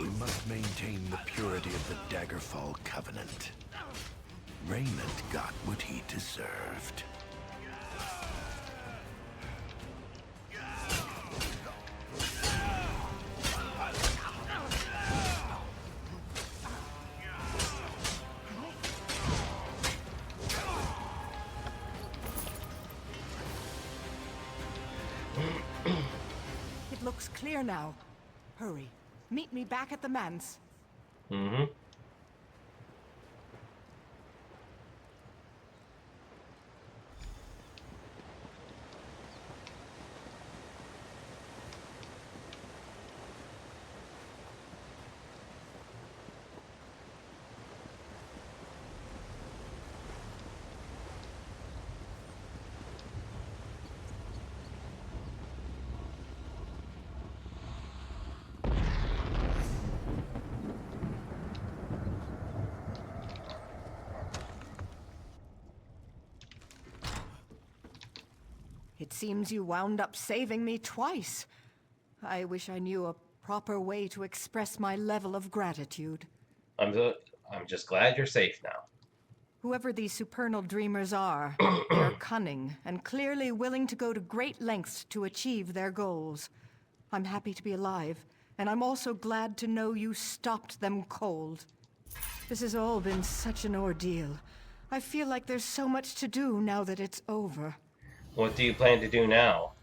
We must maintain the purity of the Daggerfall Covenant. Raymond got what he deserved. It looks clear now. Hurry. Meet me back at the manse. Mm-hmm. It seems you wound up saving me twice. I wish I knew a proper way to express my level of gratitude. I'm just glad you're safe now. Whoever these supernal dreamers are, they are cunning and clearly willing to go to great lengths to achieve their goals. I'm happy to be alive, and I'm also glad to know you stopped them cold. This has all been such an ordeal. I feel like there's so much to do now that it's over. What do you plan to do now?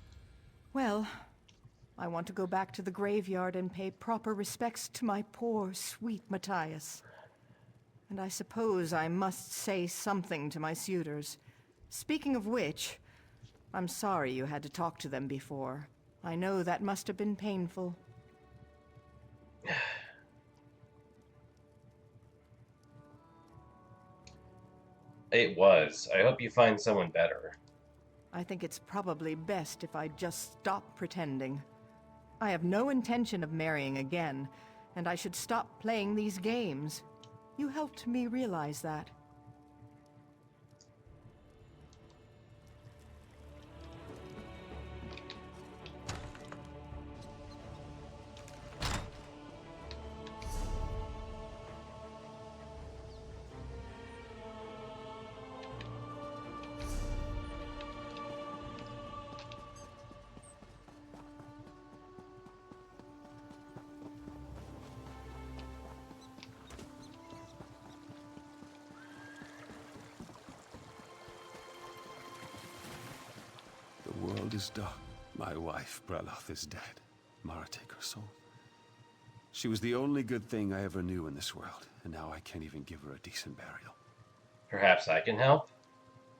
Well, I want to go back to the graveyard and pay proper respects to my poor, sweet Matthias. And I suppose I must say something to my suitors. Speaking of which, I'm sorry you had to talk to them before. I know that must have been painful. It was. I hope you find someone better. I think it's probably best if I just stop pretending. I have no intention of marrying again, and I should stop playing these games. You helped me realize that. eldest daughter. My wife, Breloth, is dead. Mara, take her soul. She was the only good thing I ever knew in this world, and now I can't even give her a decent burial. Perhaps I can help?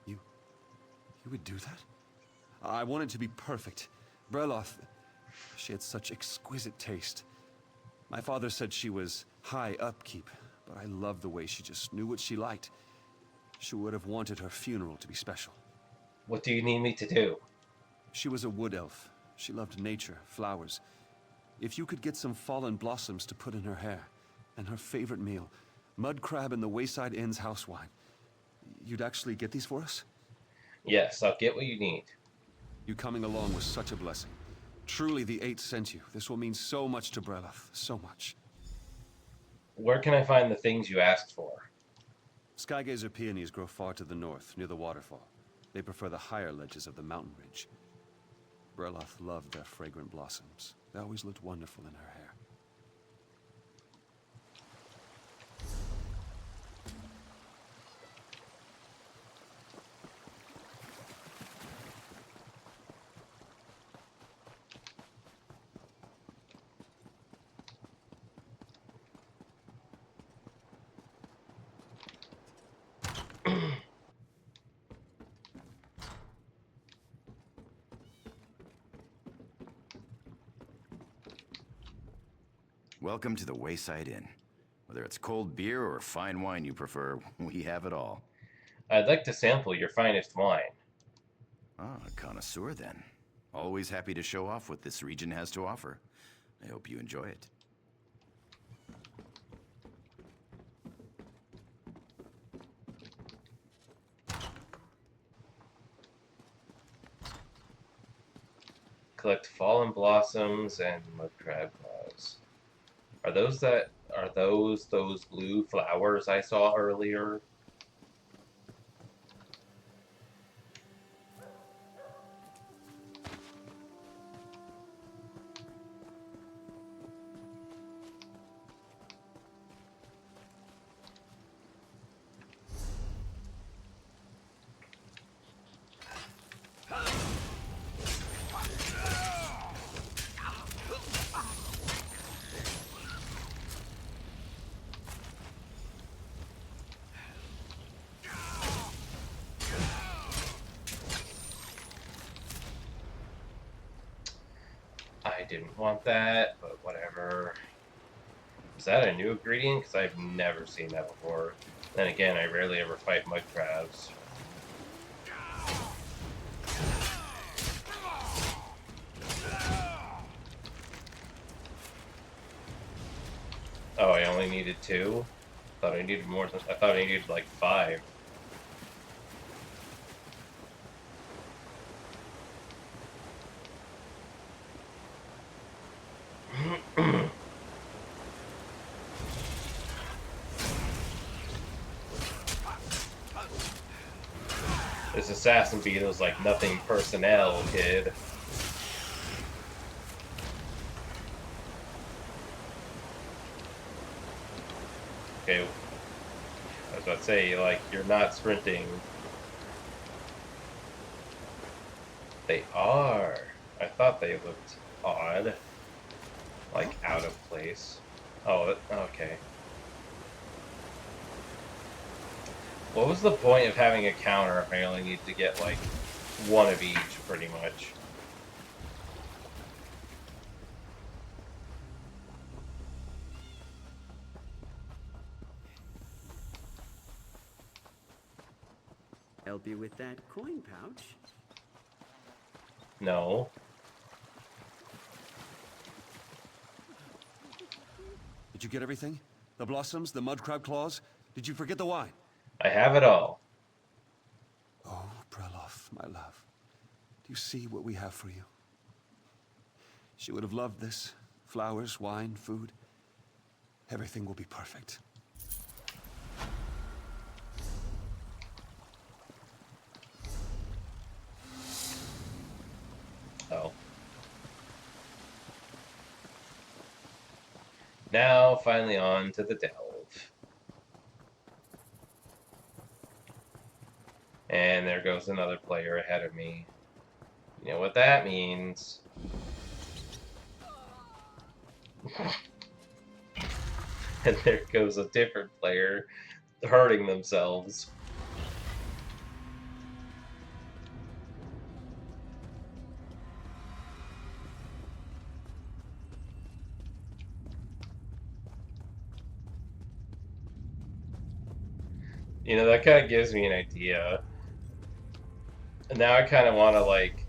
You would do that? I want it to be perfect. Breloth, she had such exquisite taste. My father said she was high upkeep, but I loved the way she just knew what she liked. She would have wanted her funeral to be special. What do you need me to do? She was a wood elf. She loved nature, flowers. If you could get some fallen blossoms to put in her hair, and her favorite meal, mud crab and the Wayside Inn's house wine, you'd actually get these for us? Yes, I'll get what you need. You coming along was such a blessing. Truly, the Eight sent you. This will mean so much to Breloth. So much. Where can I find the things you asked for? Skygazer peonies grow far to the north, near the waterfall. They prefer the higher ledges of the mountain ridge. Breloth loved their fragrant blossoms. They always looked wonderful in her hair. Welcome to the Wayside Inn. Whether it's cold beer or fine wine you prefer, we have it all. I'd like to sample your finest wine. Ah, a connoisseur then. Always happy to show off what this region has to offer. I hope you enjoy it. Collect fallen blossoms and mud crab claws. Are those those blue flowers I saw earlier? I didn't want that, but whatever. Is that a new ingredient? Because I've never seen that before. Then again, I rarely ever fight mud crabs. Oh, I only needed 2? I thought I needed more than I thought I needed like 5. This assassin beetle's like nothing personnel, kid. Okay. I was about to say, like, you're not sprinting. They are. I thought they looked odd. Like, out of place. Oh, okay. What was the point of having a counter if I only need to get, like, 1 of each, pretty much? Help you with that coin pouch? No. Did you get everything? The blossoms, the mud crab claws? Did you forget the wine? I have it all. Oh, Breloth, my love. Do you see what we have for you? She would have loved this. Flowers, wine, food. Everything will be perfect. Oh. Now, finally on to the delve. And there goes another player ahead of me. You know what that means. And there goes a different player hurting themselves. You know, that kind of gives me an idea. And now I kind of want to, like,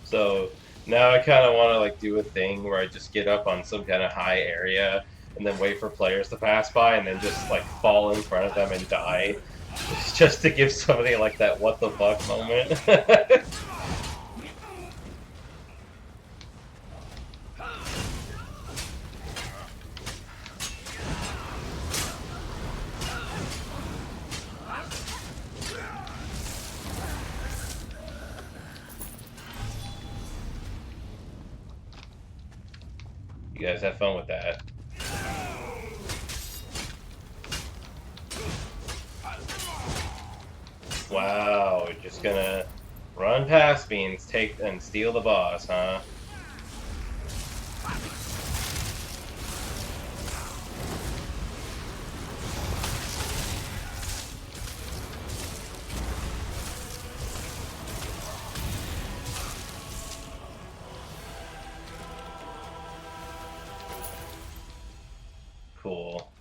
so now I kind of want to, like, do a thing where I just get up on some kind of high area and then wait for players to pass by and then just, like, fall in front of them and die. Just to give somebody, like, that what the fuck moment. You guys have fun with that. Wow, we're just gonna run past me and take and steal the boss, huh? Cool.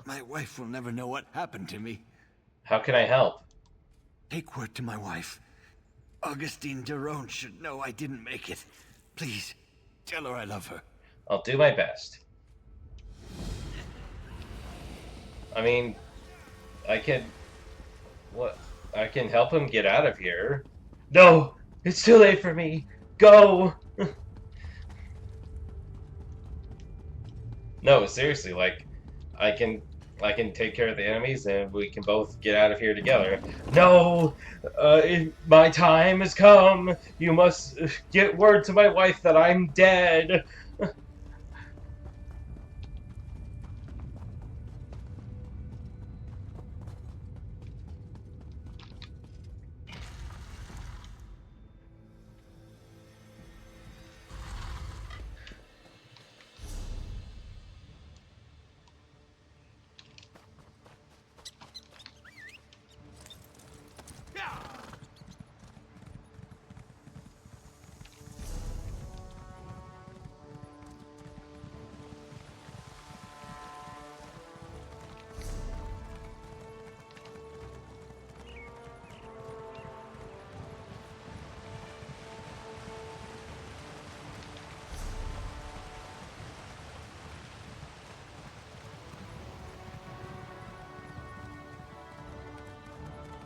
My wife will never know what happened to me. How can I help? Take word to my wife. Augustine Derone should know I didn't make it. Please, tell her I love her. I'll do my best. I mean, I can... What? I can help him get out of here. No! It's too late for me! Go! No, seriously, like, I can take care of the enemies and we can both get out of here together. No! My time has come! You must get word to my wife that I'm dead!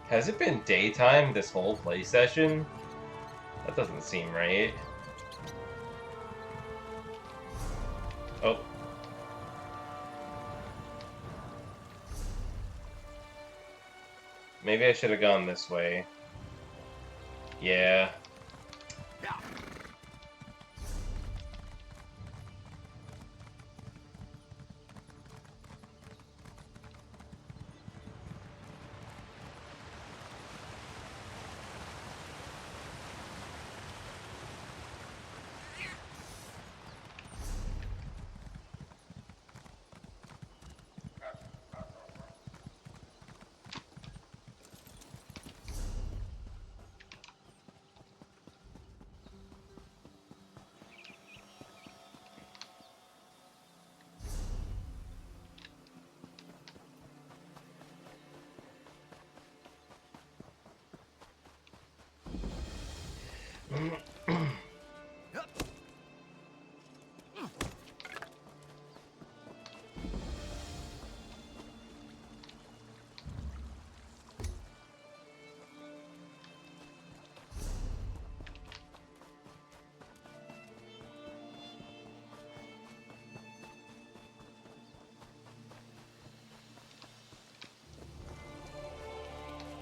Has it been daytime this whole play session? doesn't seem right. Oh. Maybe I should have gone this way. Yeah.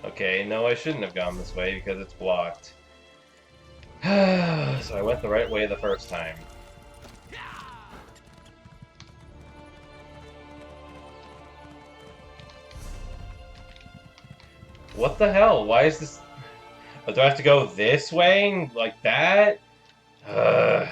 Okay, no, I shouldn't have gone this way because it's blocked. So I went the right way the first time. What the hell? Why is this... Oh, do I have to go this way? Like that? Ugh.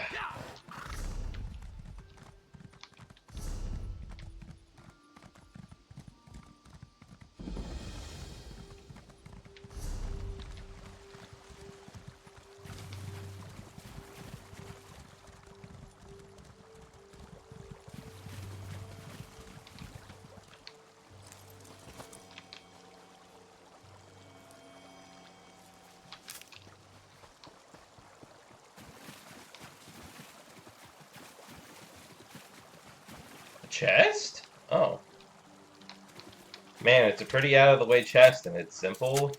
Chest? Oh. Man, it's a pretty out-of-the-way chest, and it's simple.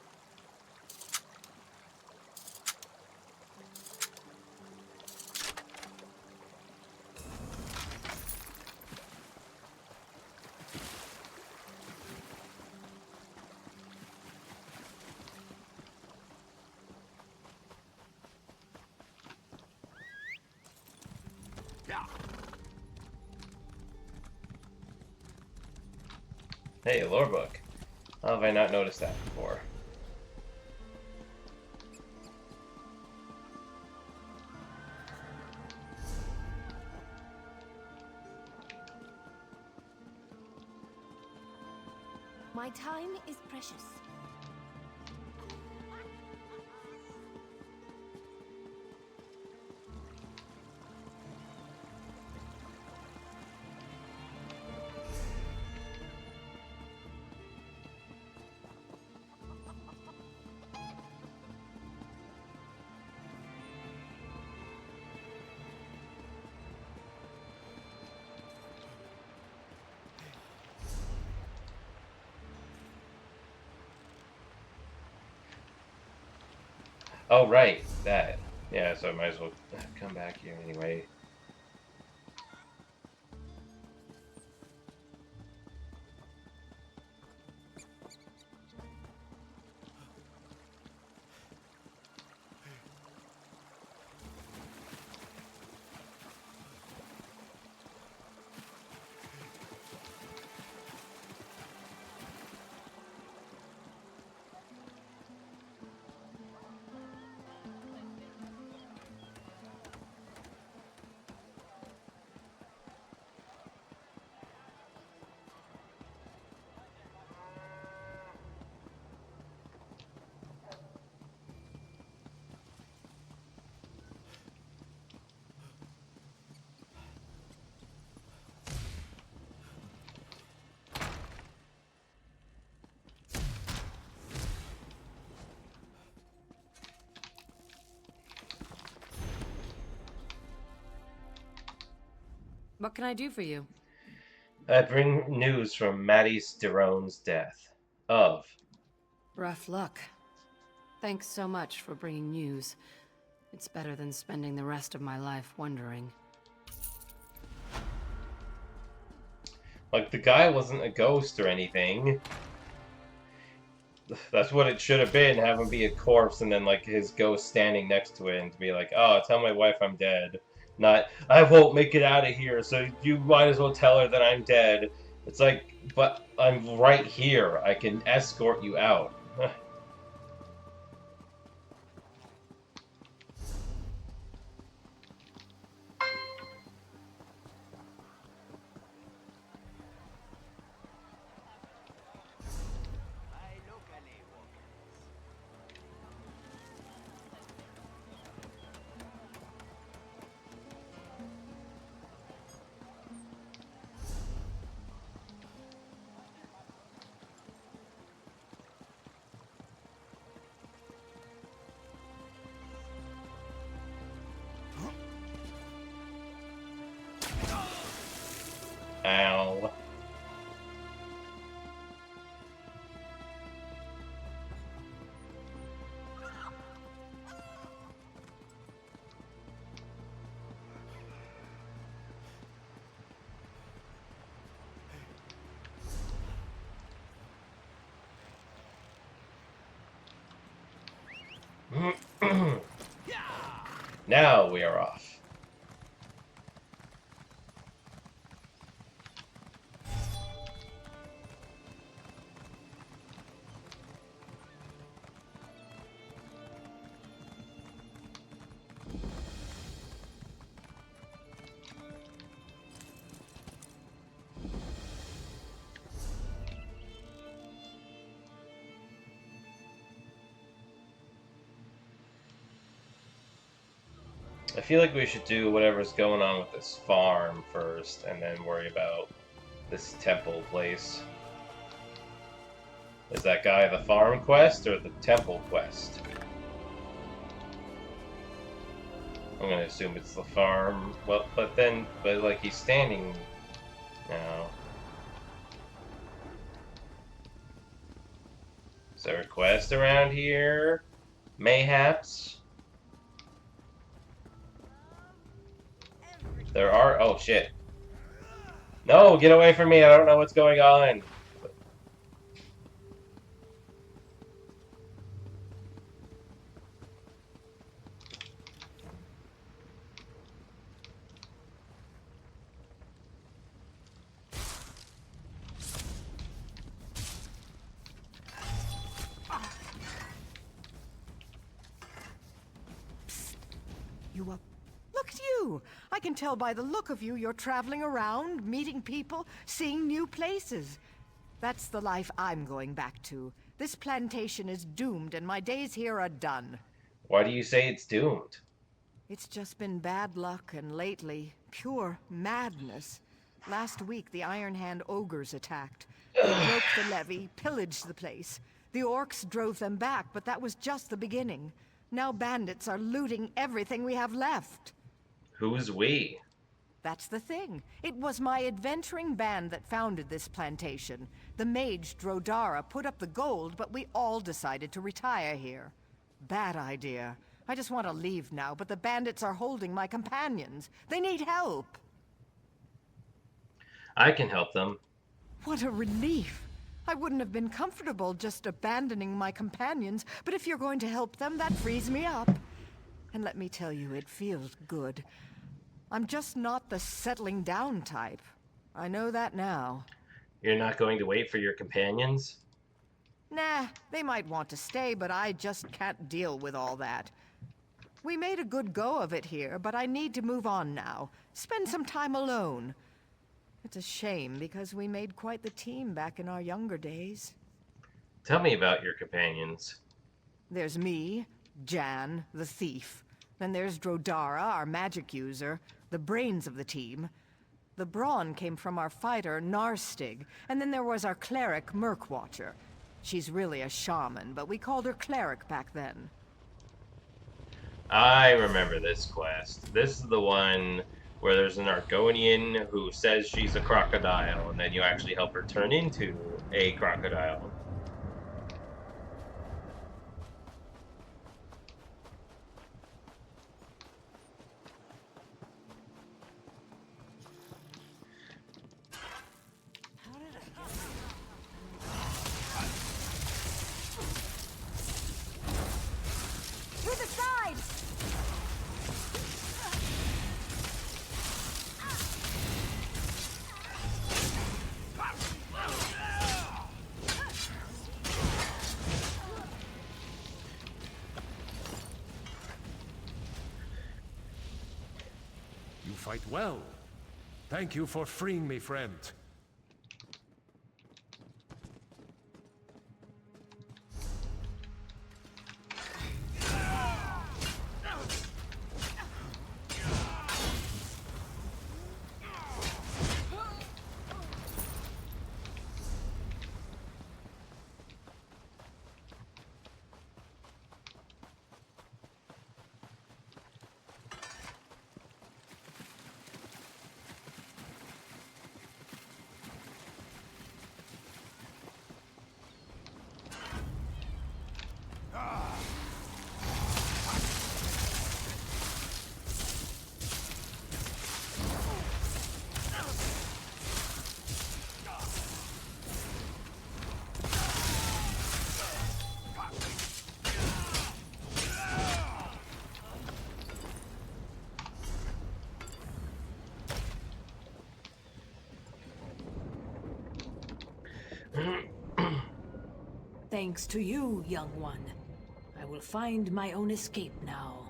Hey, a lore book. How have I not noticed that before? My time is precious. Oh, right, that. Yeah, so I might as well come back here anyway. What can I do for you? I bring news from Maddie Sterone's death. Of. Rough luck. Thanks so much for bringing news. It's better than spending the rest of my life wondering. Like, the guy wasn't a ghost or anything. That's what it should have been, have him be a corpse and then, like, his ghost standing next to it and to be like, oh, tell my wife I'm dead. Not, I won't make it out of here, so you might as well tell her that I'm dead. It's like, but I'm right here. I can escort you out. Ow. Now we are off. I feel like we should do whatever's going on with this farm first, and then worry about this temple place. Is that guy the farm quest, or the temple quest? I'm gonna assume it's the farm. Well, but like, he's standing now. Is there a quest around here? Mayhaps? There are? Oh, shit. No, get away from me. I don't know what's going on. You up? Look at you! I can tell by the look of you you're traveling around, meeting people, seeing new places. That's the life I'm going back to. This plantation is doomed and my days here are done. Why do you say it's doomed? It's just been bad luck, and lately, pure madness. Last week, the Iron Hand ogres attacked. They broke the levee, pillaged the place. The orcs drove them back, but that was just the beginning. Now bandits are looting everything we have left. Who's we? That's the thing. It was my adventuring band that founded this plantation. The mage Drodara put up the gold, but we all decided to retire here. Bad idea. I just want to leave now, but the bandits are holding my companions. They need help. I can help them. What a relief. I wouldn't have been comfortable just abandoning my companions, but if you're going to help them, that frees me up. And let me tell you, it feels good. I'm just not the settling down type. I know that now. You're not going to wait for your companions? Nah, they might want to stay, but I just can't deal with all that. We made a good go of it here, but I need to move on now. Spend some time alone. It's a shame, because we made quite the team back in our younger days. Tell me about your companions. There's me, Jan, the thief. Then there's Drodara, our magic user, the brains of the team. The brawn came from our fighter, Narstig, and then there was our cleric, Murkwatcher. She's really a shaman, but we called her cleric back then. I remember this quest. This is the one where there's an Argonian who says she's a crocodile, and then you actually help her turn into a crocodile. You fight well. Thank you for freeing me, friend. Thanks to you, young one. I will find my own escape now.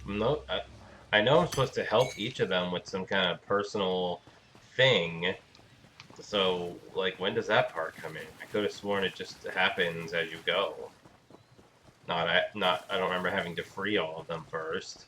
No, I know I'm supposed to help each of them with some kind of personal thing. So, like, when does that part come in? I could have sworn it just happens as you go. I don't remember having to free all of them first.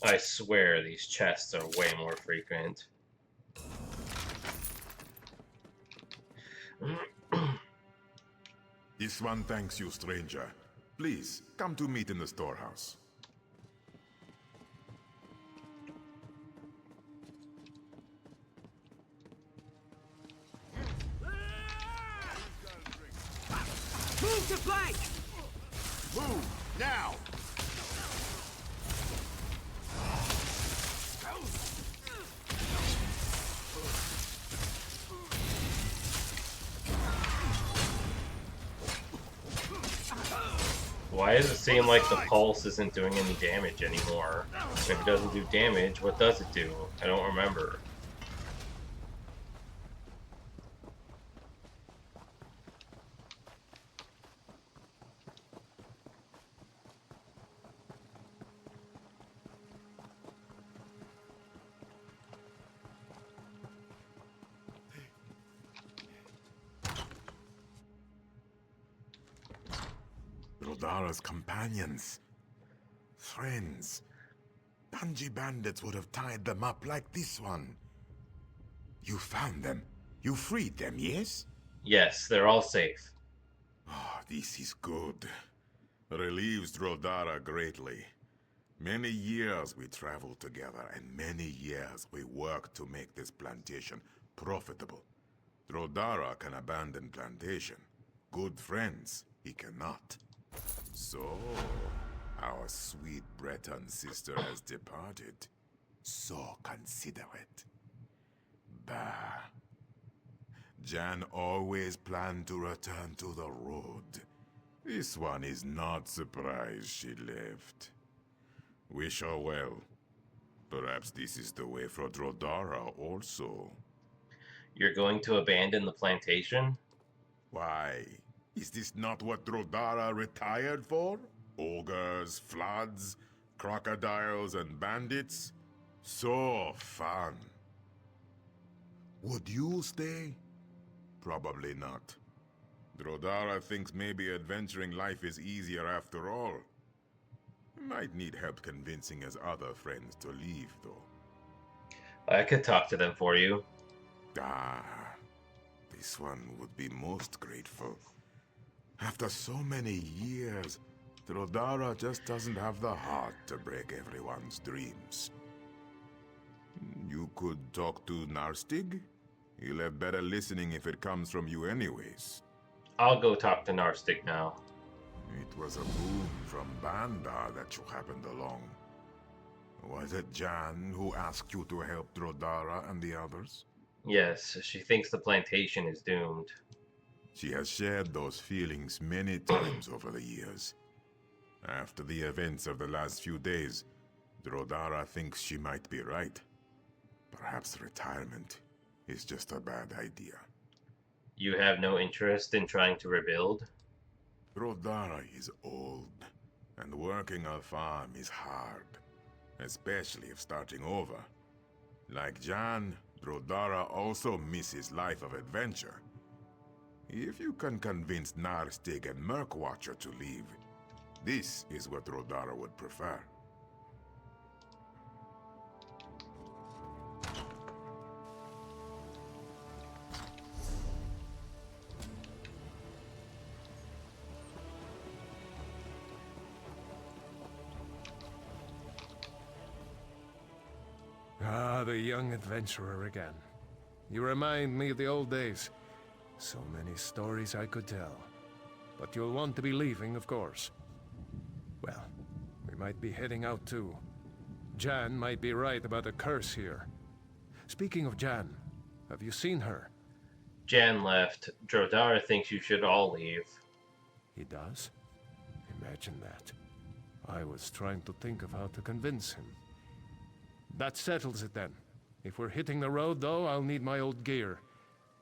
I swear these chests are way more frequent. This one thanks you, stranger. Please, come to meet in the storehouse. Move to flank! Move, now! Why does it seem like the pulse isn't doing any damage anymore? If it doesn't do damage, what does it do? I don't remember. Rodara's companions. Friends. Banji bandits would have tied them up like this one. You found them. You freed them, yes? Yes, they're all safe. Oh, this is good. Relieves Rodara greatly. Many years we traveled together, and many years we worked to make this plantation profitable. Rodara can abandon plantation. Good friends, he cannot. So, our sweet Breton sister has departed. So considerate. Bah. Jan always planned to return to the road. This one is not surprised she left. Wish her well. Perhaps this is the way for Drodara also. You're going to abandon the plantation? Why? Is this not what Drodara retired for? Ogres, floods, crocodiles, and bandits? So fun. Would you stay? Probably not. Drodara thinks maybe adventuring life is easier after all. Might need help convincing his other friends to leave, though. I could talk to them for you. Ah, this one would be most grateful. After so many years, Drodara just doesn't have the heart to break everyone's dreams. You could talk to Narstig? He'll have better listening if it comes from you anyways. I'll go talk to Narstig now. It was a boon from Bandar that you happened along. Was it Jan who asked you to help Drodara and the others? Yes, she thinks the plantation is doomed. She has shared those feelings many times over the years. After the events of the last few days, Drodara thinks she might be right. Perhaps retirement is just a bad idea. You have no interest in trying to rebuild? Drodara is old, and working a farm is hard, especially if starting over. Like Jan, Drodara also misses life of adventure. If you can convince Narstig and Murkwatcher to leave, this is what Drodara would prefer. Ah, the young adventurer again. You remind me of the old days. So many stories I could tell. But you'll want to be leaving, of course. Well, we might be heading out too. Jan might be right about a curse here. Speaking of Jan, have you seen her? Jan left. Drodara thinks you should all leave. He does? Imagine that. I was trying to think of how to convince him. That settles it then. If we're hitting the road, though, I'll need my old gear.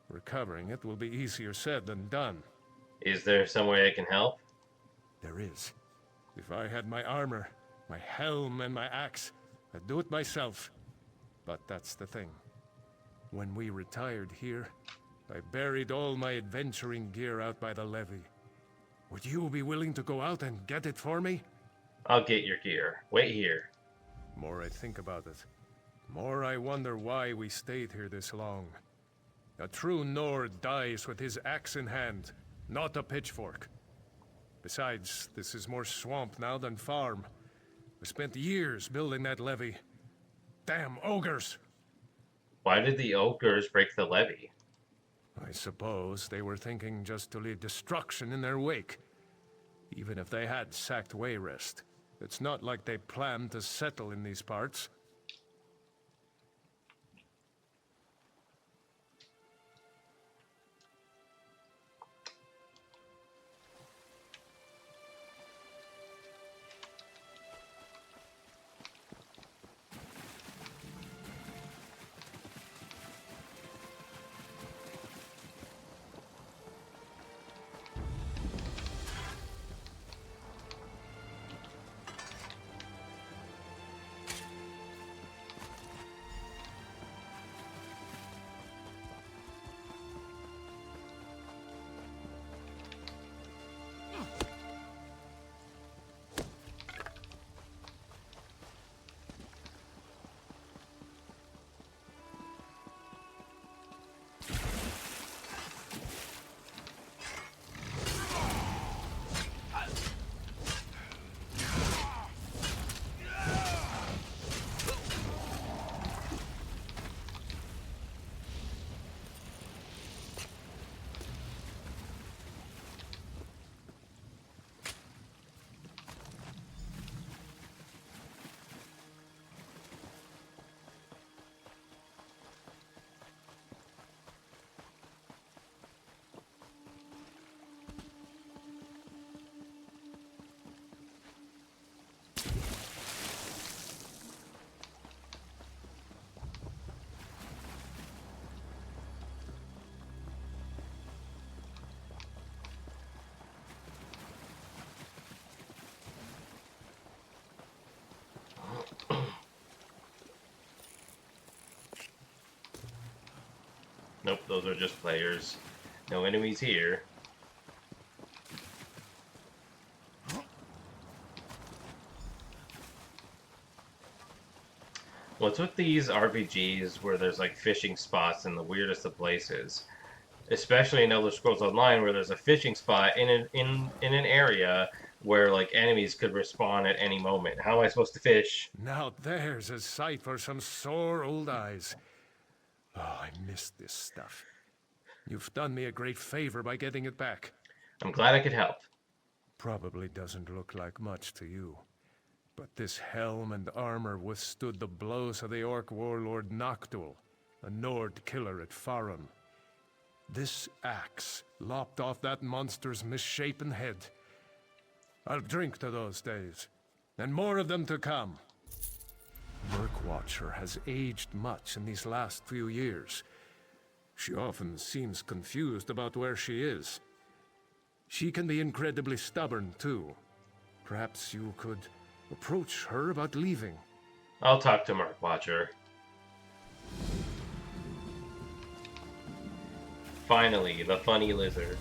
Recovering it will be easier said than done. Is there some way I can help? There is. If I had my armor, my helm, and my axe, I'd do it myself. But that's the thing. When we retired here, I buried all my adventuring gear out by the levee. Would you be willing to go out and get it for me? I'll get your gear. Wait here. More I think about it, more I wonder why we stayed here this long. A true Nord dies with his axe in hand, not a pitchfork. Besides, this is more swamp now than farm. We spent years building that levee. Damn ogres! Why did the ogres break the levee? I suppose they were thinking just to leave destruction in their wake. Even if they had sacked Wayrest, it's not like they planned to settle in these parts. Nope, those are just players. No enemies here. What's with these RPGs where there's like fishing spots in the weirdest of places? Especially in Elder Scrolls Online, where there's a fishing spot in an area where like enemies could respawn at any moment. How am I supposed to fish? Now there's a sight for some sore old eyes. Oh, I missed this stuff. You've done me a great favor by getting it back. I'm glad I could help. Probably doesn't look like much to you. But this helm and armor withstood the blows of the Orc warlord Noctul, a Nord killer at Farum. This axe lopped off that monster's misshapen head. I'll drink to those days, and more of them to come. Murkwatcher has aged much in these last few years. She often seems confused about where she is. She can be incredibly stubborn, too. Perhaps you could approach her about leaving. I'll talk to Murkwatcher. Finally, the funny lizard.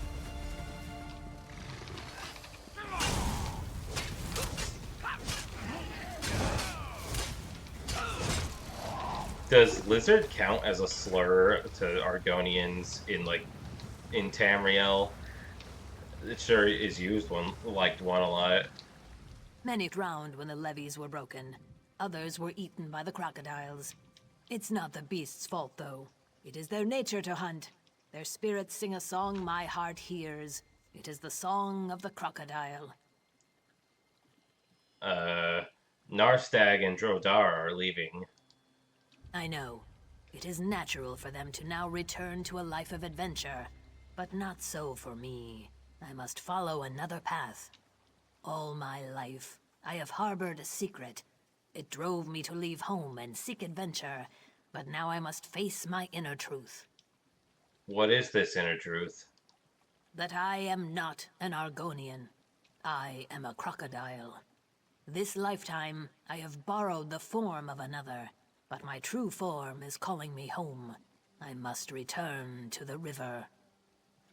Does lizard count as a slur to Argonians in Tamriel? It sure is used one a lot. Many drowned when the levees were broken. Others were eaten by the crocodiles. It's not the beasts' fault, though. It is their nature to hunt. Their spirits sing a song my heart hears. It is the song of the crocodile. Narstag and Drodar are leaving. I know. It is natural for them to now return to a life of adventure. But not so for me. I must follow another path. All my life, I have harbored a secret. It drove me to leave home and seek adventure, but now I must face my inner truth. What is this inner truth? That I am not an Argonian. I am a crocodile. This lifetime, I have borrowed the form of another, but my true form is calling me home. I must return to the river.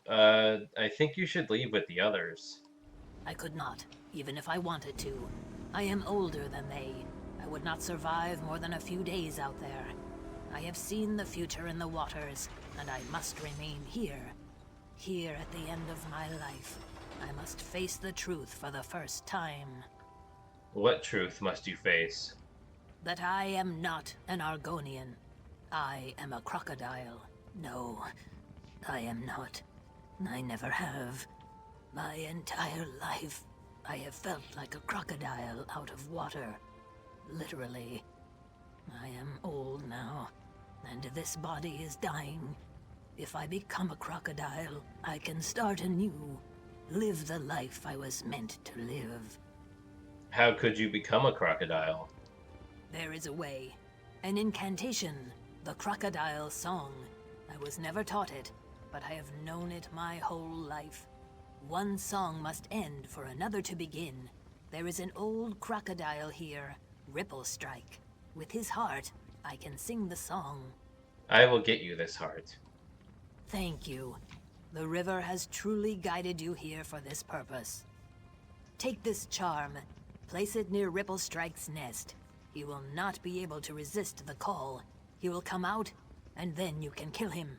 I think you should leave with the others. I could not, even if I wanted to. I am older than they. I would not survive more than a few days out there. I have seen the future in the waters, and I must remain here. Here at the end of my life, I must face the truth for the first time. What truth must you face? That I am not an Argonian. I am a crocodile. No, I am not. I never have. My entire life, I have felt like a crocodile out of water. Literally. I am old now, and this body is dying. If I become a crocodile, I can start anew. Live the life I was meant to live. How could you become a crocodile? There is a way. An incantation. The crocodile song. I was never taught it, but I have known it my whole life. One song must end for another to begin. There is an old crocodile here, Ripple Strike. With his heart, I can sing the song. I will get you this heart. Thank you. The river has truly guided you here for this purpose. Take this charm. Place it near Ripple Strike's nest. He will not be able to resist the call. He will come out, and then you can kill him.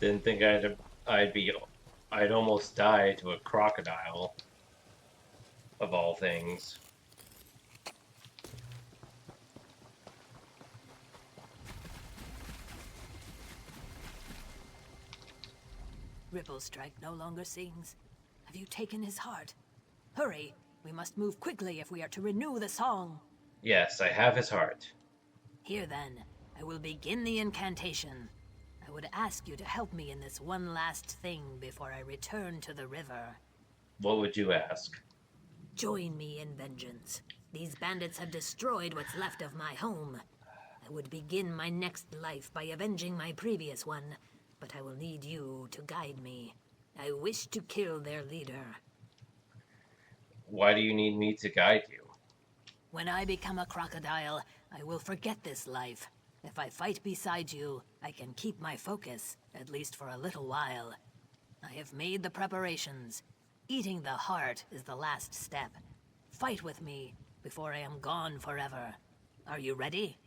Didn't think I'd almost die to a crocodile, of all things. Ripplestrike no longer sings. Have you taken his heart? Hurry! We must move quickly if we are to renew the song. Yes, I have his heart. Here then, I will begin the incantation. I would ask you to help me in this one last thing before I return to the river. What would you ask? Join me in vengeance. These bandits have destroyed what's left of my home. I would begin my next life by avenging my previous one, but I will need you to guide me. I wish to kill their leader. Why do you need me to guide you? When I become a crocodile, I will forget this life. If I fight beside you, I can keep my focus, at least for a little while. I have made the preparations. Eating the heart is the last step. Fight with me before I am gone forever. Are you ready?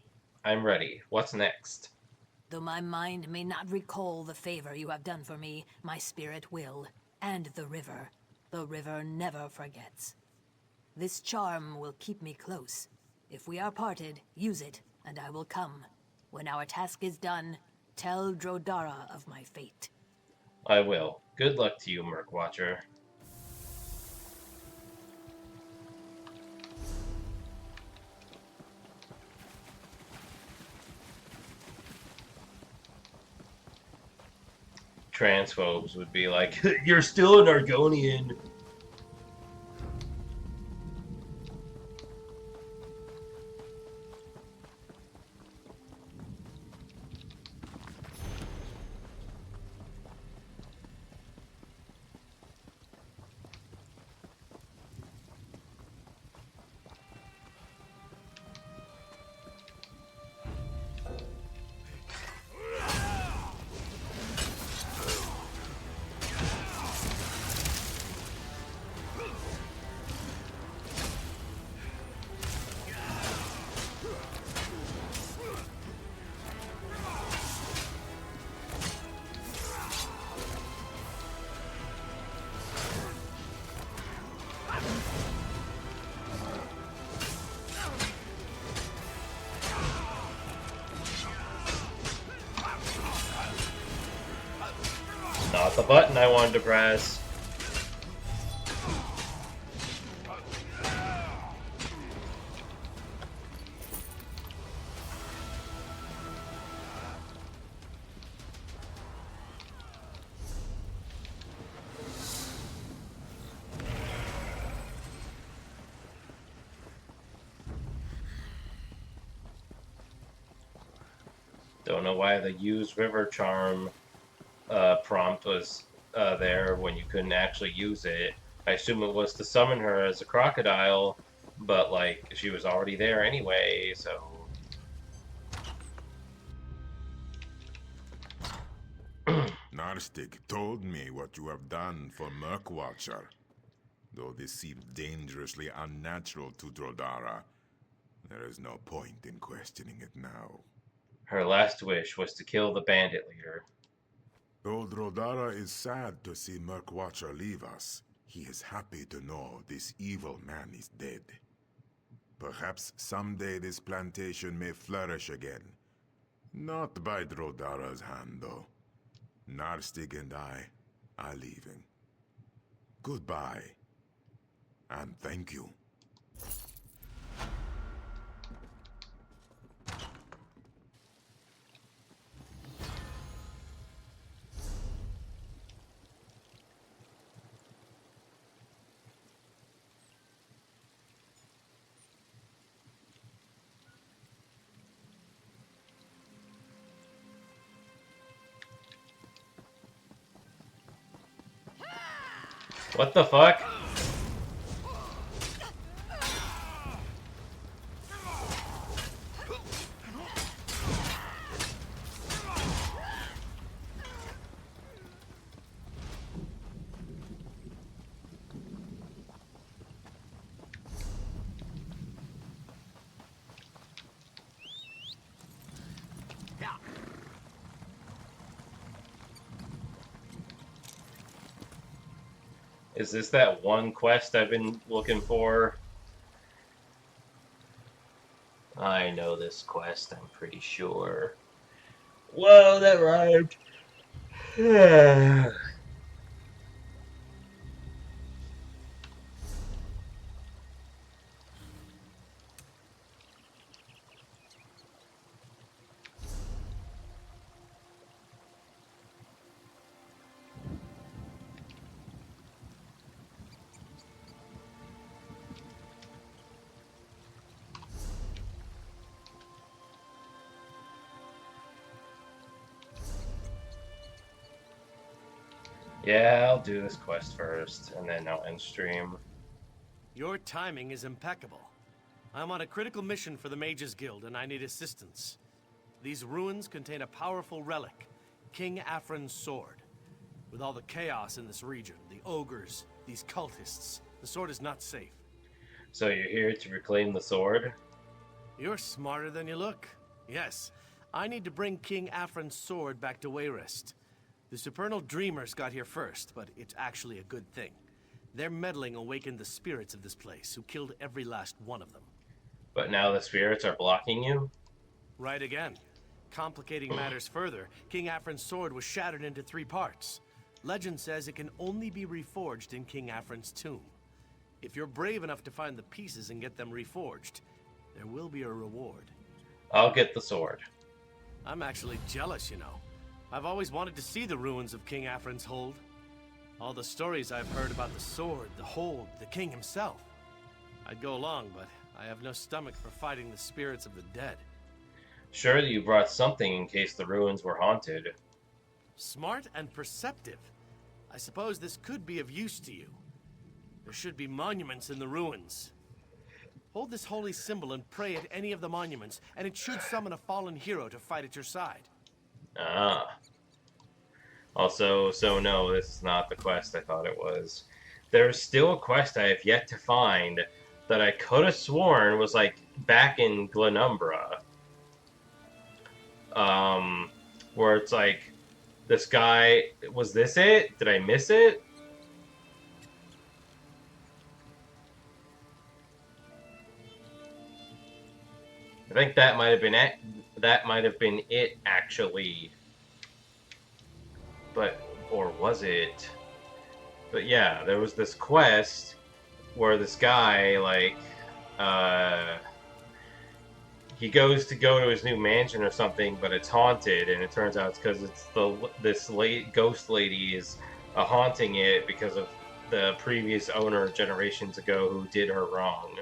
I'm ready. What's next? Though my mind may not recall the favor you have done for me, my spirit will. And the river. The river never forgets. This charm will keep me close. If we are parted, use it, and I will come. When our task is done, tell Drodara of my fate. I will. Good luck to you, Murkwatcher. Transphobes would be like, you're still an Argonian. Not the button I wanted to press. Don't know why the use river charm prompt was there when you couldn't actually use it. I assume it was to summon her as a crocodile, but like she was already there anyway, so. Narstig told me what you have done for Murkwatcher. Though this seems dangerously unnatural to Drodara, there is no point in questioning it now. Her last wish was to kill the bandit leader. Though Drodara is sad to see Murkwatcher leave us, he is happy to know this evil man is dead. Perhaps someday this plantation may flourish again. Not by Drodara's hand, though. Narstig and I are leaving. Goodbye, and thank you. What the fuck? Is this that one quest I've been looking for? I know this quest, I'm pretty sure. Whoa, that rhymed. Yeah, I'll do this quest first, and then I'll end stream. Your timing is impeccable. I'm on a critical mission for the Mages Guild, and I need assistance. These ruins contain a powerful relic, King Afrin's sword. With all the chaos in this region, the ogres, these cultists, the sword is not safe. So you're here to reclaim the sword? You're smarter than you look. Yes, I need to bring King Afrin's sword back to Wayrest. The Supernal Dreamers got here first, but it's actually a good thing. Their meddling awakened the spirits of this place, who killed every last one of them. But now the spirits are blocking you? Right again. Complicating matters further, King Afrin's sword was shattered into 3 parts. Legend says it can only be reforged in King Afrin's tomb. If you're brave enough to find the pieces and get them reforged, there will be a reward. I'll get the sword. I'm actually jealous, you know. I've always wanted to see the ruins of King Afrin's hold. All the stories I've heard about the sword, the hold, the king himself. I'd go along, but I have no stomach for fighting the spirits of the dead. Surely you brought something in case the ruins were haunted. Smart and perceptive. I suppose this could be of use to you. There should be monuments in the ruins. Hold this holy symbol and pray at any of the monuments, and it should summon a fallen hero to fight at your side. Ah. Also, so no, this is not the quest I thought it was. There's still a quest I have yet to find that I could have sworn was, like, back in Glenumbra. Where it's like, this guy... Was this it? Did I miss it? I think that might have been it. That might have been it, actually. But, or was it? But yeah, there was this quest where this guy, like, he goes to go to his new mansion or something, but it's haunted, and it turns out it's because it's this ghost lady is haunting it because of the previous owner generations ago who did her wrong.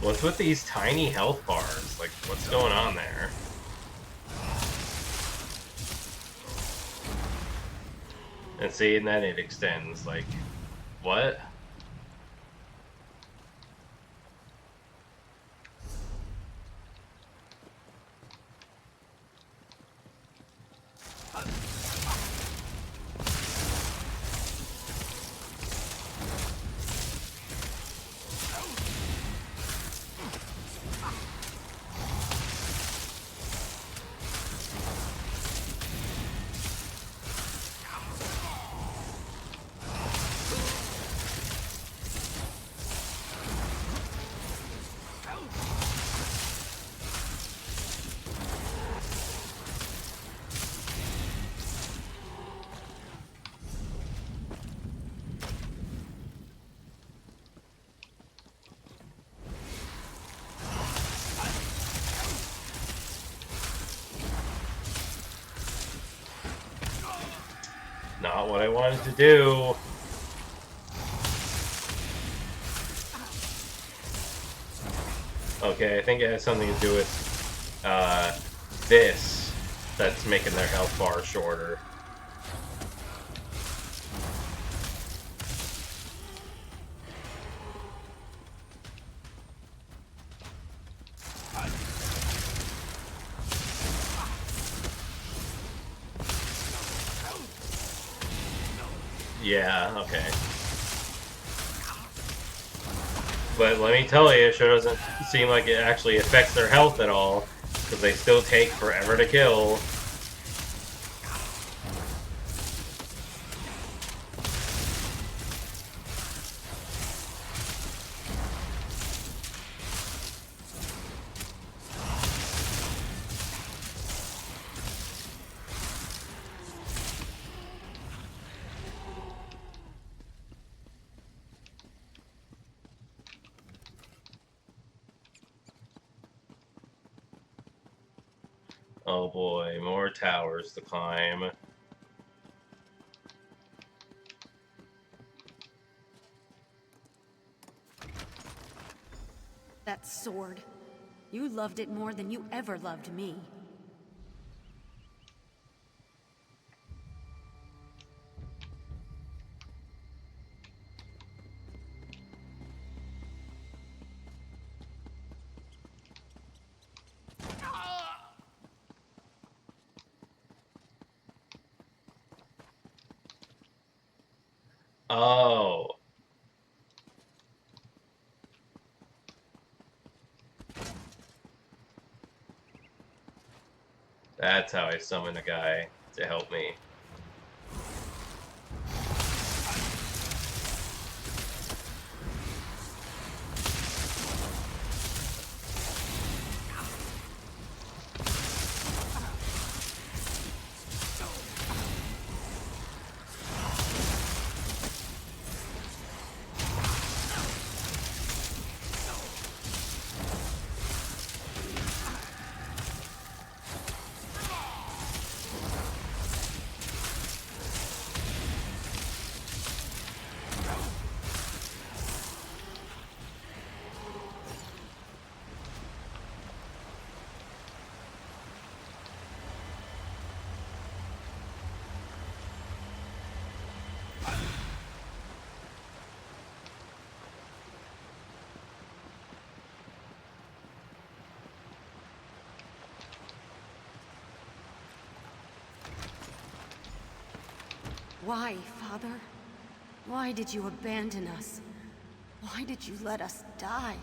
What's with these tiny health bars? Like, what's going on there? And see, and then it extends. Like, what? Not what I wanted to do. Okay, I think it has something to do with this. that's making their health bar shorter. Yeah, okay. But let me tell you, it sure doesn't seem like it actually affects their health at all, because they still take forever to kill. Oh boy, more towers to climb. That sword. You loved it more than you ever loved me. Oh. That's how I summon a guy to help me. Why, Father? Why did you abandon us? Why did you let us die?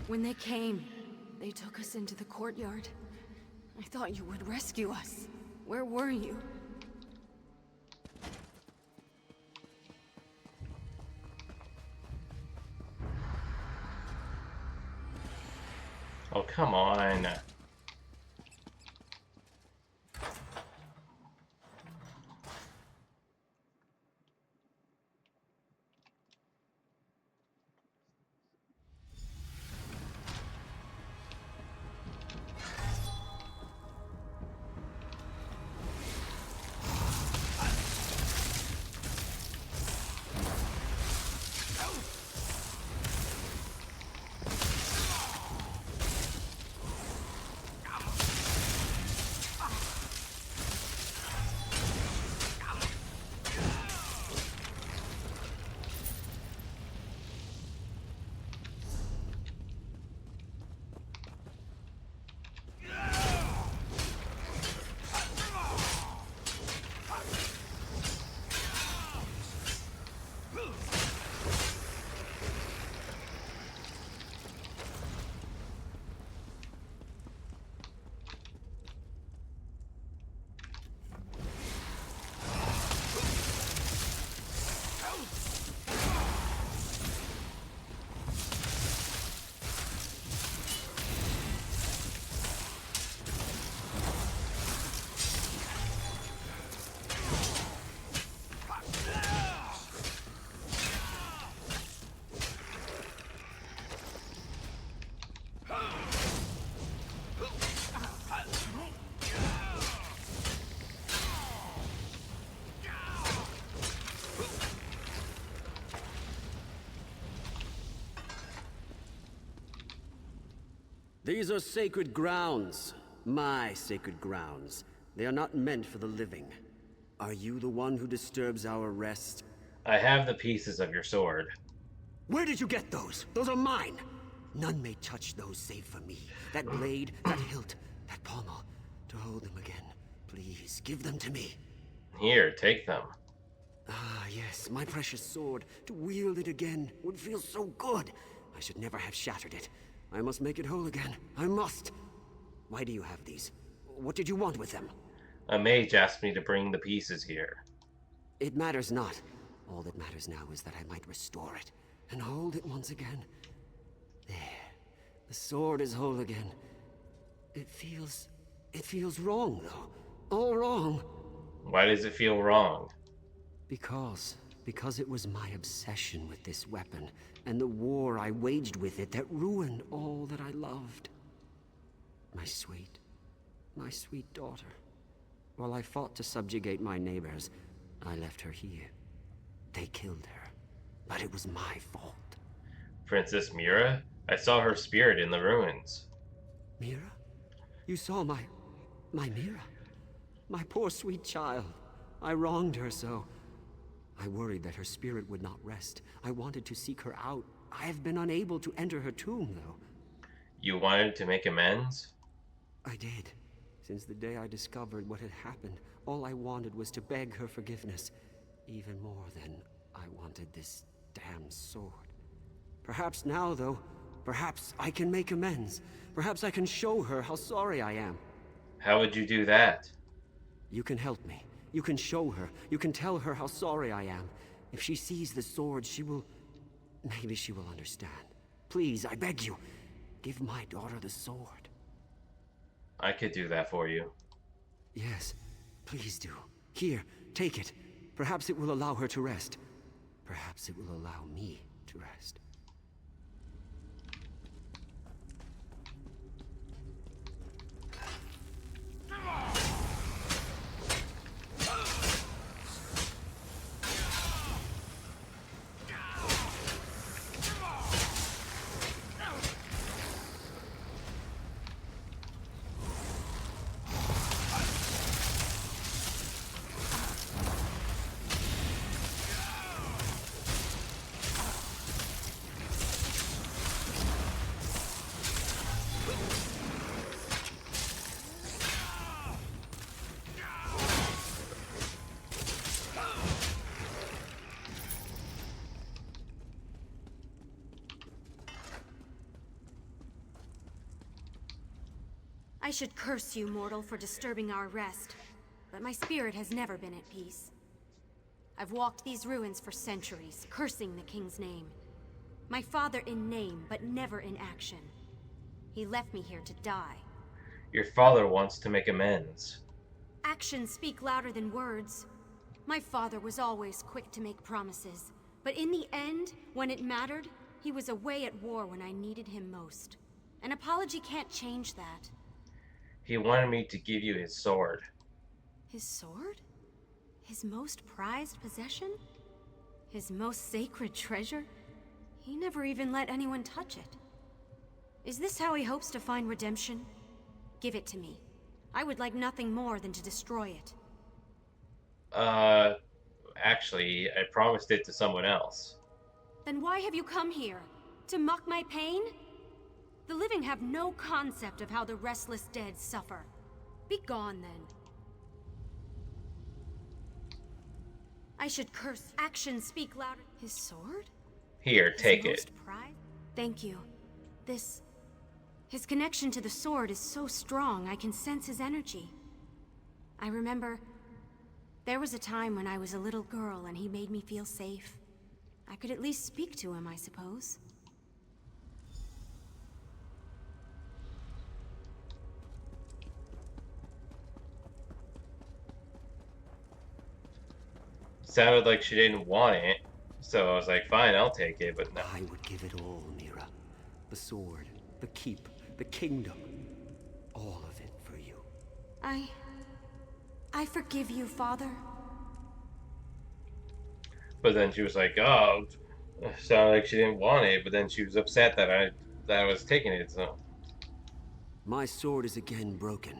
When they came, they took us into the courtyard. I thought you would rescue us. Where were you? Oh, come on. These are sacred grounds. My sacred grounds. They are not meant for the living. Are you the one who disturbs our rest? I have the pieces of your sword. Where did you get those? Those are mine. None may touch those save for me. That blade, that hilt, that pommel. To hold them again. Please, give them to me. Here, take them. Ah, yes, my precious sword. To wield it again would feel so good. I should never have shattered it. I must make it whole again. I must. Why do you have these? What did you want with them? A mage asked me to bring the pieces here. It matters not. All that matters now is that I might restore it and hold it once again. There. The sword is whole again. It feels wrong, though. All wrong. Why does it feel wrong? Because it was my obsession with this weapon, and the war I waged with it that ruined all that I loved. My sweet daughter. While I fought to subjugate my neighbors, I left her here. They killed her, but it was my fault. Princess Mira? I saw her spirit in the ruins. Mira? You saw my Mira? My poor sweet child. I wronged her so. I worried that her spirit would not rest. I wanted to seek her out. I have been unable to enter her tomb, though. You wanted to make amends? I did. Since the day I discovered what had happened, all I wanted was to beg her forgiveness. Even more than I wanted this damn sword. Perhaps now, though, perhaps I can make amends. Perhaps I can show her how sorry I am. How would you do that? You can help me. You can show her. You can tell her how sorry I am. If she sees the sword, maybe she will understand. Please, I beg you, give my daughter the sword. I could do that for you. Yes, please do. Here, take it. Perhaps it will allow her to rest. Perhaps it will allow me to rest. I should curse you, mortal, for disturbing our rest, but my spirit has never been at peace. I've walked these ruins for centuries, cursing the king's name. My father in name, but never in action. He left me here to die. Your father wants to make amends. Actions speak louder than words. My father was always quick to make promises, but in the end, when it mattered, he was away at war when I needed him most. An apology can't change that. He wanted me to give you his sword. His sword? His most prized possession? His most sacred treasure? He never even let anyone touch it. Is this how he hopes to find redemption? Give it to me. I would like nothing more than to destroy it. Actually, I promised it to someone else. Then why have you come here? To mock my pain? The living have no concept of how the restless dead suffer. Be gone, then. I should curse. Actions speak louder. His sword? Here, take it. Most pride? Thank you. His connection to the sword is so strong, I can sense his energy. I remember there was a time when I was a little girl and he made me feel safe. I could at least speak to him, I suppose. Sounded like she didn't want it, so I was like, fine, I'll take it, but no. I would give it all, Mira. The sword, the keep, the kingdom. All of it for you. I forgive you, Father. But then she was like, oh, sounded like she didn't want it, but then she was upset that I was taking it, so. My sword is again broken,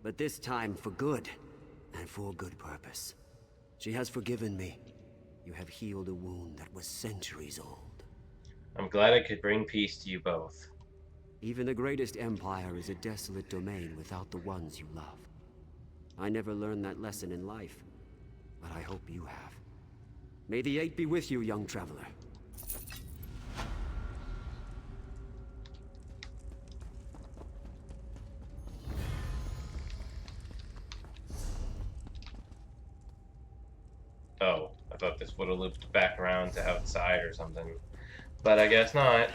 but this time for good, and for good purpose. She has forgiven me. You have healed a wound that was centuries old. I'm glad I could bring peace to you both. Even the greatest empire is a desolate domain without the ones you love. I never learned that lesson in life, but I hope you have. May the Eight be with you, young traveler. Oh, I thought this would have looped back around to outside or something. But I guess not.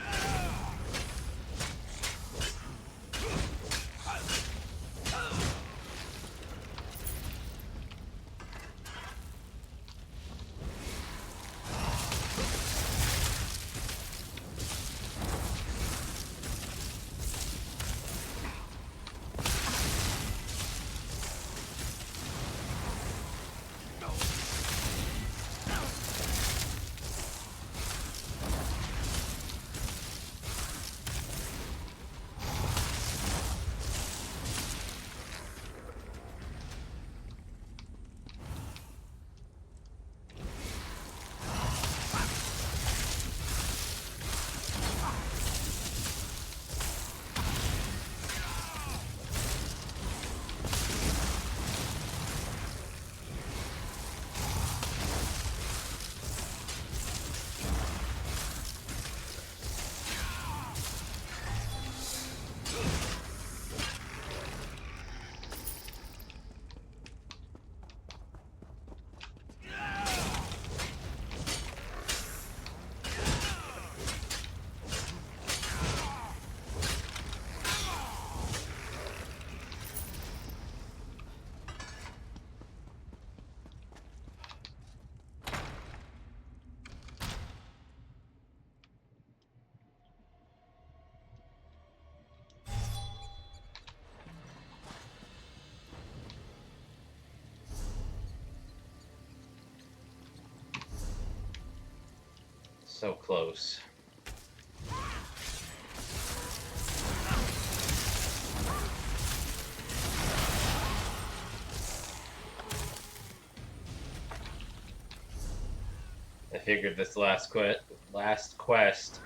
So close. I figured this last quest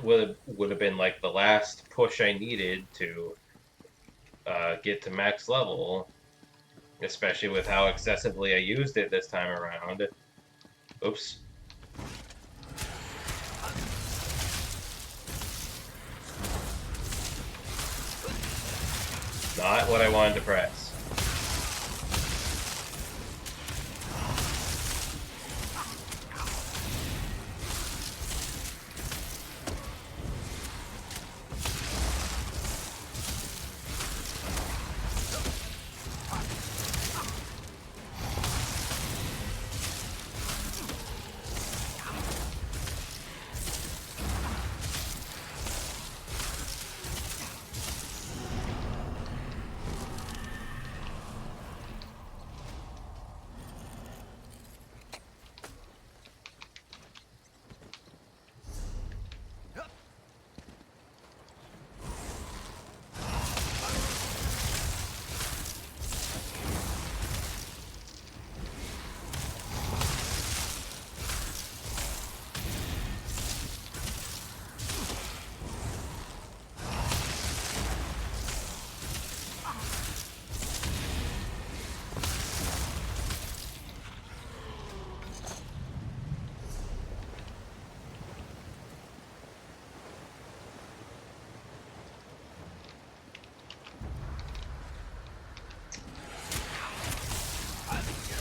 would have been like the last push I needed to get to max level, especially with how excessively I used it this time around. Oops. Not what I wanted to press.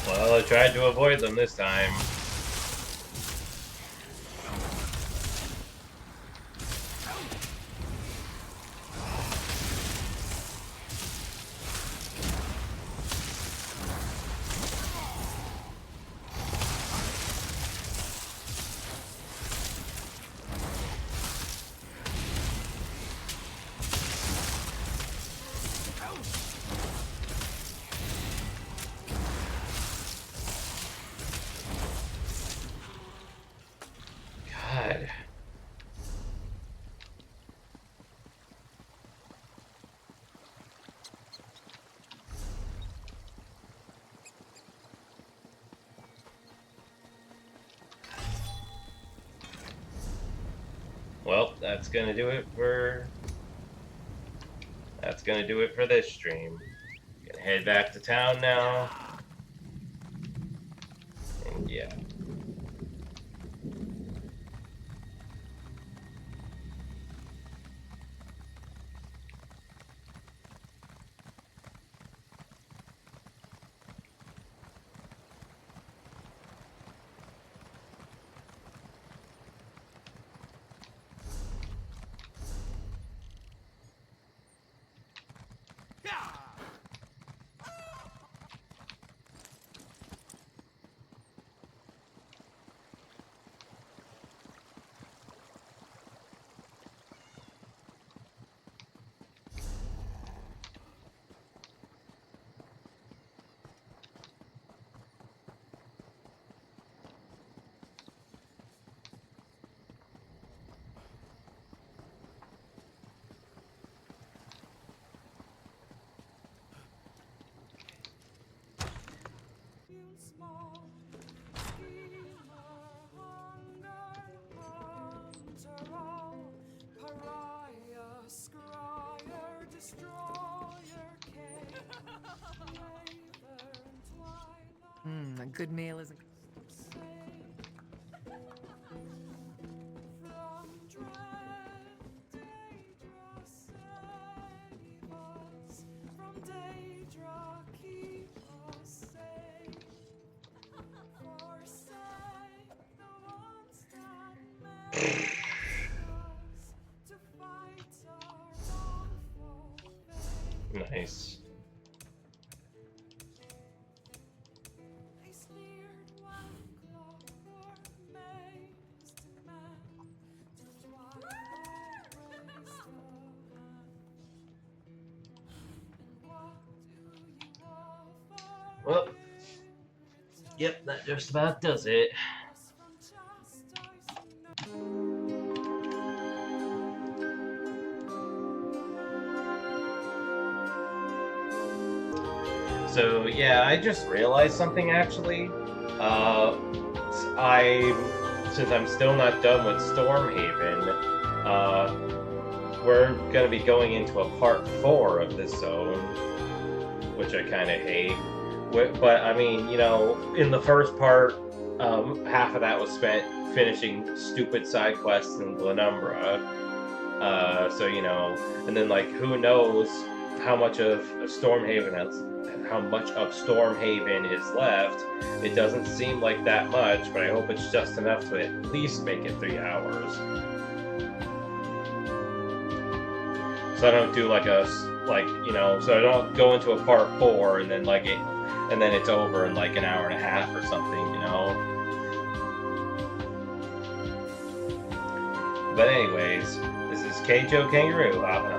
Well, I tried to avoid them this time. well, that's gonna do it for this stream. Gonna head back to town now. And yeah. A good meal isn't. Nice. Well, yep, that just about does it. So yeah, I just realized something actually. Since I'm still not done with Stormhaven, we're gonna be going into a part 4 of this zone, which I kind of hate. But I mean, you know, in the first part, half of that was spent finishing stupid side quests in Glenumbra. So you know, and then like, who knows how much of Stormhaven is left. It doesn't seem like that much, but I hope it's just enough to at least make it 3 hours. So I don't do like so I don't go into a part 4 and then and then it's over in like an hour and a half or something, you know? But anyways, this is K. Joe Kangaroo hopping